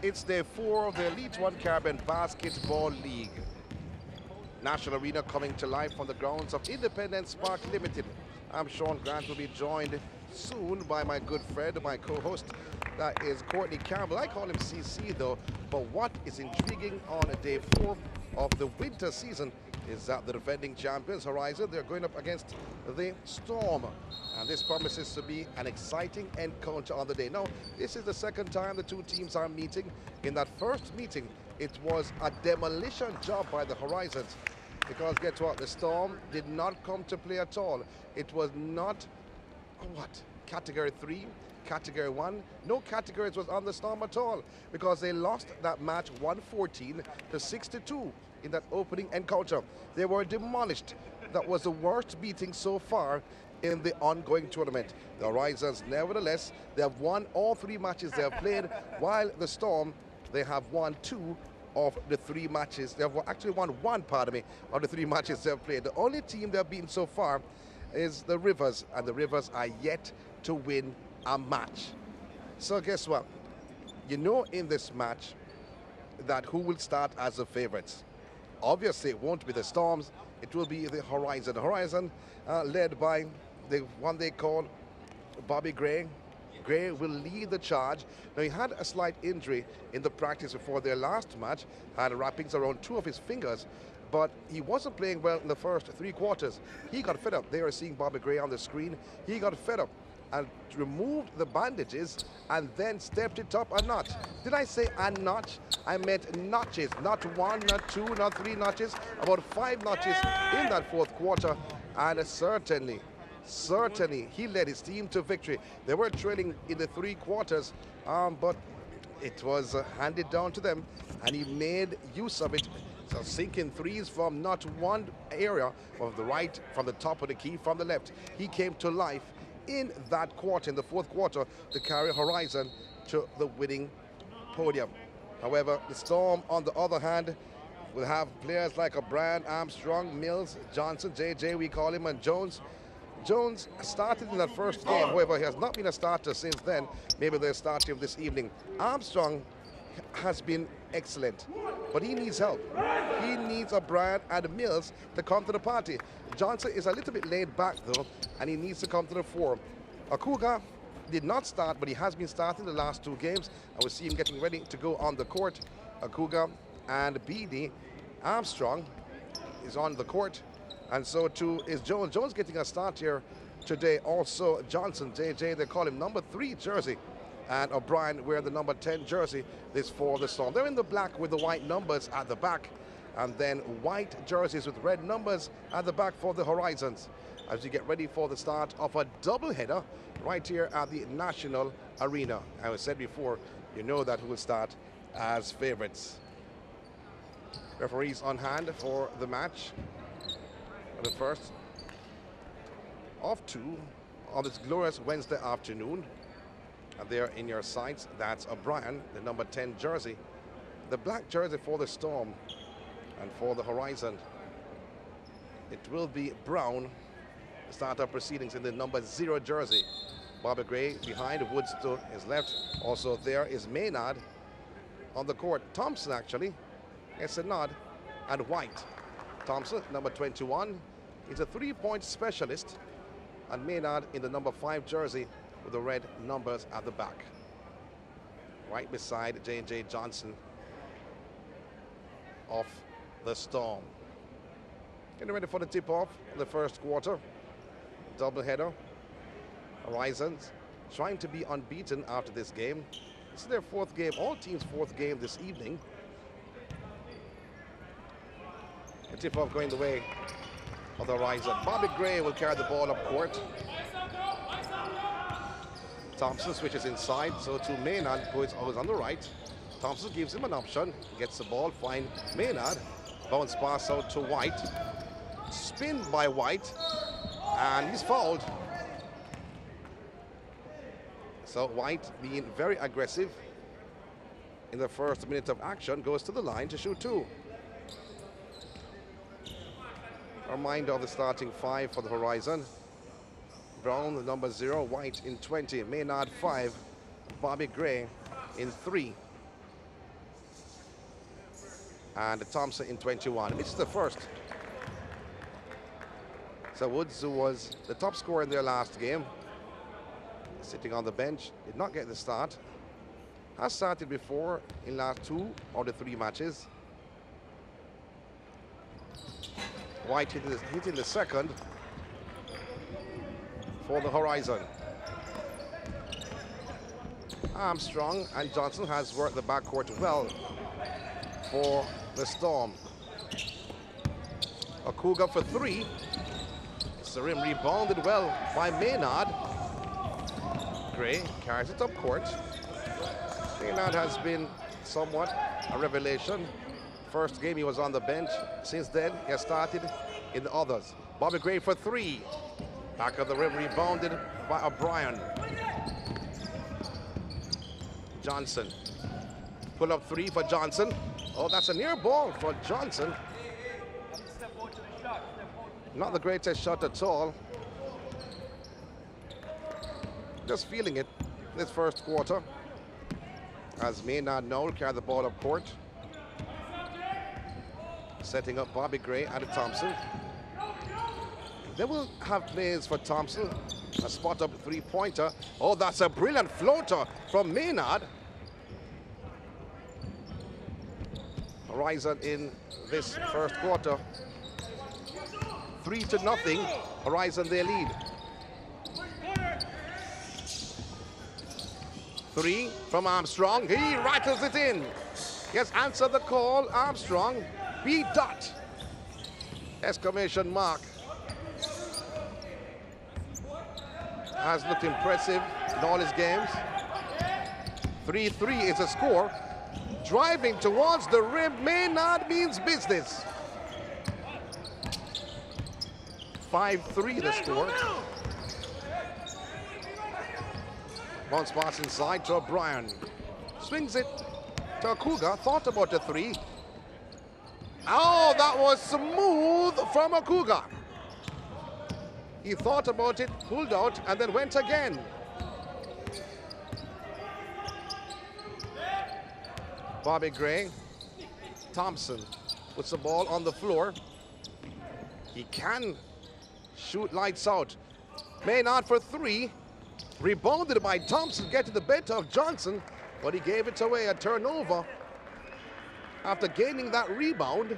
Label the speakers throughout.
Speaker 1: It's day 4 of the Elite One Caribbean Basketball League. National Arena coming to life from the grounds of Independence Park Limited. I'm Sean Grant, will be joined soon by my good friend, my co-host, that is Courtney Campbell. I call him CC though, but what is intriguing on day 4 of the winter season is that the defending champions, Horizon, they're going up against the Storm. And this promises to be an exciting encounter on the day. Now, this is the second time the two teams are meeting. In that first meeting, it was a demolition job by the Horizons. Because guess what? The Storm did not come to play at all. It was not, Category 3, Category 1. No categories was on the Storm at all. Because they lost that match 114 to 62 in that opening encounter. They were demolished. That was the worst beating so far in the ongoing tournament. The Horizons, nevertheless, they have won all 3 matches they have played, while the Storm, they have won 2 of the 3 matches. They have actually won 1, of the 3 matches they have played. The only team they have beaten so far is the Rivers, and the Rivers are yet to win a match. So guess what? You know in this match that who will start as the favorites. Obviously, it won't be the Storms. It will be the Horizon. The Horizon led by the one they call Bobby Gray. Gray will lead the charge. Now, he had a slight injury in the practice before their last match, had wrappings around 2 of his fingers, but he wasn't playing well in the first 3 quarters. He got fed up. They are seeing Bobby Gray on the screen. He got fed up and removed the bandages and then stepped it up a notch. Did I say a notch? I meant notches, not 1, not 2, not 3 notches, about 5 notches in that 4th quarter, and certainly he led his team to victory. They were trailing in the 3 quarters, but it was handed down to them, and he made use of it. So sinking threes from not one area of the right, from the top of the key, from the left. He came to life in that quarter, in the 4th quarter, to carry Horizon to the winning podium. However, the Storm, on the other hand, will have players like O'Brien, Armstrong, Mills, Johnson, JJ, we call him, and Jones. Jones started in that first game. However, he has not been a starter since then. Maybe they'll start him this evening. Armstrong has been excellent, but he needs help. He needs O'Brien and Mills to come to the party. Johnson is a little bit laid back, though, and he needs to come to the fore. Akuga did not start, but he has been starting the last 2 games. I will see him getting ready to go on the court. Akuga and BD. Armstrong is on the court, and so too is Jones. Jones getting a start here today. Also Johnson, JJ, they call him number 3 jersey. And O'Brien wearing the number 10 jersey this for the Storm. They're in the black with the white numbers at the back, and then white jerseys with red numbers at the back for the Horizons, as you get ready for the start of a doubleheader right here at the National Arena. As I said before, you know that who will start as favorites. Referees on hand for the match. The first of 2 on this glorious Wednesday afternoon. And there in your sights, that's O'Brien, the number 10 jersey. The black jersey for the Storm, and for the Horizon, it will be Brown. Startup proceedings in the number 0 jersey. Bobby Gray behind, Woods to his left. Also there is Maynard on the court. Thompson, actually, Essenad, and White. Thompson, number 21, is a 3-point specialist, and Maynard in the number 5 jersey with the red numbers at the back. Right beside J.J. Johnson of the Storm. Getting ready for the tip-off in the 1st quarter. Doubleheader. Horizons trying to be unbeaten after this game. This is their 4th game, all teams' 4th game this evening. The tip-off going the way of the Horizon. Bobby Gray will carry the ball up court. Thompson switches inside, so to Maynard, who is always on the right. Thompson gives him an option, gets the ball, find Maynard. Bounce pass out to White. Spin by White, and he's fouled. So White, being very aggressive in the first minute of action, goes to the line to shoot 2. A reminder of the starting 5 for the Horizon. Brown, the number 0, White in 20, Maynard 5, Bobby Gray in 3. and Thompson in 21. This is the first. So Woods, who was the top scorer in their last game, sitting on the bench, did not get the start. Has started before in last 2 of the 3 matches. White hitting the second for the Horizon. Armstrong and Johnson has worked the backcourt well for the Storm. Akuga for 3. Sarim rebounded well by Maynard. Gray carries it up court. Maynard has been somewhat a revelation. First game he was on the bench. Since then, he has started in the others. Bobby Gray for 3. Back of the rim, rebounded by O'Brien. Johnson. Pull up 3 for Johnson. Oh, that's a near ball for Johnson. Not the greatest shot at all. Just feeling it this first quarter. As Maynard Nowell carry the ball up court. Setting up Bobby Gray and Thompson. They will have plays for Thompson. A spot up 3-pointer. Oh, that's a brilliant floater from Maynard. Horizon in this first quarter. 3-0. Horizon they lead. 3 from Armstrong. He rattles it in. He has answered the call. Armstrong. B. Dot. Exclamation mark. Has looked impressive in all his games. 3-3 is a score. Driving towards the rim. Maynard means business. 5-3 the score. Bounce pass inside to O'Brien. Swings it to Akuga. Thought about the 3. Oh, that was smooth from Akuga. He thought about it, pulled out, and then went again. Bobby Gray. Thompson puts the ball on the floor. He can shoot lights out. Maynard for 3. Rebounded by Thompson, getting the better of Johnson, but he gave it away, a turnover. After gaining that rebound.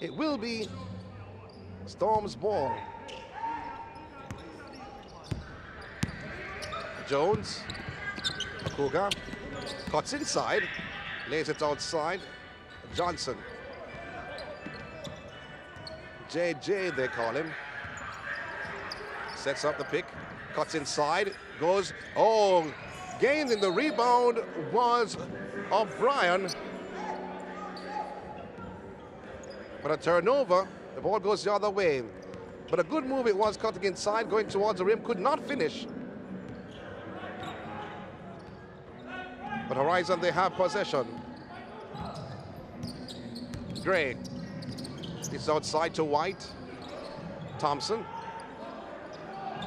Speaker 1: It will be Storm's ball. Jones. Akuga. Cuts inside. Lays it outside. Johnson. JJ, they call him. Sets up the pick. Cuts inside. Goes. Oh, gained in the rebound was O'Brien. But a turnover. The ball goes the other way. But a good move it was, cutting inside, going towards the rim. Could not finish. But Horizon, they have possession. Gray. It's outside to White. Thompson.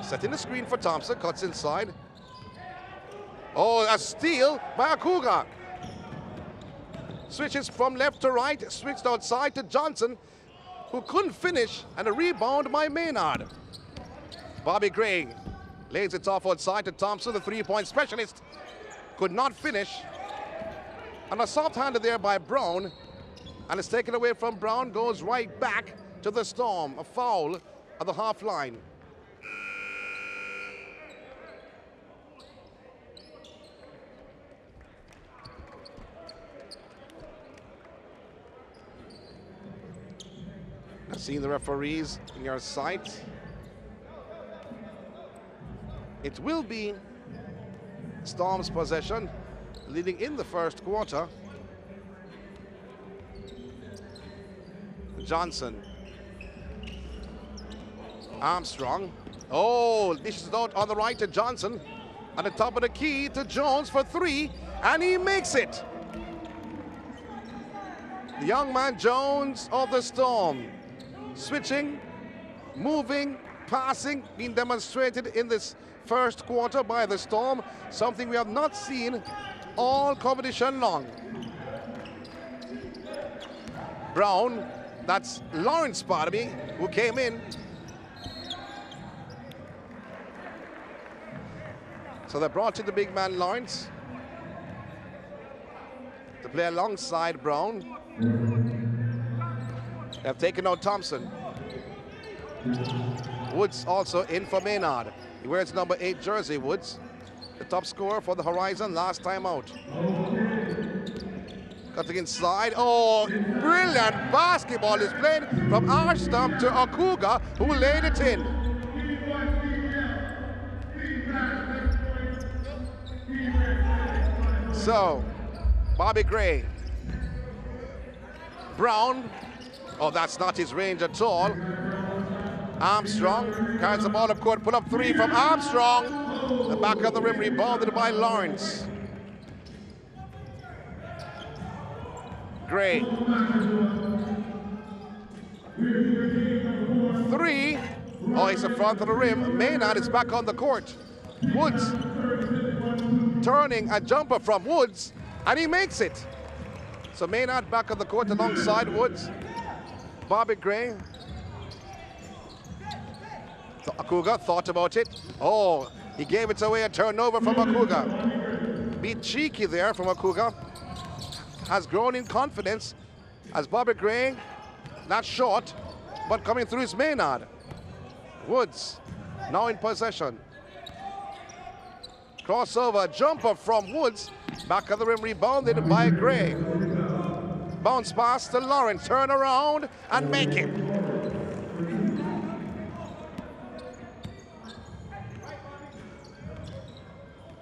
Speaker 1: Setting the screen for Thompson. Cuts inside. Oh, a steal by Akuga. Switches from left to right. Switched outside to Johnson, who couldn't finish, and a rebound by Maynard. Bobby Gray lays it off outside to Thompson, the 3-point specialist. Could not finish. And a soft-hander there by Brown. And it's taken away from Brown, goes right back to the Storm. A foul at the half line. Now seeing the referees in your sight. It will be Storm's possession, leading in the first quarter. Johnson. Armstrong. Oh, dishes out on the right to Johnson. On the top of the key to Jones for 3, and he makes it. The young man Jones of the Storm. Switching, moving, passing being demonstrated in this first quarter by the Storm, something we have not seen all competition long. Brown, that's Lawrence, pardon me, who came in. So they brought in the big man Lawrence to play alongside Brown. They've taken out Thompson. Woods also in for Maynard. He wears number 8 jersey, Woods. The top scorer for the Horizon last time out. Cutting inside. Oh, brilliant basketball is played from Arstomp to Okuga, who laid it in. So, Bobby Gray. Brown. Oh, that's not his range at all. Armstrong carries the ball up court, put up 3 from Armstrong. The back of the rim rebounded by Lawrence. Gray. 3. Oh, he's in front of the rim. Maynard is back on the court. Woods turning a jumper from Woods, and he makes it. So Maynard back on the court alongside Woods. Bobby Gray. So Okuga thought about it. Oh, he gave it away, a turnover from Okuga. Be cheeky there from Okuga. Has grown in confidence as Bobby Gray, not short, but coming through is Maynard. Woods now in possession. Crossover jumper from Woods. Back of the rim rebounded by Gray. Bounce pass to Lawrence. Turn around and make it.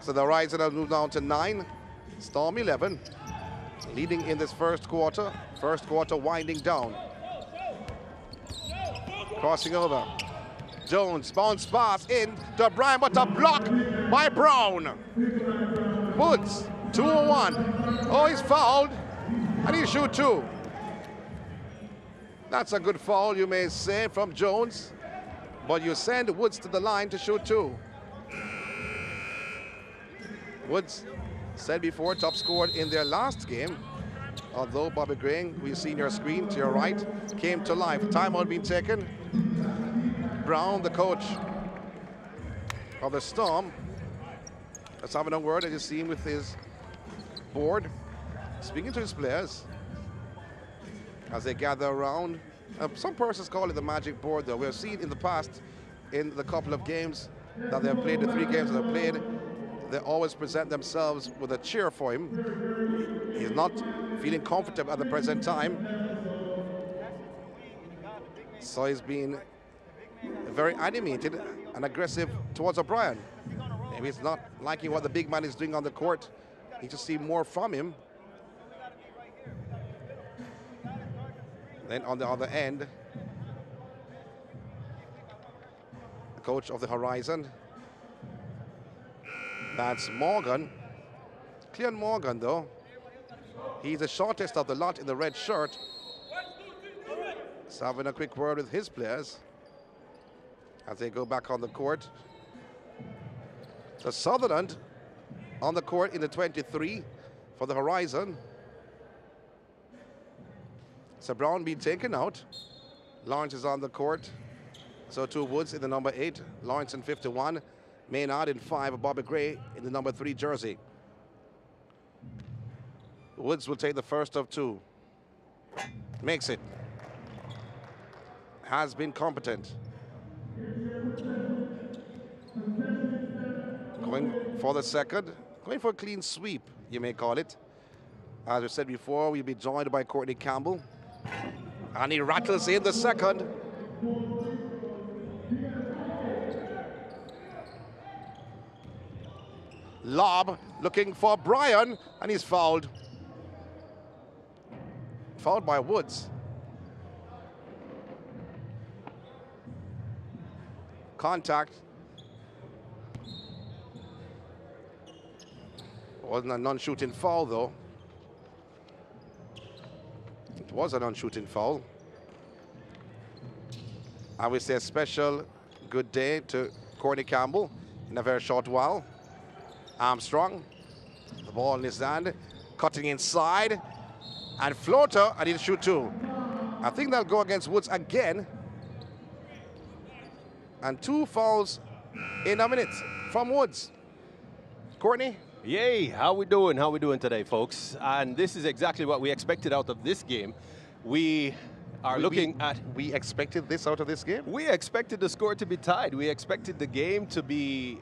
Speaker 1: So the Horizon have moved down to 9. Storm 11. Leading in this first quarter. First quarter winding down. Crossing over. Jones, bounce pass in to Bryan, but a block by Brown. Woods, 2-1. Oh, he's fouled, and he shoot 2. That's a good foul, you may say, from Jones, but you send Woods to the line to shoot 2. Woods, said before, top scored in their last game, although Bobby Gray, who you see on your screen to your right, came to life. Timeout being taken. Brown, the coach of the Storm, let's have a word, as you see him with his board, speaking to his players as they gather around. Some persons call it the magic board, though. We have seen in the past, in the couple of games that they have played, the 3 games that they've played, they always present themselves with a cheer for him. He's not feeling comfortable at the present time. So he's been very animated and aggressive towards O'Brien. Maybe he's not liking what the big man is doing on the court. He just see more from him. Then on the other end, the coach of the Horizon, that's Morgan. Cleon Morgan, though. He's the shortest of the lot in the red shirt. So having a quick word with his players as they go back on the court. So Sutherland on the court in the 23 for the Horizon. So Brown being taken out. Lawrence is on the court. So to Woods in the number 8. Lawrence in 51. Maynard in 5. Bobby Gray in the number 3 jersey. Woods will take the first of 2. Makes it. Has been competent. Going for the second. Going for a clean sweep, you may call it. As we said before, we'll be joined by Courtney Campbell. And he rattles in the second. Lob looking for Bryan, and he's fouled. Fouled by Woods. Contact. Wasn't a non-shooting foul, though. It was a non-shooting foul. I would say a special Good day to Courtney Campbell in a very short while. Armstrong, the ball in his hand, cutting inside, and floater, and he'll shoot two. I think they'll go against Woods again. And 2 fouls in a minute from Woods. Courtney?
Speaker 2: Yay, how we doing? How we doing today, folks? And this is exactly what we expected out of this game. We
Speaker 1: expected this out of this game?
Speaker 2: We expected the score to be tied. We expected the game to be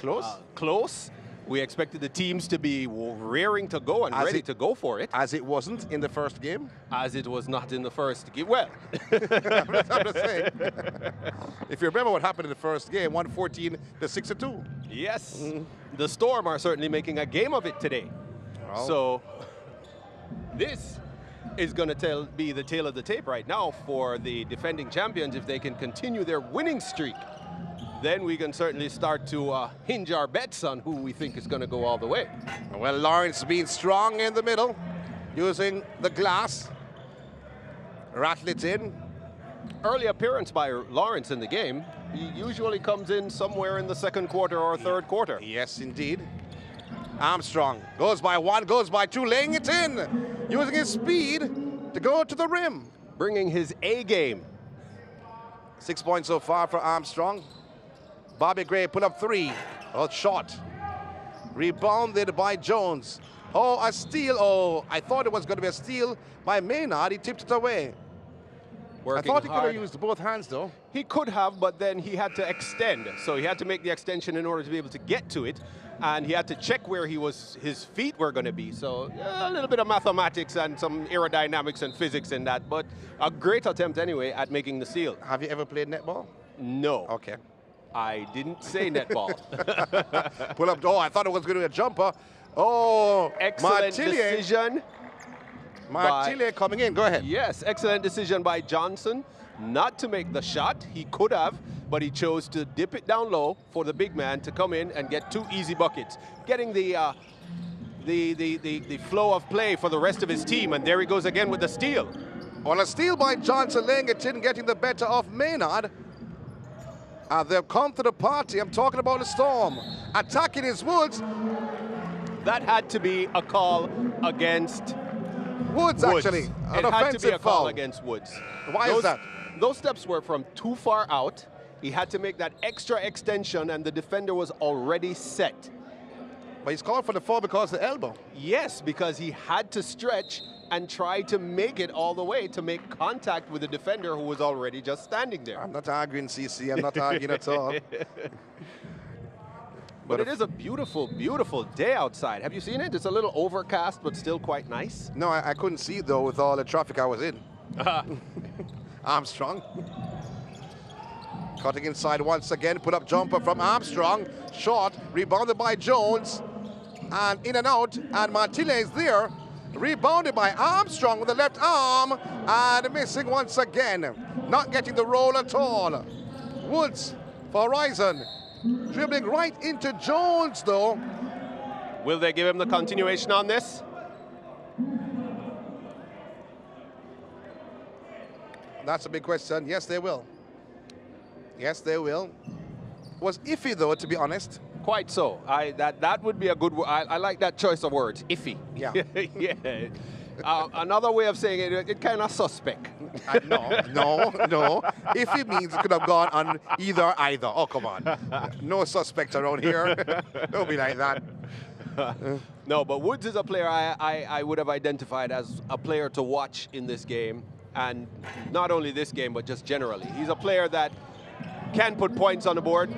Speaker 2: close. We expected the teams to be rearing to go and ready to go for it.
Speaker 1: As it wasn't in the first game?
Speaker 2: As it was not in the first game. Well,
Speaker 1: I'm just saying. If you remember what happened in the first game, 114 to 6-2.
Speaker 2: Yes, the Storm are certainly making a game of it today. Oh. So this is going to be the tail of the tape right now for the defending champions. If they can continue their winning streak, then we can certainly start to hinge our bets on who we think is going to go all the way.
Speaker 1: Well, Lawrence being strong in the middle, using the glass. Rattle it in.
Speaker 2: Early appearance by Lawrence in the game. He usually comes in somewhere in the second quarter or third quarter.
Speaker 1: Yes, indeed. Armstrong goes by 1, goes by 2, laying it in, using his speed to go to the rim.
Speaker 2: Bringing his A game.
Speaker 1: 6 points so far for Armstrong. Bobby Gray put up 3. Oh, shot. Rebounded by Jones. Oh, a steal. Oh, I thought it was going to be a steal by Maynard. He tipped it away. I thought he could have used both hands, though.
Speaker 2: He could have, but then he had to extend. So he had to make the extension in order to be able to get to it. And he had to check where his feet were going to be. So a little bit of mathematics and some aerodynamics and physics in that. But a great attempt anyway at making the steal.
Speaker 1: Have you ever played netball?
Speaker 2: No.
Speaker 1: Okay.
Speaker 2: I didn't say netball.
Speaker 1: Pull up. Oh, I thought it was going to be a jumper. Oh,
Speaker 2: excellent decision.
Speaker 1: Martillier coming in. Go ahead.
Speaker 2: Yes, excellent decision by Johnson not to make the shot. He could have, but he chose to dip it down low for the big man to come in and get 2 easy buckets, getting the flow of play for the rest of his team. And there he goes again with the steal.
Speaker 1: On a steal by Johnson, laying it in, getting the better of Maynard. They've come to the party. I'm talking about the Storm. Attacking his Woods.
Speaker 2: That had to be a call against
Speaker 1: Woods, actually. An
Speaker 2: it had to be a call
Speaker 1: foul
Speaker 2: against Woods.
Speaker 1: Why is that?
Speaker 2: Those steps were from too far out. He had to make that extra extension, and the defender was already set.
Speaker 1: But he's called for the foul because of the elbow.
Speaker 2: Yes, because he had to stretch and try to make it all the way to make contact with the defender who was already just standing there.
Speaker 1: I'm not arguing, CC. I'm not arguing at all.
Speaker 2: But it is a beautiful, beautiful day outside. Have you seen it? It's a little overcast, but still quite nice.
Speaker 1: No, I couldn't see it, though, with all the traffic I was in. Armstrong. Cutting inside once again. Put up jumper from Armstrong. Short. Rebounded by Jones. And in and out. And Martinez is there. Rebounded by Armstrong with the left arm. And missing once again. Not getting the roll at all. Woods for Horizon. Dribbling right into Jones, though.
Speaker 2: Will they give him the continuation on this?
Speaker 1: That's a big question. Yes, they will. Yes, they will. Was iffy, though, to be honest.
Speaker 2: Quite so. That would be a good word. I like that choice of words, iffy.
Speaker 1: Yeah.
Speaker 2: Yeah. Another way of saying it kind of suspect.
Speaker 1: No. Iffy means it could have gone on either. Oh, come on. No suspect around here. Don't be like that.
Speaker 2: No, but Woods is a player I would have identified as a player to watch in this game. And not only this game, but just generally. He's a player that can put points on the board,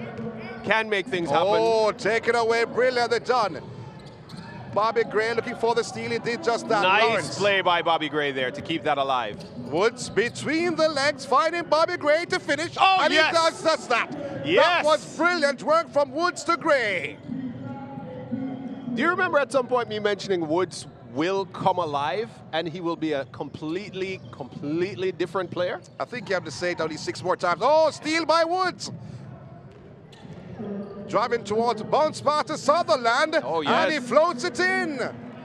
Speaker 2: can make things happen.
Speaker 1: Oh, take it away. Brilliantly done. Bobby Gray looking for the steal. He did just that.
Speaker 2: Nice
Speaker 1: Lawrence.
Speaker 2: play by Bobby Gray there to keep that alive.
Speaker 1: Woods between the legs, finding Bobby Gray to finish.
Speaker 2: Oh,
Speaker 1: and
Speaker 2: yes.
Speaker 1: he does just that.
Speaker 2: Yes.
Speaker 1: That was brilliant work from Woods to Gray.
Speaker 2: Do you remember at some point me mentioning Woods will come alive and he will be a completely different player?
Speaker 1: I think you have to say it only 6 more times. Oh, steal by Woods. Driving towards bounce pass to Sutherland.
Speaker 2: Oh, yes.
Speaker 1: And he floats it in.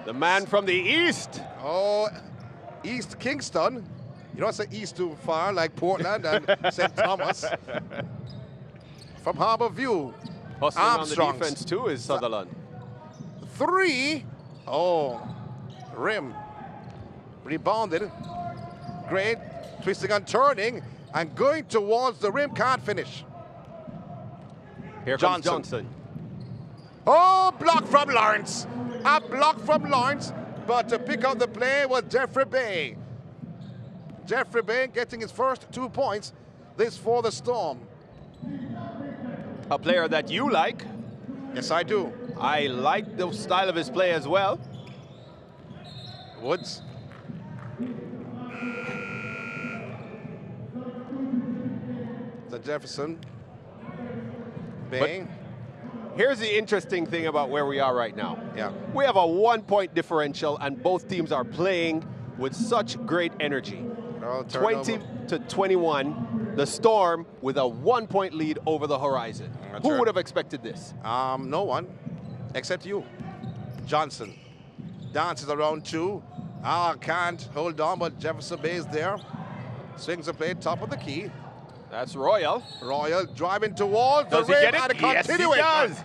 Speaker 2: The man from the east.
Speaker 1: Oh, East Kingston. You don't say east too far, like Portland and St. Thomas. from Harbour View.
Speaker 2: Hustling on the
Speaker 1: Armstrong's.
Speaker 2: defense too is Sutherland.
Speaker 1: 3. Oh, rim. Rebounded. Great. Twisting and turning and going towards the rim. Can't finish.
Speaker 2: Here comes Johnson.
Speaker 1: Oh, block from Lawrence. A block from Lawrence. But to pick up the play was Jeffrey Bay. Jeffrey Bay getting his first 2 points. This for the Storm.
Speaker 2: A player that you like.
Speaker 1: Yes, I do.
Speaker 2: I like the style of his play as well.
Speaker 1: Woods. The Jefferson. Bay.
Speaker 2: Here's the interesting thing about where we are right now.
Speaker 1: Yeah.
Speaker 2: We have a 1-point differential, and both teams are playing with such great energy. 20 to 21, the Storm with a 1-point lead over the Horizon. Who would have expected this?
Speaker 1: No one, except you. Johnson dances around 2. Can't hold on, but Jefferson Bay is there. Swings the play, top of the key.
Speaker 2: That's Royal.
Speaker 1: Royal driving towards the rim, and a continuation.
Speaker 2: Yes, he does.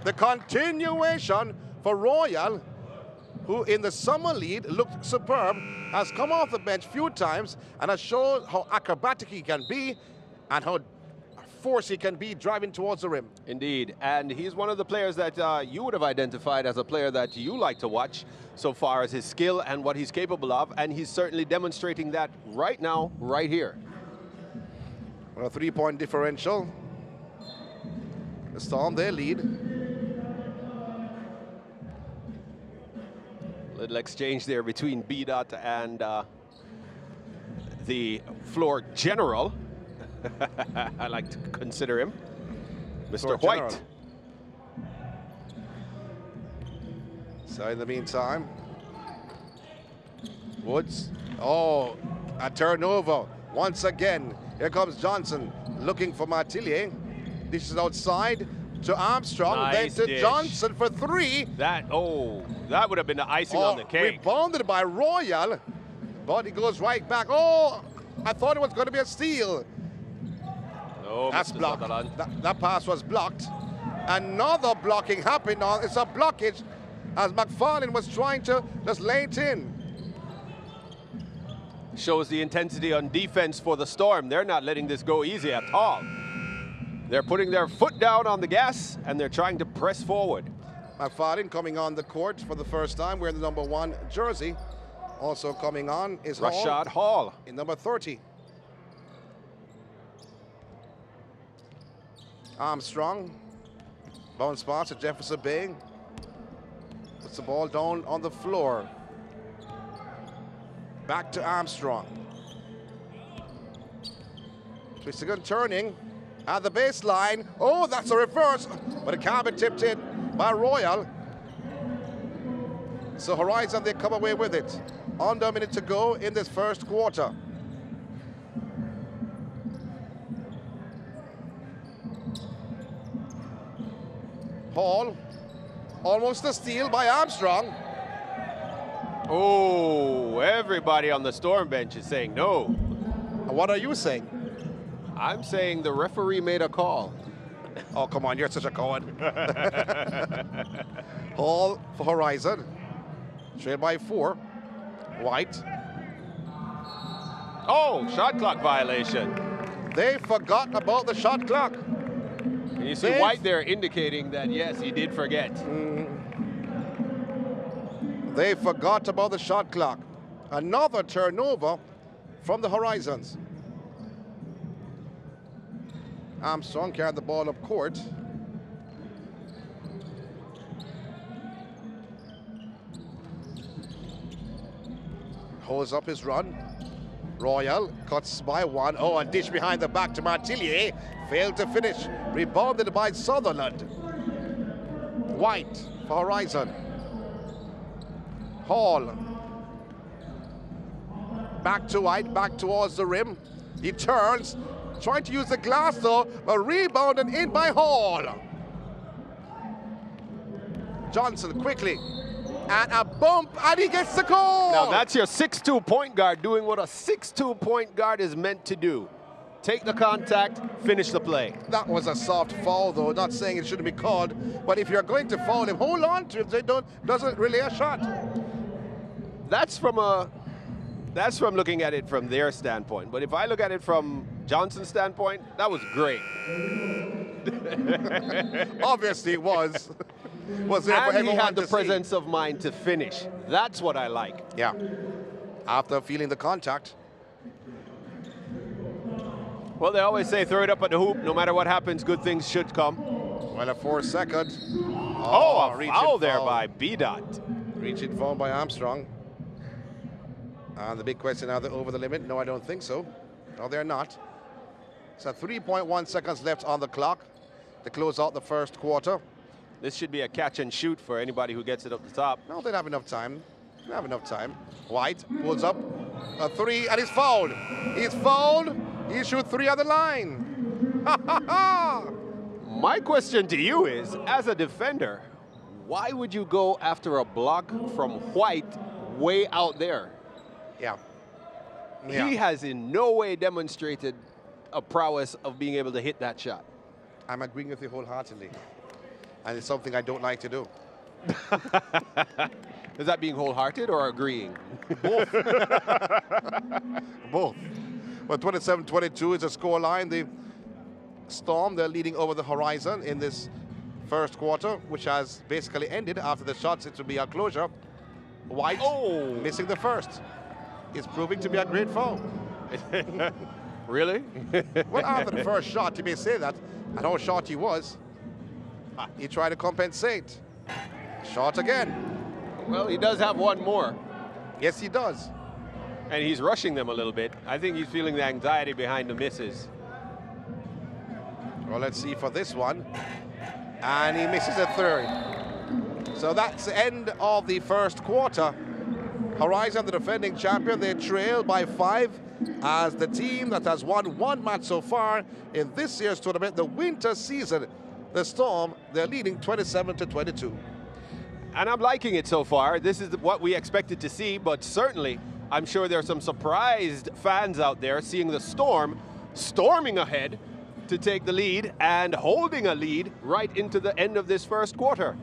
Speaker 1: The continuation for Royal, who in the summer lead looked superb, has come off the bench a few times and has shown how acrobatic he can be and how force he can be driving towards the rim.
Speaker 2: Indeed, and he's one of the players that you would have identified as a player that you like to watch so far as his skill and what he's capable of, and he's certainly demonstrating that right now, right here.
Speaker 1: Well, a 3-point differential. The Storm, they lead.
Speaker 2: Little exchange there between B-Dot and the floor general. I like to consider him, Mr. White.
Speaker 1: So in the meantime, Woods. Oh, a turnover once again. Here comes Johnson looking for Martillier. Dishes outside to Armstrong,
Speaker 2: nice
Speaker 1: then to
Speaker 2: dish.
Speaker 1: Johnson for 3.
Speaker 2: That would have been the icing on the cake.
Speaker 1: Rebounded by Royal, but he goes right back. Oh, I thought it was going to be a steal.
Speaker 2: Oh,
Speaker 1: that's
Speaker 2: Mr.
Speaker 1: blocked. That pass was blocked. Another blocking happened. Now it's a blockage as McFarlane was trying to just lay it in.
Speaker 2: Shows the intensity on defense for the Storm. They're not letting this go easy at all. They're putting their foot down on the gas, and they're trying to press forward.
Speaker 1: McFarlane coming on the court for the first time wearing the number 1 jersey. Also coming on is
Speaker 2: Rashad Hall
Speaker 1: in number 30. Armstrong. Bounce pass to Jefferson Bay. Puts the ball down on the floor. Back to Armstrong. Twisting and turning at the baseline. Oh, that's a reverse, but it can't be tipped in by Royal. So Horizon, they come away with it. Under a minute to go in this first quarter. Hall, almost a steal by Armstrong.
Speaker 2: Oh, everybody on the Storm bench is saying no.
Speaker 1: What are you saying?
Speaker 2: I'm saying the referee made a call.
Speaker 1: Oh, come on, you're such a coward. Hall for Horizon. Trailed by 4. White.
Speaker 2: Oh, shot clock violation.
Speaker 1: They forgot about the shot clock.
Speaker 2: And you see White there indicating that, yes, he did forget.
Speaker 1: They forgot about the shot clock. Another turnover from the Horizons. Armstrong carried the ball up court. Holds up his run. Royal cuts by 1. Oh, and dish behind the back to Martillier. Failed to finish. Rebounded by Sutherland. White for Horizon. Hall. Back to White, back towards the rim. He turns, trying to use the glass though, but rebounded in by Hall. Johnson quickly. And a bump, and he gets the goal!
Speaker 2: Now that's your 6'2" point guard doing what a 6'2" point guard is meant to do. take the contact, finish the play.
Speaker 1: That was a soft foul, though. Not saying it shouldn't be called, but if you're going to foul him, hold on to him. They doesn't relay a shot.
Speaker 2: That's from looking at it from their standpoint. But if I look at it from Johnson's standpoint, that was great.
Speaker 1: Obviously, it was. Was there for
Speaker 2: And he
Speaker 1: everyone
Speaker 2: had the
Speaker 1: to see.
Speaker 2: presence of mind to finish. That's what I like.
Speaker 1: Yeah. After feeling the contact.
Speaker 2: Well, they always say throw it up at the hoop. No matter what happens, good things should come.
Speaker 1: Well, a 4-second.
Speaker 2: Oh, a
Speaker 1: reaching
Speaker 2: foul there
Speaker 1: foul.
Speaker 2: by B-Dot.
Speaker 1: Reaching foul by Armstrong. And the big question, are they over the limit? No, I don't think so. No, they're not. So 3.1 seconds left on the clock to close out the first quarter.
Speaker 2: This should be a catch and shoot for anybody who gets it up the top.
Speaker 1: No, they don't have enough time. They don't have enough time. White pulls up a three, and he's fouled. He's fouled. He shoots three on the line. Ha ha ha!
Speaker 2: My question to you is, as a defender, why would you go after a block from White way out there?
Speaker 1: Yeah.
Speaker 2: He has in no way demonstrated a prowess of being able to hit that shot.
Speaker 1: I'm agreeing with you wholeheartedly. And it's something I don't like to do.
Speaker 2: Is that being wholehearted or agreeing?
Speaker 1: Both. Both. Well, 27-22 is the score line. The Storm, they're leading over the Horizon in this first quarter, which has basically ended after the shots. It will be a closure. White missing the first. It's proving to be a great foul.
Speaker 2: Really?
Speaker 1: Well, after the first shot, you may say that, and how short he was. He tried to compensate. Shot again.
Speaker 2: Well, he does have one more.
Speaker 1: Yes, he does.
Speaker 2: And he's rushing them a little bit. I think he's feeling the anxiety behind the misses.
Speaker 1: Well, let's see for this one. And he misses a third. So that's the end of the first quarter. Horizon, the defending champion, they trail by 5 as the team that has won one match so far in this year's tournament, the winter season. The Storm, they're leading 27-22.
Speaker 2: And I'm liking it so far. This is what we expected to see, but certainly I'm sure there are some surprised fans out there seeing the Storm storming ahead to take the lead and holding a lead right into the end of this first quarter.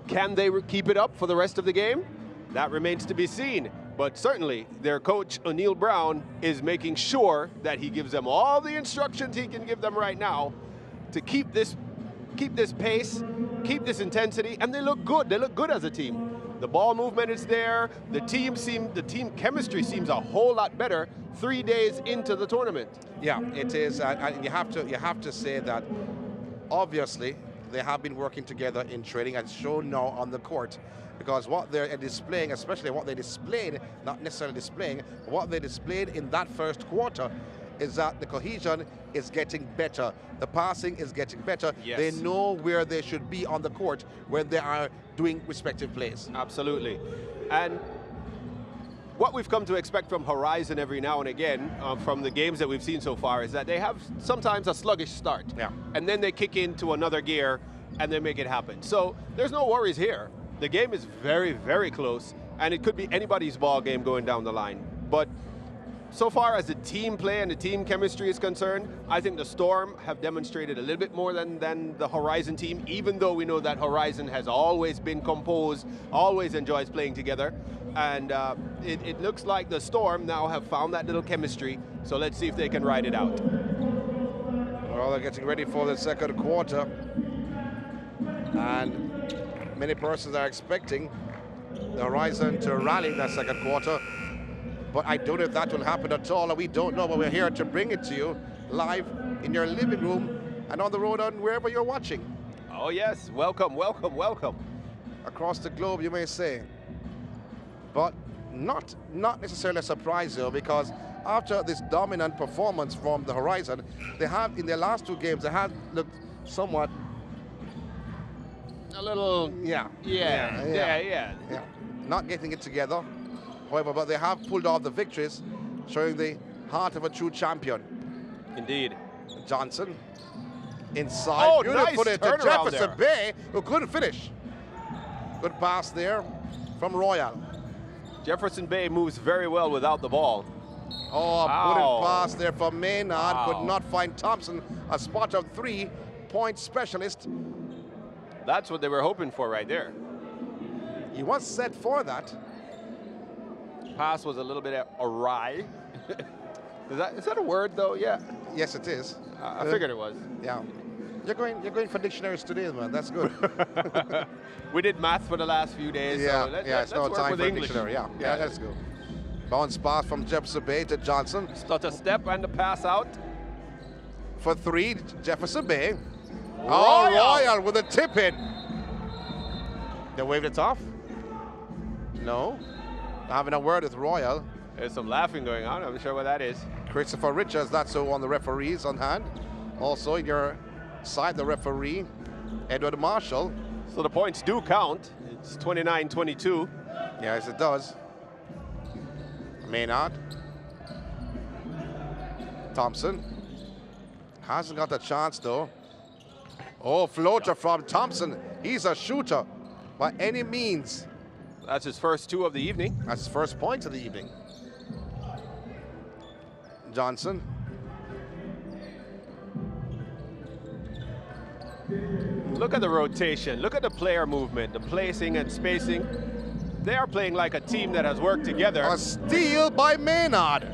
Speaker 2: Can they keep it up for the rest of the game? That remains to be seen. But certainly their coach, O'Neal Brown, is making sure that he gives them all the instructions he can give them right now to keep this pace, keep this intensity, and they look good. They look good as a team. The ball movement is there. The team chemistry seems a whole lot better 3 days into the tournament.
Speaker 1: Yeah, it is, and you have to say that obviously they have been working together in training and shown now on the court, because what they're displaying, especially what they displayed, not necessarily displaying, but what they displayed in that first quarter, is that the cohesion is getting better. The passing is getting better.
Speaker 2: Yes.
Speaker 1: They know where they should be on the court when they are doing respective plays.
Speaker 2: Absolutely. And what we've come to expect from Horizon every now and again, from the games that we've seen so far, is that they have sometimes a sluggish start.
Speaker 1: Yeah.
Speaker 2: And then they kick into another gear and they make it happen. So there's no worries here. The game is very, very close, and it could be anybody's ball game going down the line. But so far as the team play and the team chemistry is concerned, I think the Storm have demonstrated a little bit more than the Horizon team, even though we know that Horizon has always been composed, always enjoys playing together. And it looks like the Storm now have found that little chemistry, so let's see if they can ride it out.
Speaker 1: Well, they're getting ready for the second quarter. And many persons are expecting the Horizon to rally in that second quarter. But I don't know if that will happen at all, and we don't know, but we're here to bring it to you live in your living room and on the road and wherever you're watching.
Speaker 2: Oh yes, welcome, welcome, welcome.
Speaker 1: Across the globe, you may say. But not necessarily a surprise, though, because after this dominant performance from the Horizon, they have, in their last 2 games, they have looked somewhat...
Speaker 2: A little...
Speaker 1: Yeah. Not getting it together. However, but they have pulled off the victories, showing the heart of a true champion.
Speaker 2: Indeed.
Speaker 1: Johnson inside.
Speaker 2: Oh,
Speaker 1: Beautifully
Speaker 2: nice
Speaker 1: to
Speaker 2: turnaround
Speaker 1: Jefferson
Speaker 2: there.
Speaker 1: Bay, who couldn't finish. Good pass there from Royal.
Speaker 2: Jefferson Bay moves very well without the ball.
Speaker 1: Oh,
Speaker 2: Ow.
Speaker 1: wouldn't pass there for Maynard.
Speaker 2: Wow.
Speaker 1: Could not find Thompson, a spot of 3-point specialist.
Speaker 2: That's what they were hoping for right there.
Speaker 1: He was set for that.
Speaker 2: Pass was a little bit awry. Is that a word though? Yeah.
Speaker 1: Yes, it is.
Speaker 2: I figured it was.
Speaker 1: Yeah. You're going for dictionaries today, man. That's good.
Speaker 2: We did math for the last few days.
Speaker 1: Yeah,
Speaker 2: so
Speaker 1: it's no
Speaker 2: let's work
Speaker 1: time
Speaker 2: with
Speaker 1: for a
Speaker 2: English.
Speaker 1: dictionary. Yeah, that's good. Bounce pass from Jefferson Bay to Johnson.
Speaker 2: Stutter step and the pass out.
Speaker 1: For 3, Jefferson Bay.
Speaker 2: Royal.
Speaker 1: Oh, Royal with a tip in. They waved it off? No. Having a word with Royal.
Speaker 2: There's some laughing going on. I'm not sure what that is.
Speaker 1: Christopher Richards, that's so on the referees on hand. Also, in your side, the referee, Edward Marshall.
Speaker 2: So the points do count. It's 29-22.
Speaker 1: Yes, it does. Maynard. Thompson. Hasn't got the chance, though. Oh, floater from Thompson. He's a shooter by any means.
Speaker 2: That's his first 2 of the evening.
Speaker 1: That's his first point of the evening. Johnson.
Speaker 2: Look at the rotation. Look at the player movement, the placing and spacing. They are playing like a team that has worked together.
Speaker 1: A steal by Maynard.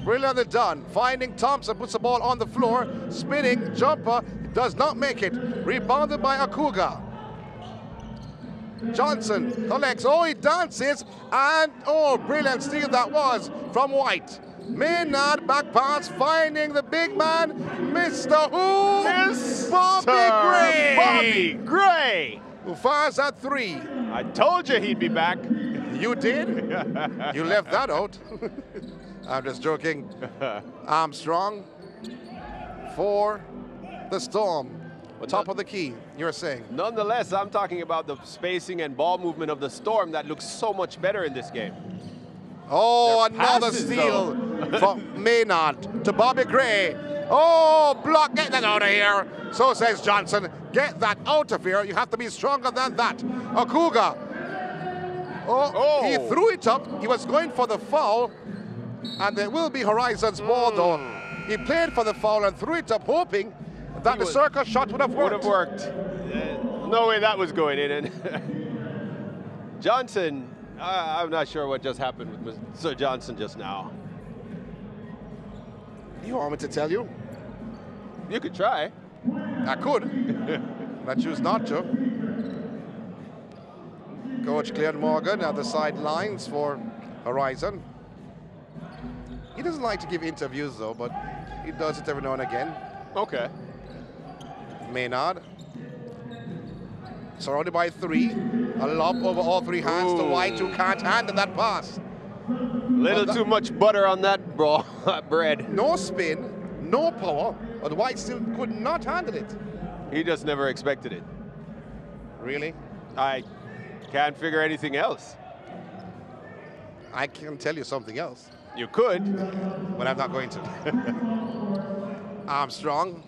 Speaker 1: Brilliantly done. Finding Thompson, puts the ball on the floor. Spinning, jumper, does not make it. Rebounded by Akuga. Johnson collects, oh, he dances, and oh, brilliant steal that was from White. Maynard back pass, finding the big man, Mr. Who? Bobby Gray.
Speaker 2: Bobby Gray.
Speaker 1: Who fires at 3.
Speaker 2: I told you he'd be back.
Speaker 1: You did? You left that out. I'm just joking. Armstrong for the Storm. Top of the key, you're saying.
Speaker 2: Nonetheless, I'm talking about the spacing and ball movement of the Storm that looks so much better in this game.
Speaker 1: Oh,
Speaker 2: Their
Speaker 1: another
Speaker 2: passes,
Speaker 1: steal from Maynard to Bobby Gray. Oh, block, get that out of here. So says Johnson. Get that out of here. You have to be stronger than that. Akuga. Oh, he threw it up. He was going for the foul. And there will be Horizon's ball, though. He played for the foul and threw it up, hoping that the circle shot would have worked.
Speaker 2: No way that was going in. And Johnson, I'm not sure what just happened with Sir Johnson just now.
Speaker 1: You want me to tell you?
Speaker 2: You could try.
Speaker 1: I could. I choose not to. Coach Glenn Morgan at the sidelines for Horizon. He doesn't like to give interviews, though, but he does it every now and again.
Speaker 2: Okay.
Speaker 1: Maynard. Surrounded by 3. A lob over all 3 hands to White, who can't handle that pass.
Speaker 2: Little too much butter on that bread.
Speaker 1: No spin, no power, but White still could not handle it.
Speaker 2: He just never expected it.
Speaker 1: Really?
Speaker 2: I can't figure anything else.
Speaker 1: I can tell you something else.
Speaker 2: You could.
Speaker 1: But I'm not going to. Armstrong.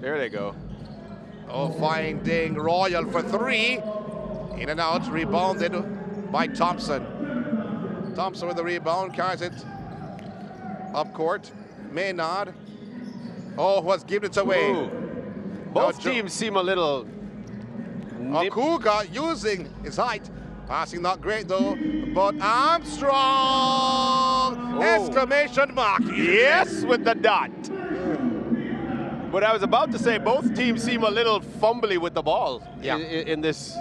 Speaker 2: There they go.
Speaker 1: Oh, finding Royal for 3. In and out, rebounded by Thompson. Thompson with the rebound, carries it up court. Maynard. Oh, was given it away.
Speaker 2: Ooh. Both teams seem a little...
Speaker 1: Akuga using his height. Passing not great though, but Armstrong!
Speaker 2: Oh.
Speaker 1: Exclamation mark.
Speaker 2: Yes, with the dot. But I was about to say both teams seem a little fumbly with the ball in this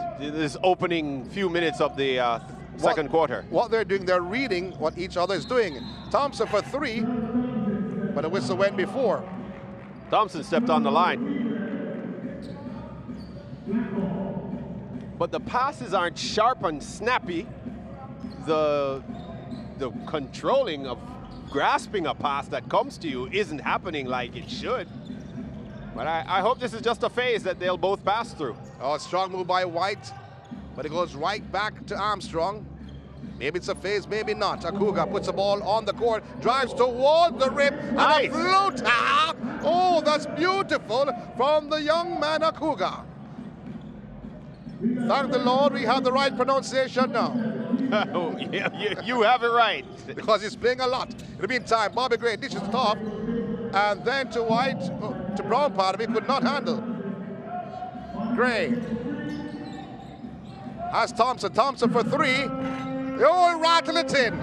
Speaker 2: opening few minutes of the second quarter.
Speaker 1: What they're doing, they're reading what each other is doing. Thompson for 3, but the whistle went before.
Speaker 2: Thompson stepped on the line. But the passes aren't sharp and snappy. The controlling of grasping a pass that comes to you isn't happening like it should. But I hope this is just a phase that they'll both pass through.
Speaker 1: Oh, strong move by White, but it goes right back to Armstrong. Maybe it's a phase, maybe not. Akuga puts the ball on the court, drives toward the rim,
Speaker 2: Nice.
Speaker 1: and a floater. Oh, that's beautiful from the young man Akuga. Thank the Lord we have the right pronunciation now.
Speaker 2: You have it right.
Speaker 1: because he's playing a lot. In the meantime, Bobby Gray dishes it off, and then to White, to Brown, part of it, could not handle. Gray has Thompson. Thompson for three. Oh, rattle it in.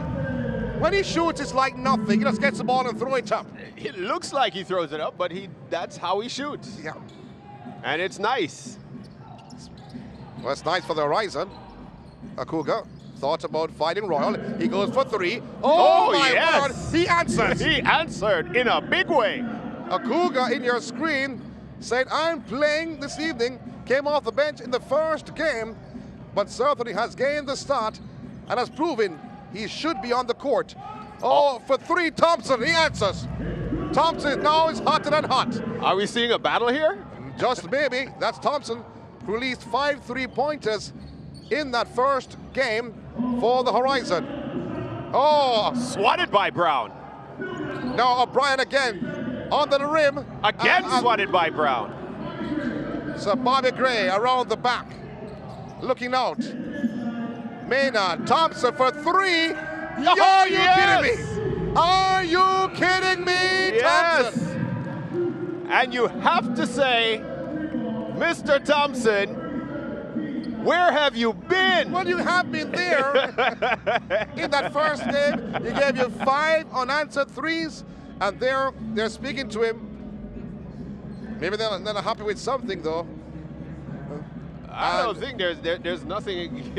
Speaker 1: When he shoots, it's like nothing. He just gets the ball and throw it up.
Speaker 2: It looks like he throws it up, but that's how he shoots.
Speaker 1: Yeah.
Speaker 2: And it's nice.
Speaker 1: Well, it's nice for the Horizon. Akuga thought about fighting Royal. He goes for three. Oh my
Speaker 2: yes.
Speaker 1: word, he answers.
Speaker 2: He answered in a big way.
Speaker 1: Akuga in your screen said, I'm playing this evening. Came off the bench in the first game, but certainly has gained the start and has proven he should be on the court. Oh, for three, Thompson, he answers. Thompson now is hotter than hot.
Speaker 2: Are we seeing a battle here?
Speaker 1: Just maybe. That's Thompson, who released 5 3-pointers in that first game for the Horizon. Oh,
Speaker 2: Swatted by Brown.
Speaker 1: now O'Brien again under the rim.
Speaker 2: Again swatted by Brown.
Speaker 1: So Bobby Gray around the back, looking out. Maynard, Thompson for three. Are you kidding me? Are you kidding me,
Speaker 2: Yes.
Speaker 1: Thompson?
Speaker 2: And you have to say, Mr. Thompson, where have you been?
Speaker 1: Well, you have been there. In that first game, he gave you 5 unanswered threes, and they're speaking to him. Maybe they're not happy with something, though.
Speaker 2: I don't think there's nothing.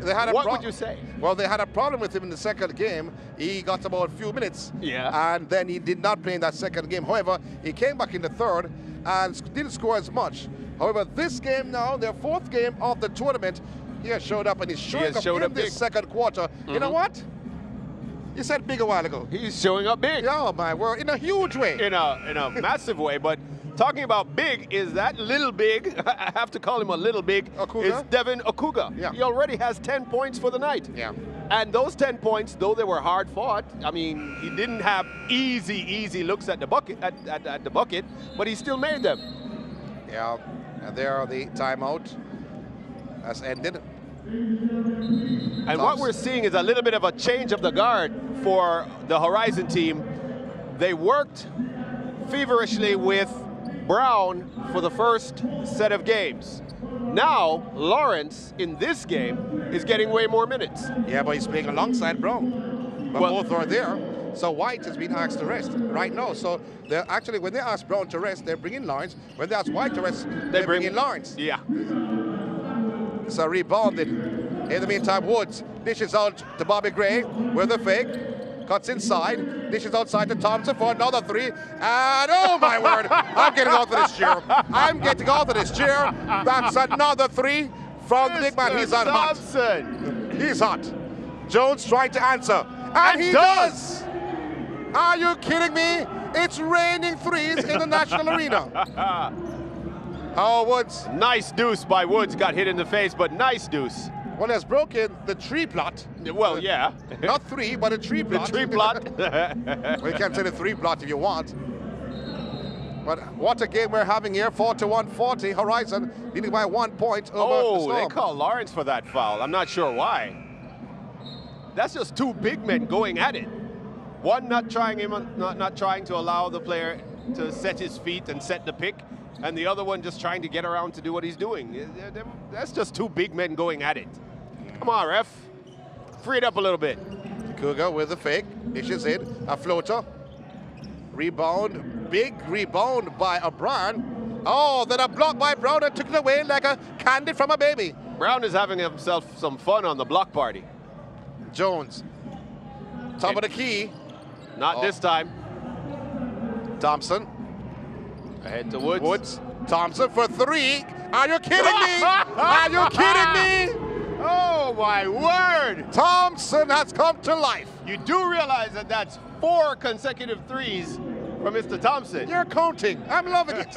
Speaker 1: They had
Speaker 2: What would you say?
Speaker 1: Well, they had a problem with him in the second game. He got about a few minutes.
Speaker 2: Yeah.
Speaker 1: And then he did not play in that second game. However, he came back in the third and didn't score as much. However, this game now, their 4th game of the tournament, he has showed up and he's showing up in this second quarter. You know what? You said big a while ago.
Speaker 2: He's showing up big.
Speaker 1: Oh my word, in a huge way.
Speaker 2: In a massive way, but talking about big, is that little big, I have to call him a little big,
Speaker 1: Akuga?
Speaker 2: is Devin Akuga.
Speaker 1: Yeah.
Speaker 2: He already has 10 points for the night.
Speaker 1: Yeah.
Speaker 2: And those 10 points, though they were hard fought, I mean, he didn't have easy looks at the bucket, at the bucket, but he still made them.
Speaker 1: Yeah, and there the timeout has ended.
Speaker 2: And what we're seeing is a little bit of a change of the guard for the Horizon team. They worked feverishly with Brown for the first set of games. Now, Lawrence, in this game, is getting way more minutes.
Speaker 1: Yeah, but he's playing alongside Brown. But both are there. So White has been asked to rest right now. So they're actually, when they ask Brown to rest, they're bringing Lawrence. When they ask White to rest, they're bringing Lawrence.
Speaker 2: Yeah.
Speaker 1: So rebounded. In the meantime, Woods dishes out to Bobby Gray with a fake. Cuts inside, dishes outside to Thompson for another three. And oh my word, I'm getting out of this chair. I'm getting out of this chair. That's another three from the big man. He's on hot. He's hot. Jones trying to answer. And he does. Are you kidding me? It's raining threes in the National Arena. Oh, Woods.
Speaker 2: Nice deuce by Woods. Got hit in the face, but nice deuce.
Speaker 1: Well, has broken the tree plot.
Speaker 2: Well, yeah.
Speaker 1: Not three, but a tree plot.
Speaker 2: The tree plot.
Speaker 1: Well, you can say the three plot if you want. But what a game we're having here. 41-40. Horizon leading by 1 point over the Storm.
Speaker 2: They call Lawrence for that foul. I'm not sure why. That's just 2 big men going at it. One not trying to allow the player to set his feet and set the pick, and the other one just trying to get around to do what he's doing. That's just 2 big men going at it. Come on, ref. Free it up a little bit.
Speaker 1: Cougar with the fake. Dishes in. A floater. Rebound. Big rebound by O'Brien. Oh, then a block by Brown and took it away like a candy from a baby.
Speaker 2: Brown is having himself some fun on the block party.
Speaker 1: Jones. Top of the key.
Speaker 2: Not this time.
Speaker 1: Thompson.
Speaker 2: Ahead to Woods.
Speaker 1: Woods. Thompson for 3. Are you kidding me? Are you kidding me?
Speaker 2: Oh, my word.
Speaker 1: Thompson has come to life.
Speaker 2: You do realize that that's 4 consecutive threes from Mr. Thompson.
Speaker 1: You're counting. I'm loving it.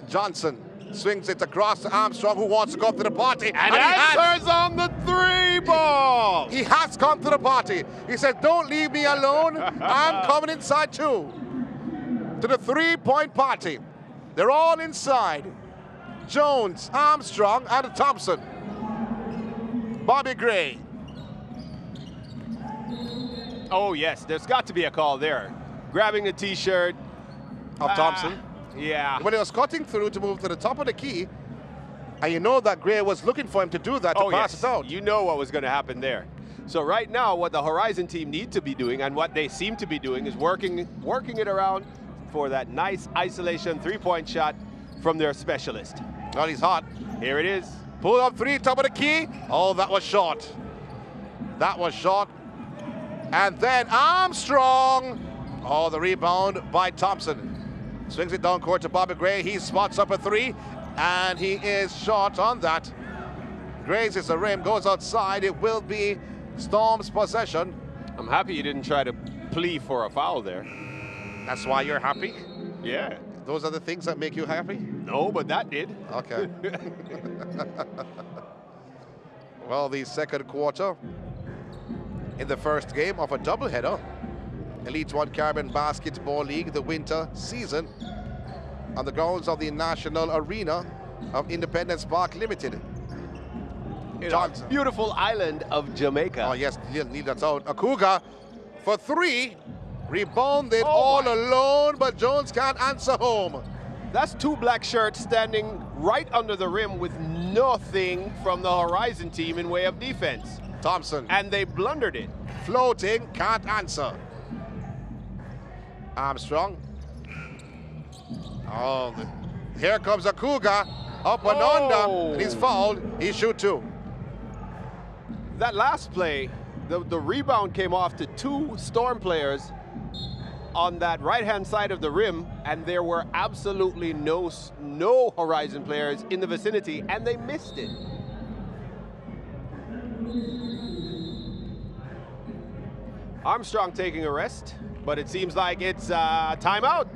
Speaker 1: Johnson swings it across to Armstrong, who wants to go up to the party.
Speaker 2: And answers on the 3 ball.
Speaker 1: He has come to the party. He said, don't leave me alone. I'm coming inside too. To the 3-point party. They're all inside. Jones, Armstrong, and Thompson. Bobby Gray.
Speaker 2: Oh, yes, there's got to be a call there. Grabbing the T-shirt.
Speaker 1: Of Thompson.
Speaker 2: Yeah.
Speaker 1: When he was cutting through to move to the top of the key, and you know that Gray was looking for him to do that, to pass it out.
Speaker 2: You know what was going to happen there. So right now, what the Horizon team need to be doing, and what they seem to be doing, is working it around for that nice isolation three-point shot from their specialist.
Speaker 1: Well, he's hot.
Speaker 2: Here it is.
Speaker 1: Pull up three, top of the key. Oh, that was short. That was short. And then Armstrong. Oh, the rebound by Thompson. Swings it down court to Bobby Gray. He spots up a three, and he is short on that. Grazes the rim, goes outside. It will be Storm's possession.
Speaker 2: I'm happy you didn't try to plea for a foul there.
Speaker 1: That's why you're happy?
Speaker 2: Yeah.
Speaker 1: Those are the things that make you happy?
Speaker 2: No, but that did.
Speaker 1: Okay. Well, the second quarter in the first game of a doubleheader. Elite One Caribbean Basketball League, the winter season, on the grounds of the National Arena of Independence Park Limited.
Speaker 2: Johnson. Beautiful island of Jamaica.
Speaker 1: Oh, yes, need that out. Akuga for three. Rebounded all alone, but Jones can't answer home.
Speaker 2: That's two black shirts standing right under the rim with nothing from the Horizon team in way of defense.
Speaker 1: Thompson.
Speaker 2: And they blundered it.
Speaker 1: Floating, can't answer. Armstrong. Oh, here comes Akuga. Up and under, and he's fouled. He shoot two.
Speaker 2: That last play, the rebound came off to two Storm players on that right-hand side of the rim, and there were absolutely no Horizon players in the vicinity, and they missed it. Armstrong taking a rest, but it seems like it's timeout.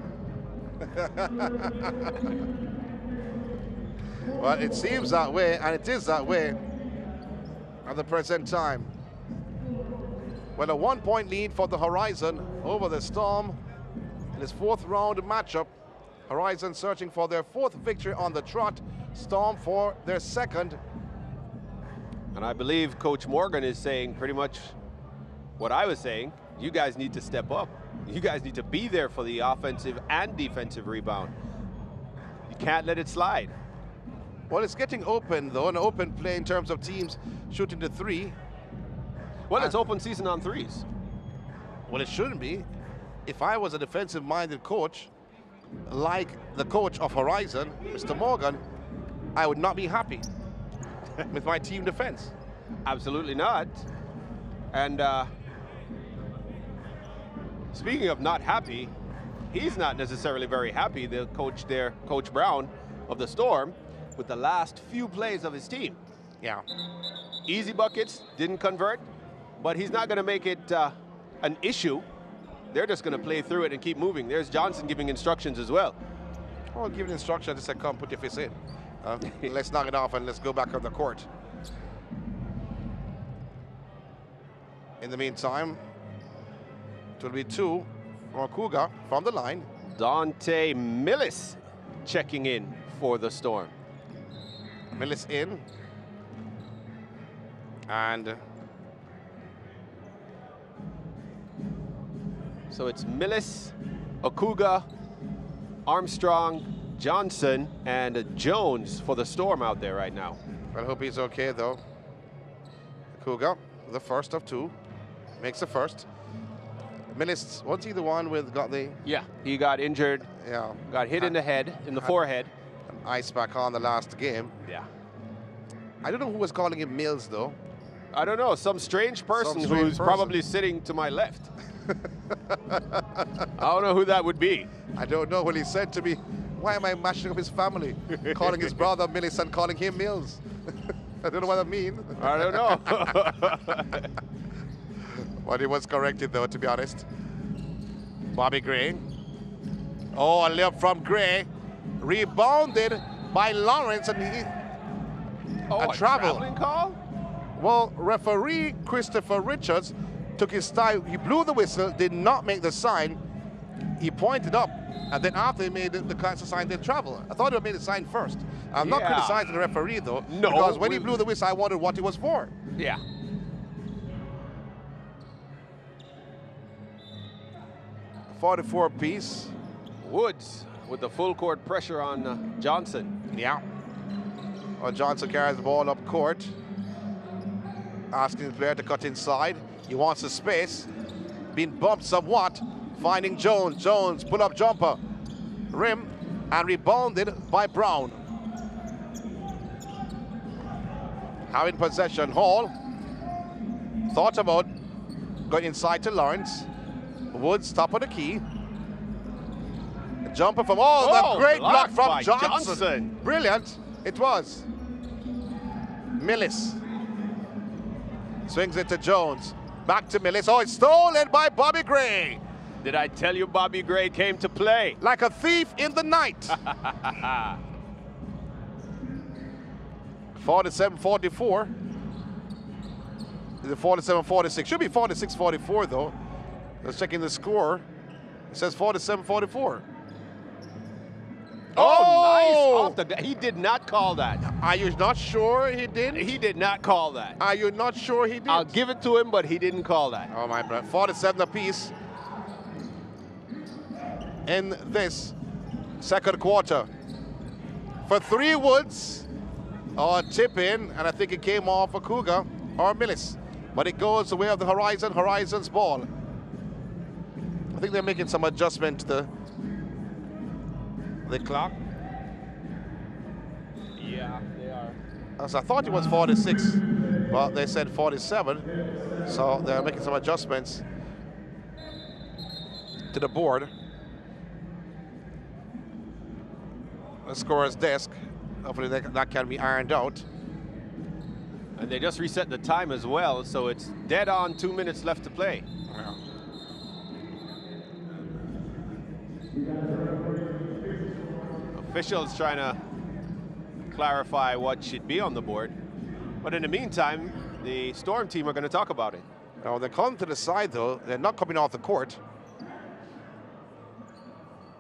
Speaker 1: Well, it seems that way, and it is that way at the present time. Well, a 1 point lead for the Horizon over the Storm in this fourth round matchup. Horizon searching for their fourth victory on the trot, Storm for their second.
Speaker 2: And I believe Coach Morgan is saying pretty much what I was saying. You guys need to step up. You guys need to be there for the offensive and defensive rebound. You can't let it slide.
Speaker 1: Well, it's getting open, though, an open play in terms of teams shooting the three.
Speaker 2: Well, it's open season on threes.
Speaker 1: Well, it shouldn't be. If I was a defensive-minded coach, like the coach of Horizon, Mr. Morgan, I would not be happy with my team defense.
Speaker 2: Absolutely not. And speaking of not happy, he's not necessarily very happy, the coach there, Coach Brown of the Storm, with the last few plays of his team.
Speaker 1: Yeah.
Speaker 2: Easy buckets, didn't convert, but he's not going to make it an issue. They're just going to play through it and keep moving. There's Johnson giving instructions as well.
Speaker 1: Well, giving instructions, I said, come put your fist in. Let's knock it off and let's go back on the court. In the meantime, it will be two for Cougar from the line.
Speaker 2: Dante Millis checking in for the Storm.
Speaker 1: Millis in. And
Speaker 2: so it's Millis, Akuga, Armstrong, Johnson, and Jones for the Storm out there right now.
Speaker 1: I hope he's okay, though. Cougar, the first of two, makes the first. Millis, wasn't he the one with got the...
Speaker 2: Yeah, he got injured.
Speaker 1: Yeah.
Speaker 2: Got hit in the head, in the forehead.
Speaker 1: Ice back on the last game.
Speaker 2: Yeah.
Speaker 1: I don't know who was calling him Mills, though.
Speaker 2: I don't know, some strange person who's probably sitting to my left. I don't know who that would be.
Speaker 1: I don't know. Well, he said to me, why am I mashing up his family? Calling his brother Millis and calling him Mills. I don't know what that means.
Speaker 2: I don't know.
Speaker 1: But he was corrected, though, to be honest. Bobby Gray. Oh, a layup from Gray. Rebounded by Lawrence, and he...
Speaker 2: a traveling call?
Speaker 1: Well, referee Christopher Richards took his time. He blew the whistle, did not make the sign. he pointed up, and then after he made the class sign, they travel. I thought he made the sign first. I'm not criticizing the referee though,
Speaker 2: no,
Speaker 1: because when he blew the whistle, I wondered what it was for.
Speaker 2: Yeah.
Speaker 1: .44 apiece.
Speaker 2: Woods with the full court pressure on Johnson.
Speaker 1: Yeah. Well, Johnson carries the ball up court, asking the player to cut inside. He wants the space. Being bumped somewhat. Finding Jones. Jones, pull-up jumper. Rim, and rebounded by Brown. Having possession, Hall thought about going inside to Lawrence. Woods, top of the key. A jumper from, the great block from Johnson. Brilliant, it was. Millis swings it to Jones. Back to Millis. Oh, it's stolen by Bobby Gray.
Speaker 2: Did I tell you Bobby Gray came to play?
Speaker 1: Like a thief in the night. 47-44. Is it 47-46? Should be 46-44 though. Let's check in the score. It says 47-44.
Speaker 2: Oh, nice. He did not call that.
Speaker 1: Are you not sure he did?
Speaker 2: He did not call that.
Speaker 1: Are you not sure he did?
Speaker 2: I'll give it to him, but he didn't call that.
Speaker 1: Oh my God. 47 apiece in this second quarter. For 3 Woods, tip in, and I think it came off a Cougar or Millis. But it goes the way of the Horizon. Horizon's ball. I think they're making some adjustment to the clock.
Speaker 2: Yeah, they are.
Speaker 1: As I thought it was 46, but they said 47. So they're making some adjustments to the board. The scorer's desk. Hopefully that can be ironed out.
Speaker 2: And they just reset the time as well, so it's dead on 2 minutes left to play.
Speaker 1: Yeah.
Speaker 2: Officials trying to clarify what should be on the board. But in the meantime, the Storm team are going to talk about it.
Speaker 1: Now they're coming to the side though. They're not coming off the court.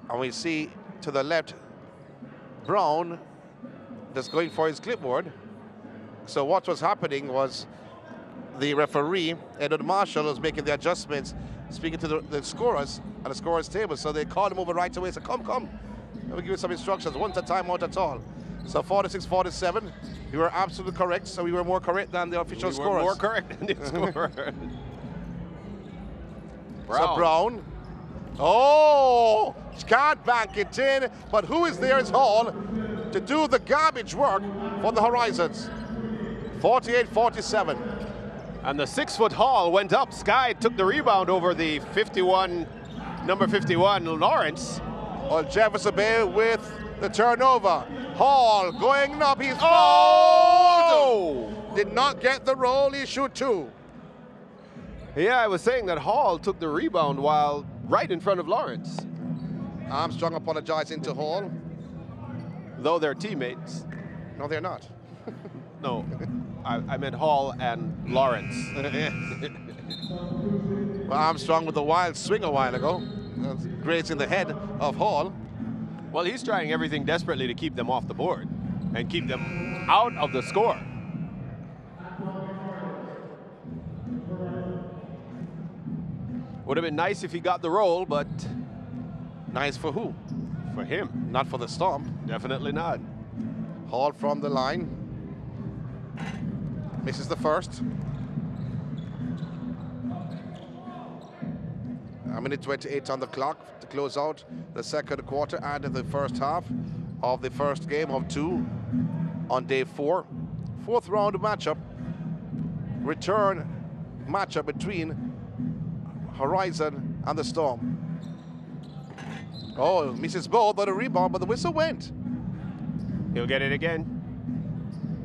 Speaker 1: And we see to the left, Brown just going for his clipboard. So what was happening was the referee, Edward Marshall, was making the adjustments, speaking to the scorers at the scorers table. So they called him over right away. Said, come. We'll give you some instructions. One time out at all. So 46-47. You were absolutely correct. So we were more correct than the official scorers.
Speaker 2: We were more correct than the scorers.
Speaker 1: So Brown. Oh, can't bank it in. But who is there is Hall to do the garbage work for the Horizons. 48-47.
Speaker 2: And the 6-foot Hall went up. Sky took the rebound over the number 51, Lawrence.
Speaker 1: Well, Jefferson Bay with the turnover. Hall going up. He's fouled. Did not get the roll. He shoot 2.
Speaker 2: Yeah, I was saying that Hall took the rebound while right in front of Lawrence.
Speaker 1: Armstrong apologizing to Hall.
Speaker 2: Though they're teammates.
Speaker 1: No, they're not.
Speaker 2: No, I meant Hall and Lawrence.
Speaker 1: Well, Armstrong with a wild swing a while ago. Grazing the head of Hall.
Speaker 2: Well, he's trying everything desperately to keep them off the board and keep them out of the score. Would have been nice if he got the roll, but...
Speaker 1: Nice for who?
Speaker 2: For him.
Speaker 1: Not for the Storm.
Speaker 2: Definitely not.
Speaker 1: Hall from the line. Misses the first. A minute 28 on the clock to close out the second quarter and the first half of the first game of 2 on day 4. 4th round matchup. Return matchup between Horizon and the Storm. Oh, misses both on the rebound, but the whistle went.
Speaker 2: He'll get it again.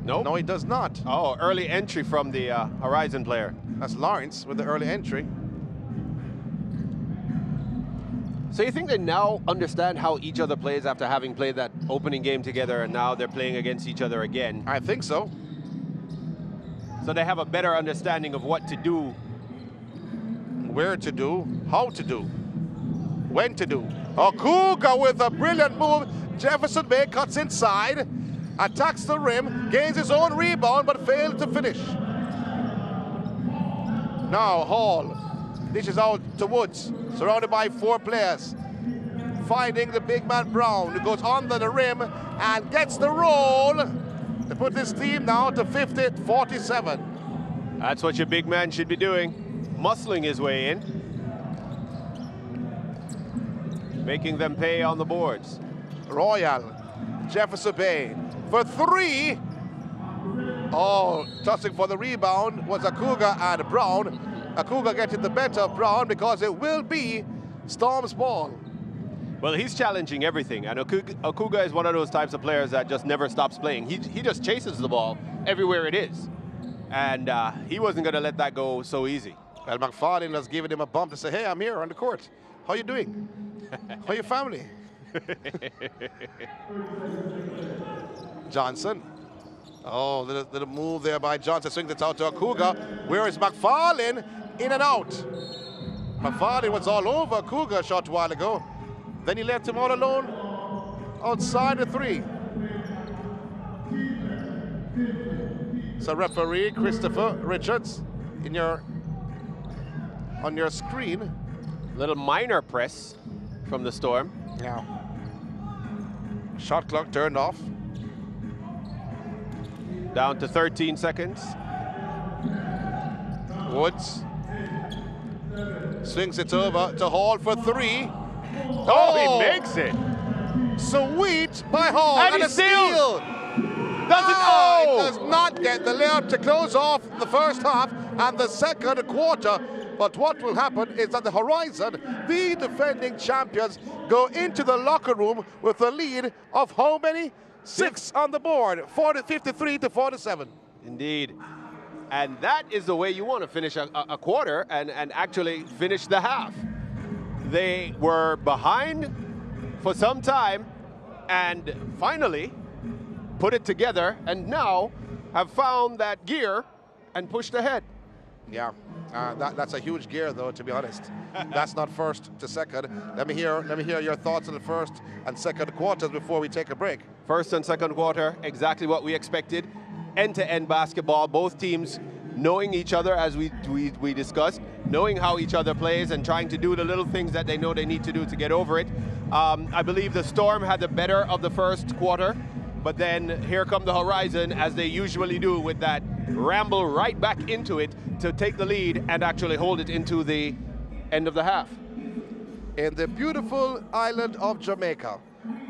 Speaker 2: Nope.
Speaker 1: No, he does not.
Speaker 2: Oh, early entry from the Horizon player.
Speaker 1: That's Lawrence with the early entry.
Speaker 2: So you think they now understand how each other plays after having played that opening game together, and now they're playing against each other again?
Speaker 1: I think so.
Speaker 2: So they have a better understanding of what to do.
Speaker 1: Where to do, how to do. when to do. Okuga with a brilliant move. Jefferson Bay cuts inside, attacks the rim, gains his own rebound, but failed to finish. Now Hall dishes out to Woods, surrounded by 4 players. Finding the big man Brown, who goes under the rim and gets the roll to put this team now to 50-47.
Speaker 2: That's what your big man should be doing, muscling his way in, making them pay on the boards.
Speaker 1: Royal, Jefferson Bay for 3. Oh, tossing for the rebound was Akuga and Brown. Akuga getting the better of Brown because it will be Storm's ball.
Speaker 2: Well, he's challenging everything, and Okuga is one of those types of players that just never stops playing. He just chases the ball everywhere it is, and he wasn't going to let that go so easy.
Speaker 1: Well, McFarlane has given him a bump to say, hey, I'm here on the court. How you doing? How your family? Johnson. Oh, little move there by Johnson. Swings it out to Akuga. Where is McFarlane? In and out. McFarlane was all over Akuga a short while ago. Then he left him all alone outside the 3. So referee Christopher Richards on your screen.
Speaker 2: Little minor press from the Storm.
Speaker 1: Yeah. Shot clock turned off.
Speaker 2: Down to 13 seconds.
Speaker 1: Woods swings it over to Hall for 3.
Speaker 2: Oh, he makes it.
Speaker 1: Sweet by Hall.
Speaker 2: And
Speaker 1: a
Speaker 2: he steals. Doesn't.
Speaker 1: It does not get the layup to close off the first half and the second quarter. But what will happen is that the Horizon, the defending champions, go into the locker room with a lead of how many? 6 on the board, 53-47.
Speaker 2: Indeed. And that is the way you want to finish a quarter and actually finish the half. They were behind for some time and finally put it together and now have found that gear and pushed ahead.
Speaker 1: Yeah, that's a huge gear, though, to be honest. That's not first to second. Let me hear your thoughts on the first and second quarters before we take a break.
Speaker 2: First and second quarter, exactly what we expected. End-to-end basketball, both teams knowing each other, as we discussed, knowing how each other plays and trying to do the little things that they know they need to do to get over it. I believe the Storm had the better of the first quarter, but then here come the Horizon, as they usually do, with that ramble right back into it to take the lead and actually hold it into the end of the half.
Speaker 1: In the beautiful island of Jamaica,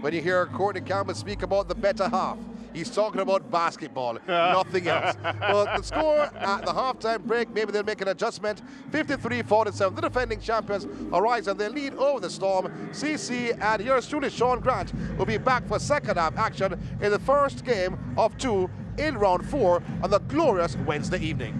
Speaker 1: when you hear Courtney Campbell speak about the better half, he's talking about basketball, nothing else. Well, the score at the halftime break, maybe they'll make an adjustment. 53-47, the defending champions Horizon, they lead over the Storm. CC and yours truly, Sean Grant, will be back for second half action in the first game of 2 in round 4 on the glorious Wednesday evening.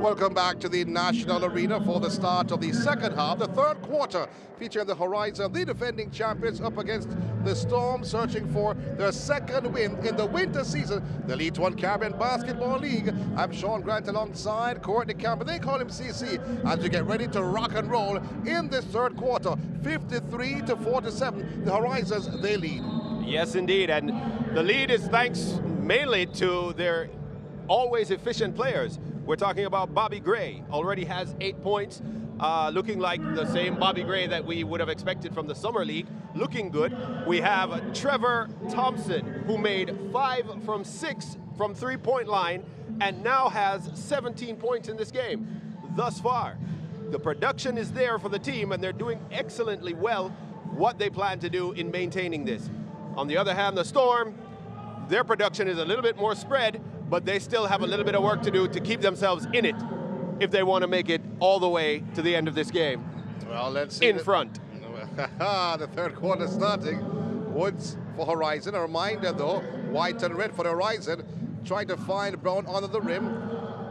Speaker 1: Welcome back to the National Arena for the start of the second half, the third quarter, featuring the Horizon, the defending champions, up against the Storm, searching for their second win in the winter season, the Elite One Caribbean Basketball League. I'm Sean Grant alongside Courtney Campbell. They call him CC as we get ready to rock and roll in this third quarter. 53-47, the Horizons, they lead.
Speaker 2: Yes, indeed, and the lead is thanks mainly to their always efficient players. We're talking about Bobby Gray, already has 8 points, looking like the same Bobby Gray that we would have expected from the Summer League, looking good. We have Trevor Thompson, who made 5 from 6 from three-point line, and now has 17 points in this game thus far. The production is there for the team, and they're doing excellently well what they plan to do in maintaining this. On the other hand, the Storm, their production is a little bit more spread, but they still have a little bit of work to do to keep themselves in it if they want to make it all the way to the end of this game.
Speaker 1: Well, let's see.
Speaker 2: In front.
Speaker 1: The third quarter starting. Woods for Horizon. A reminder, though, white and red for the Horizon. Trying to find Brown under the rim.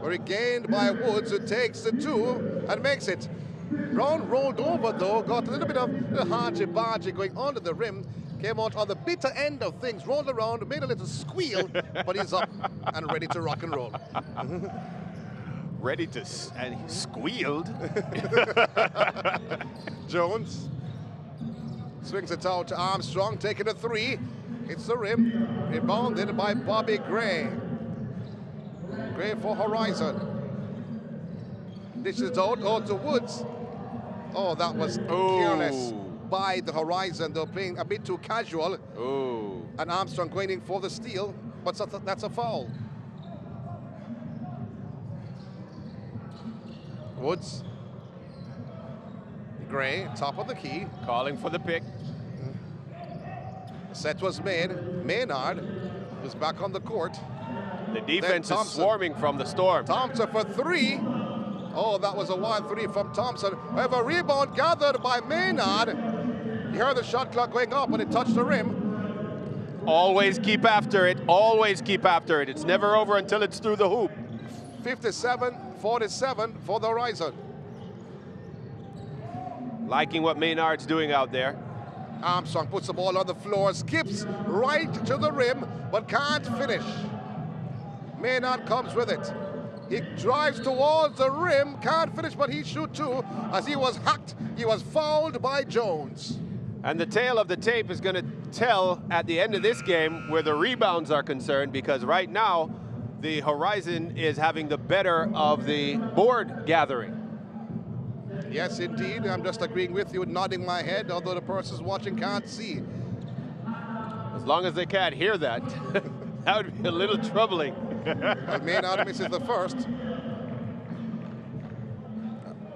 Speaker 1: Regained by Woods, who takes the 2 and makes it. Brown rolled over, though, got a little bit of hargy-bargy going under the rim. Came out on the bitter end of things, rolled around, made a little squeal, but he's up and ready to rock and roll.
Speaker 2: Ready to, and he squealed.
Speaker 1: Jones swings it out to Armstrong, taking a 3. It's the rim, rebounded by Bobby Gray. Gray for Horizon. Dishes out, to Woods. Oh, that was careless by the Horizon. They're playing a bit too casual.
Speaker 2: Oh.
Speaker 1: And Armstrong going in for the steal, but that's a foul. Woods. Gray, top of the key.
Speaker 2: Calling for the pick.
Speaker 1: Set was made. Maynard was back on the court.
Speaker 2: The defense is swarming from the Storm.
Speaker 1: Thompson for 3. Oh, that was a wild 3 from Thompson. However, rebound gathered by Maynard. You heard the shot clock going up when it touched the rim.
Speaker 2: Always keep after it. Always keep after it. It's never over until it's through the hoop.
Speaker 1: 57-47 for the Horizon.
Speaker 2: Liking what Maynard's doing out there.
Speaker 1: Armstrong puts the ball on the floor, skips right to the rim, but can't finish. Maynard comes with it. He drives towards the rim, can't finish, but he shoots too. As he was hacked, he was fouled by Jones.
Speaker 2: And the tail of the tape is going to tell at the end of this game where the rebounds are concerned, because right now the Horizon is having the better of the board gathering.
Speaker 1: Yes, indeed. I'm just agreeing with you, nodding my head, although the persons watching can't see.
Speaker 2: As long as they can't hear that, that would be a little troubling.
Speaker 1: Maynard misses the first.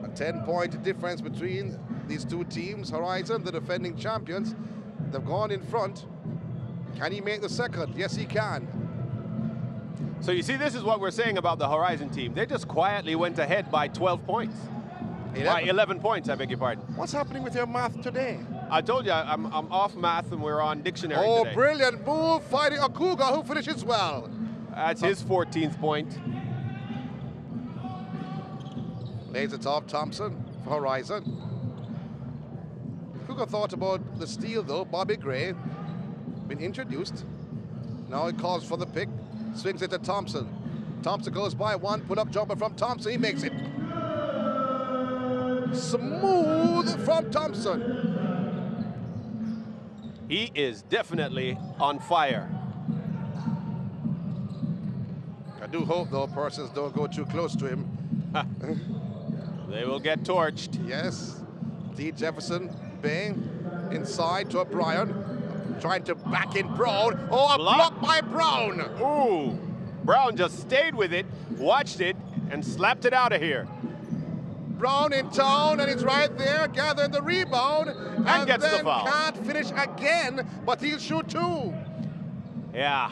Speaker 1: A 10-point difference between these two teams. Horizon, the defending champions, they've gone in front. Can he make the second? Yes, he can.
Speaker 2: So you see, this is what we're saying about the Horizon team. They just quietly went ahead by 12 points. 11 points, I beg your pardon.
Speaker 1: What's happening with your math today?
Speaker 2: I told you, I'm off math and we're on dictionary today.
Speaker 1: Oh, brilliant move, fighting Akuga, who finishes well.
Speaker 2: That's his 14th point.
Speaker 1: Lays it off Thompson for Horizon. Akuga thought about the steal, though. Bobby Gray, been introduced. Now he calls for the pick, swings it to Thompson. Thompson goes by, one pull-up jumper from Thompson, he makes it. Smooth from Thompson.
Speaker 2: He is definitely on fire.
Speaker 1: I do hope, though, persons don't go too close to him.
Speaker 2: They will get torched.
Speaker 1: Yes. D. Jefferson, Bang, inside to O'Brien. Trying to back in Brown. Oh, a block by Brown.
Speaker 2: Ooh. Brown just stayed with it, watched it, and slapped it out of here.
Speaker 1: Brown in town, and he's right there, gathering the rebound. And
Speaker 2: gets
Speaker 1: then
Speaker 2: the foul.
Speaker 1: Can't finish again, but he'll shoot 2.
Speaker 2: Yeah,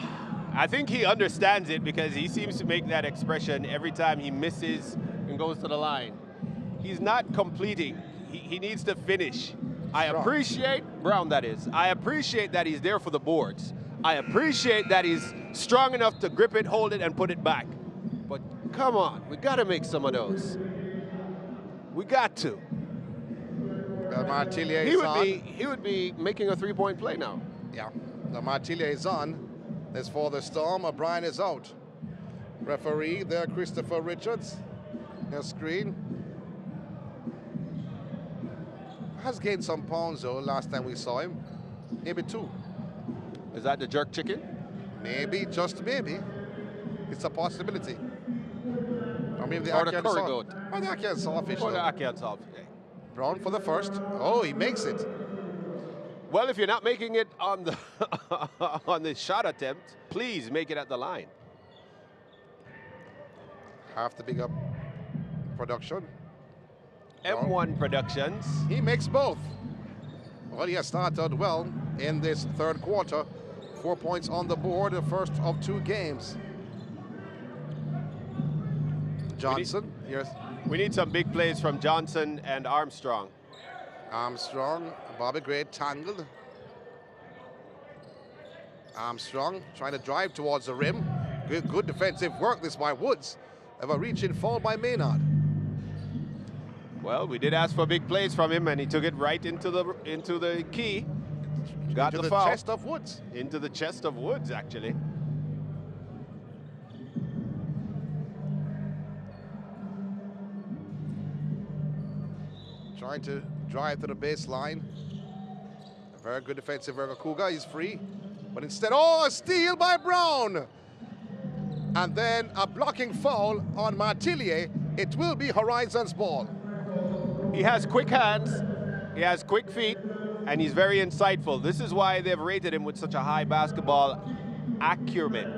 Speaker 2: I think he understands it, because he seems to make that expression every time he misses and goes to the line. He's not completing. He needs to finish. I appreciate, Brown that is, I appreciate that he's there for the boards. I appreciate that he's strong enough to grip it, hold it, and put it back. But Come on, we got to make some of those. We got to.
Speaker 1: Martillier is on.
Speaker 2: He would be making a three-point play now.
Speaker 1: Yeah, the Martillier is on. As for the Storm, O'Brien is out. Referee there, Christopher Richards. Their screen. Has gained some pounds though last time we saw him. Maybe 2.
Speaker 2: Is that the jerk chicken?
Speaker 1: Maybe, just maybe. It's a possibility. I mean, the
Speaker 2: Or the curry goat.
Speaker 1: Or the Ackern Saltfish.
Speaker 2: Or the Ackern Saltfish.
Speaker 1: Brown for the first. Oh, he makes it.
Speaker 2: Well, if you're not making it on the on the shot attempt, please make it at the line.
Speaker 1: Have to big up production.
Speaker 2: M1 Productions.
Speaker 1: He makes both. Well, he has started well in this third quarter. 4 points on the board, the first of 2 games. Johnson, yes.
Speaker 2: We need some big plays from Johnson and Armstrong.
Speaker 1: Armstrong, Bobby Gray tangled. Armstrong trying to drive towards the rim. Good defensive work this by Woods. Have a reach-in fall by Maynard.
Speaker 2: Well, we did ask for big plays from him, and he took it right into the key. Got
Speaker 1: into
Speaker 2: the
Speaker 1: the
Speaker 2: foul.
Speaker 1: chest of Woods.
Speaker 2: Into the chest of Woods, actually.
Speaker 1: Trying to drive to the baseline. A very good defensive work. Cougar, he's free. But instead, oh, a steal by Brown. And then a blocking foul on Martillier. It will be Horizon's ball.
Speaker 2: He has quick hands, he has quick feet, and he's very insightful. This is why they've rated him with such a high basketball acumen.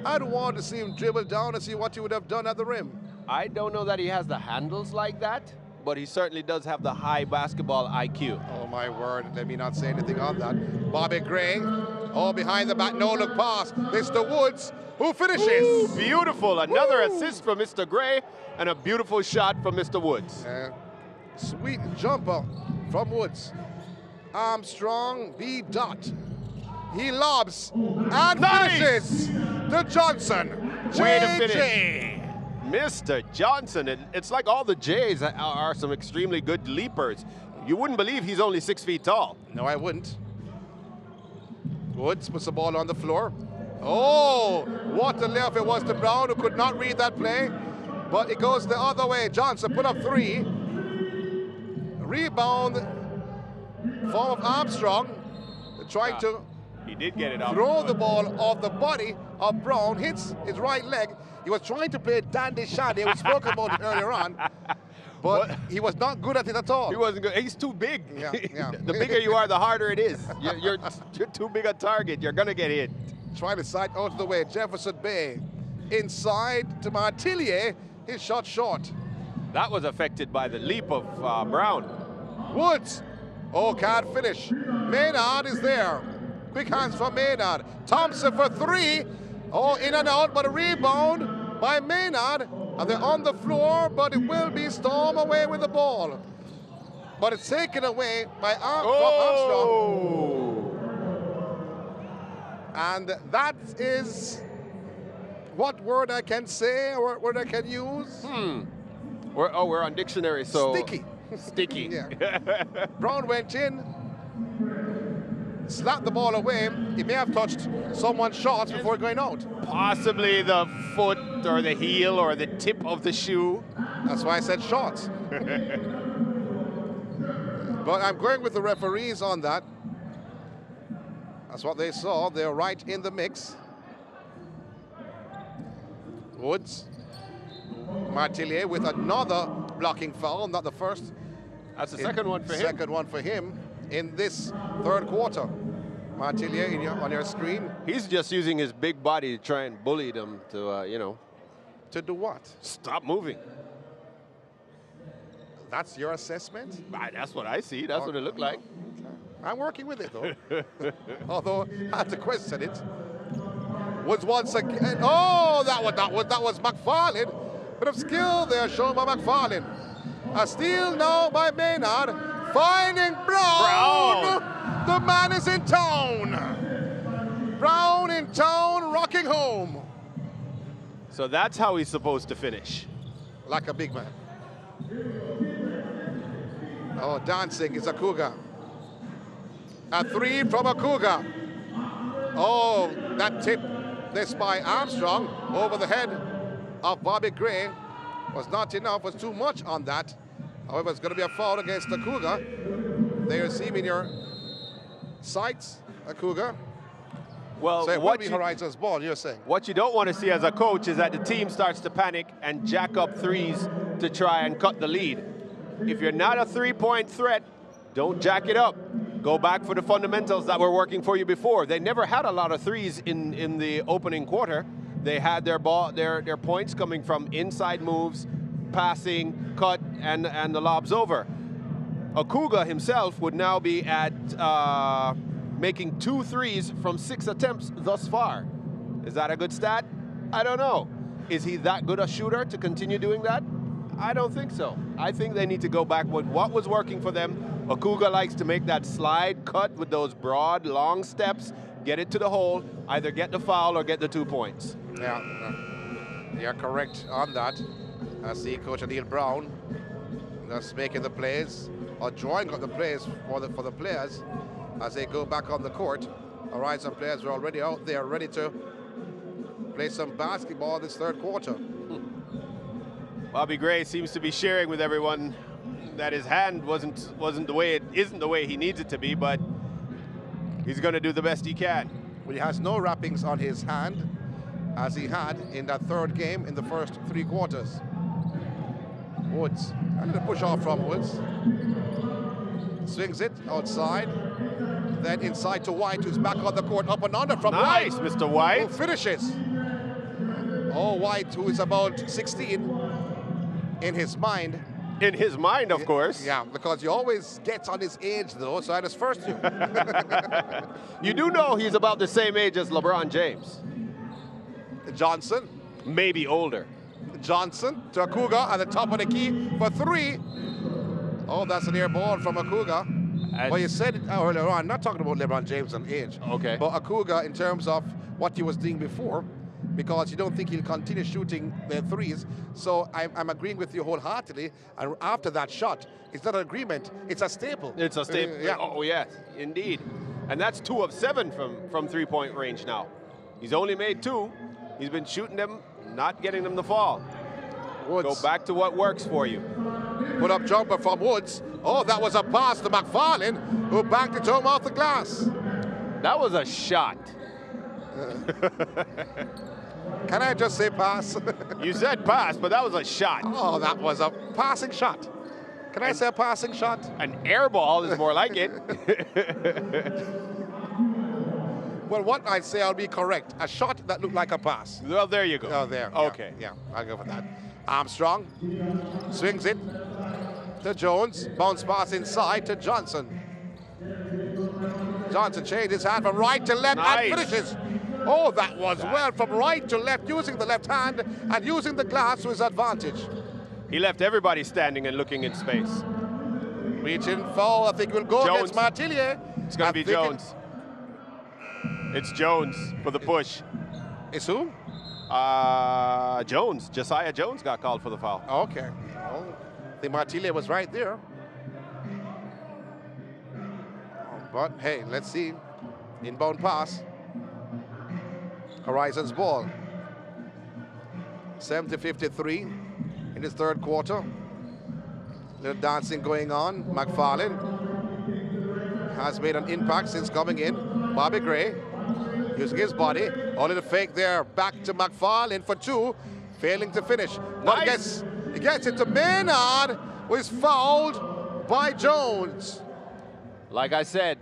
Speaker 1: I'd want to see him dribble down and see what he would have done at the rim.
Speaker 2: I don't know that he has the handles like that, but he certainly does have the high basketball IQ.
Speaker 1: Oh, my word. Let me not say anything on that. Bobby Gray, all behind the back, no-look pass. Mr. Woods, who finishes.
Speaker 2: Ooh, beautiful. Another assist from Mr. Gray and a beautiful shot from Mr. Woods.
Speaker 1: Sweet jumper from Woods. Armstrong, B. Dot. He lobs and finishes to Johnson.
Speaker 2: Way to finish.
Speaker 1: JJ.
Speaker 2: Mr. Johnson, it's like all the Jays are some extremely good leapers. You wouldn't believe he's only 6 feet tall.
Speaker 1: No, I wouldn't. Woods puts the ball on the floor. Oh, what a layup it was to Brown, who could not read that play. But it goes the other way. Johnson put up 3. Rebound, form of Armstrong, trying to
Speaker 2: He did get it out.
Speaker 1: throw the ball off the body of Brown, hits his right leg. He was trying to play dandy shandy. We spoke about it earlier on. But he was not good at it at all.
Speaker 2: He wasn't good. He's too big.
Speaker 1: Yeah, yeah.
Speaker 2: The bigger you are, the harder it is. You're too big a target. You're going to get hit.
Speaker 1: Trying to side out of the way. Jefferson Bay inside to Martillier. His shot short.
Speaker 2: That was affected by the leap of Brown.
Speaker 1: Woods. Oh, can't finish. Maynard is there. Quick hands from Maynard. Thompson for 3. Oh, in and out, but a rebound by Maynard. And they're on the floor, but it will be Storm away with the ball. But it's taken away by Armstrong. And that is what word I can say or what word I can use?
Speaker 2: We're on dictionary, so...
Speaker 1: Sticky.
Speaker 2: Sticky.
Speaker 1: Yeah. Brown went in, slapped the ball away. He may have touched someone's shorts before going out.
Speaker 2: Possibly the foot or the heel or the tip of the shoe.
Speaker 1: That's why I said shorts. But I'm going with the referees on that. That's what they saw. They're right in the mix. Woods. Martillier with another blocking foul, not the first.
Speaker 2: That's the second one for him.
Speaker 1: Second one for him in this third quarter. Martillier on your screen.
Speaker 2: He's just using his big body to try and bully them to,
Speaker 1: To do what?
Speaker 2: stop moving.
Speaker 1: That's your assessment?
Speaker 2: That's what I see. That's what it looked like.
Speaker 1: I'm working with it, though. Although I had to question it. Woods once again. Oh, that was McFarlane. Bit of skill there shown by McFarlane. A steal now by Maynard. Finding Brown. The man is in town. Brown in town, rocking home.
Speaker 2: So that's how he's supposed to finish.
Speaker 1: Like a big man. Oh, dancing is Akuga. A three from Akuga. Oh, that tip this by Armstrong over the head of Bobby Gray was not enough, was too much on that. However, it's going to be a foul against Akuga. They receive in your sights, Akuga.
Speaker 2: Well,
Speaker 1: so it will be Horizon's ball, you're saying?
Speaker 2: What you don't want to see as a coach is that the team starts to panic and jack up threes to try and cut the lead. If you're not a three-point threat, don't jack it up. Go back for the fundamentals that were working for you before. They never had a lot of threes in the opening quarter. They had their points coming from inside moves, passing, cut, and the lobs over. Akuga himself would now be at making 2 threes from 6 attempts thus far. Is that a good stat? I don't know. Is he that good a shooter to continue doing that? I don't think so. I think they need to go back with what was working for them. Akuga likes to make that slide cut with those broad, long steps, get it to the hole, either get the foul or get the 2 points.
Speaker 1: Yeah, you're correct on that. I see Coach Adil Brown just making the plays, or drawing up the plays for the players as they go back on the court. Horizon players are already out there, ready to play some basketball this third quarter.
Speaker 2: Bobby Gray seems to be sharing with everyone that his hand isn't the way he needs it to be, but he's going to do the best he can.
Speaker 1: Well, he has no wrappings on his hand as he had in that third game in the first 3 quarters. Woods, a little push off from Woods. Swings it outside. Then inside to White, who's back on the court, up and under from
Speaker 2: Nice,
Speaker 1: White.
Speaker 2: Mr. White.
Speaker 1: Who finishes. Oh, White, who is about 16 in his mind.
Speaker 2: In his mind, of course.
Speaker 1: Yeah, because he always gets on his age, though, so I just first you.
Speaker 2: You do know he's about the same age as LeBron James.
Speaker 1: Johnson.
Speaker 2: Maybe older.
Speaker 1: Johnson to Akuga at the top of the key for 3. Oh, that's an air ball from Akuga. Well, you said it earlier on, not talking about LeBron James and age.
Speaker 2: Okay.
Speaker 1: But Akuga in terms of what he was doing before, because you don't think he'll continue shooting the threes. So I'm agreeing with you wholeheartedly. And after that shot, it's not an agreement, it's a staple.
Speaker 2: It's a staple.
Speaker 1: Yeah.
Speaker 2: Oh, yes, indeed. And that's 2 of 7 from three-point range now. He's only made 2. He's been shooting them, not getting them to fall.
Speaker 1: Woods.
Speaker 2: Go back to what works for you.
Speaker 1: Put up jumper from Woods. Oh, that was a pass to McFarlane, who banked it home off the glass.
Speaker 2: That was a shot.
Speaker 1: Can I just say pass?
Speaker 2: You said pass, but that was a shot.
Speaker 1: Oh, that was a passing shot. Can I say a passing shot?
Speaker 2: An air ball is more like it.
Speaker 1: Well, what I'd say I'll be correct. A shot that looked like a pass.
Speaker 2: Well, there you go.
Speaker 1: Oh, there.
Speaker 2: Okay.
Speaker 1: Yeah, I'll go for that. Armstrong swings it to Jones. Bounce pass inside to Johnson. Johnson changed his hand from right to left and finishes. Oh, that was well from right to left, using the left hand and using the glass to his advantage.
Speaker 2: He left everybody standing and looking in space.
Speaker 1: Reaching foul, I think will go
Speaker 2: Jones.
Speaker 1: against Martillier.
Speaker 2: It's going to be Jones. It's Jones for the push.
Speaker 1: It's who?
Speaker 2: Jones. Josiah Jones got called for the foul.
Speaker 1: Okay. Well, the Martillier was right there. But hey, let's see. Inbound pass. Horizon's ball. 70-53 in his third quarter. Little dancing going on. McFarlane has made an impact since coming in. Bobby Gray using his body. Only the fake there. Back to McFarlane for 2. Failing to finish. But
Speaker 2: Nice.
Speaker 1: he gets it to Maynard, who is fouled by Jones.
Speaker 2: Like I said,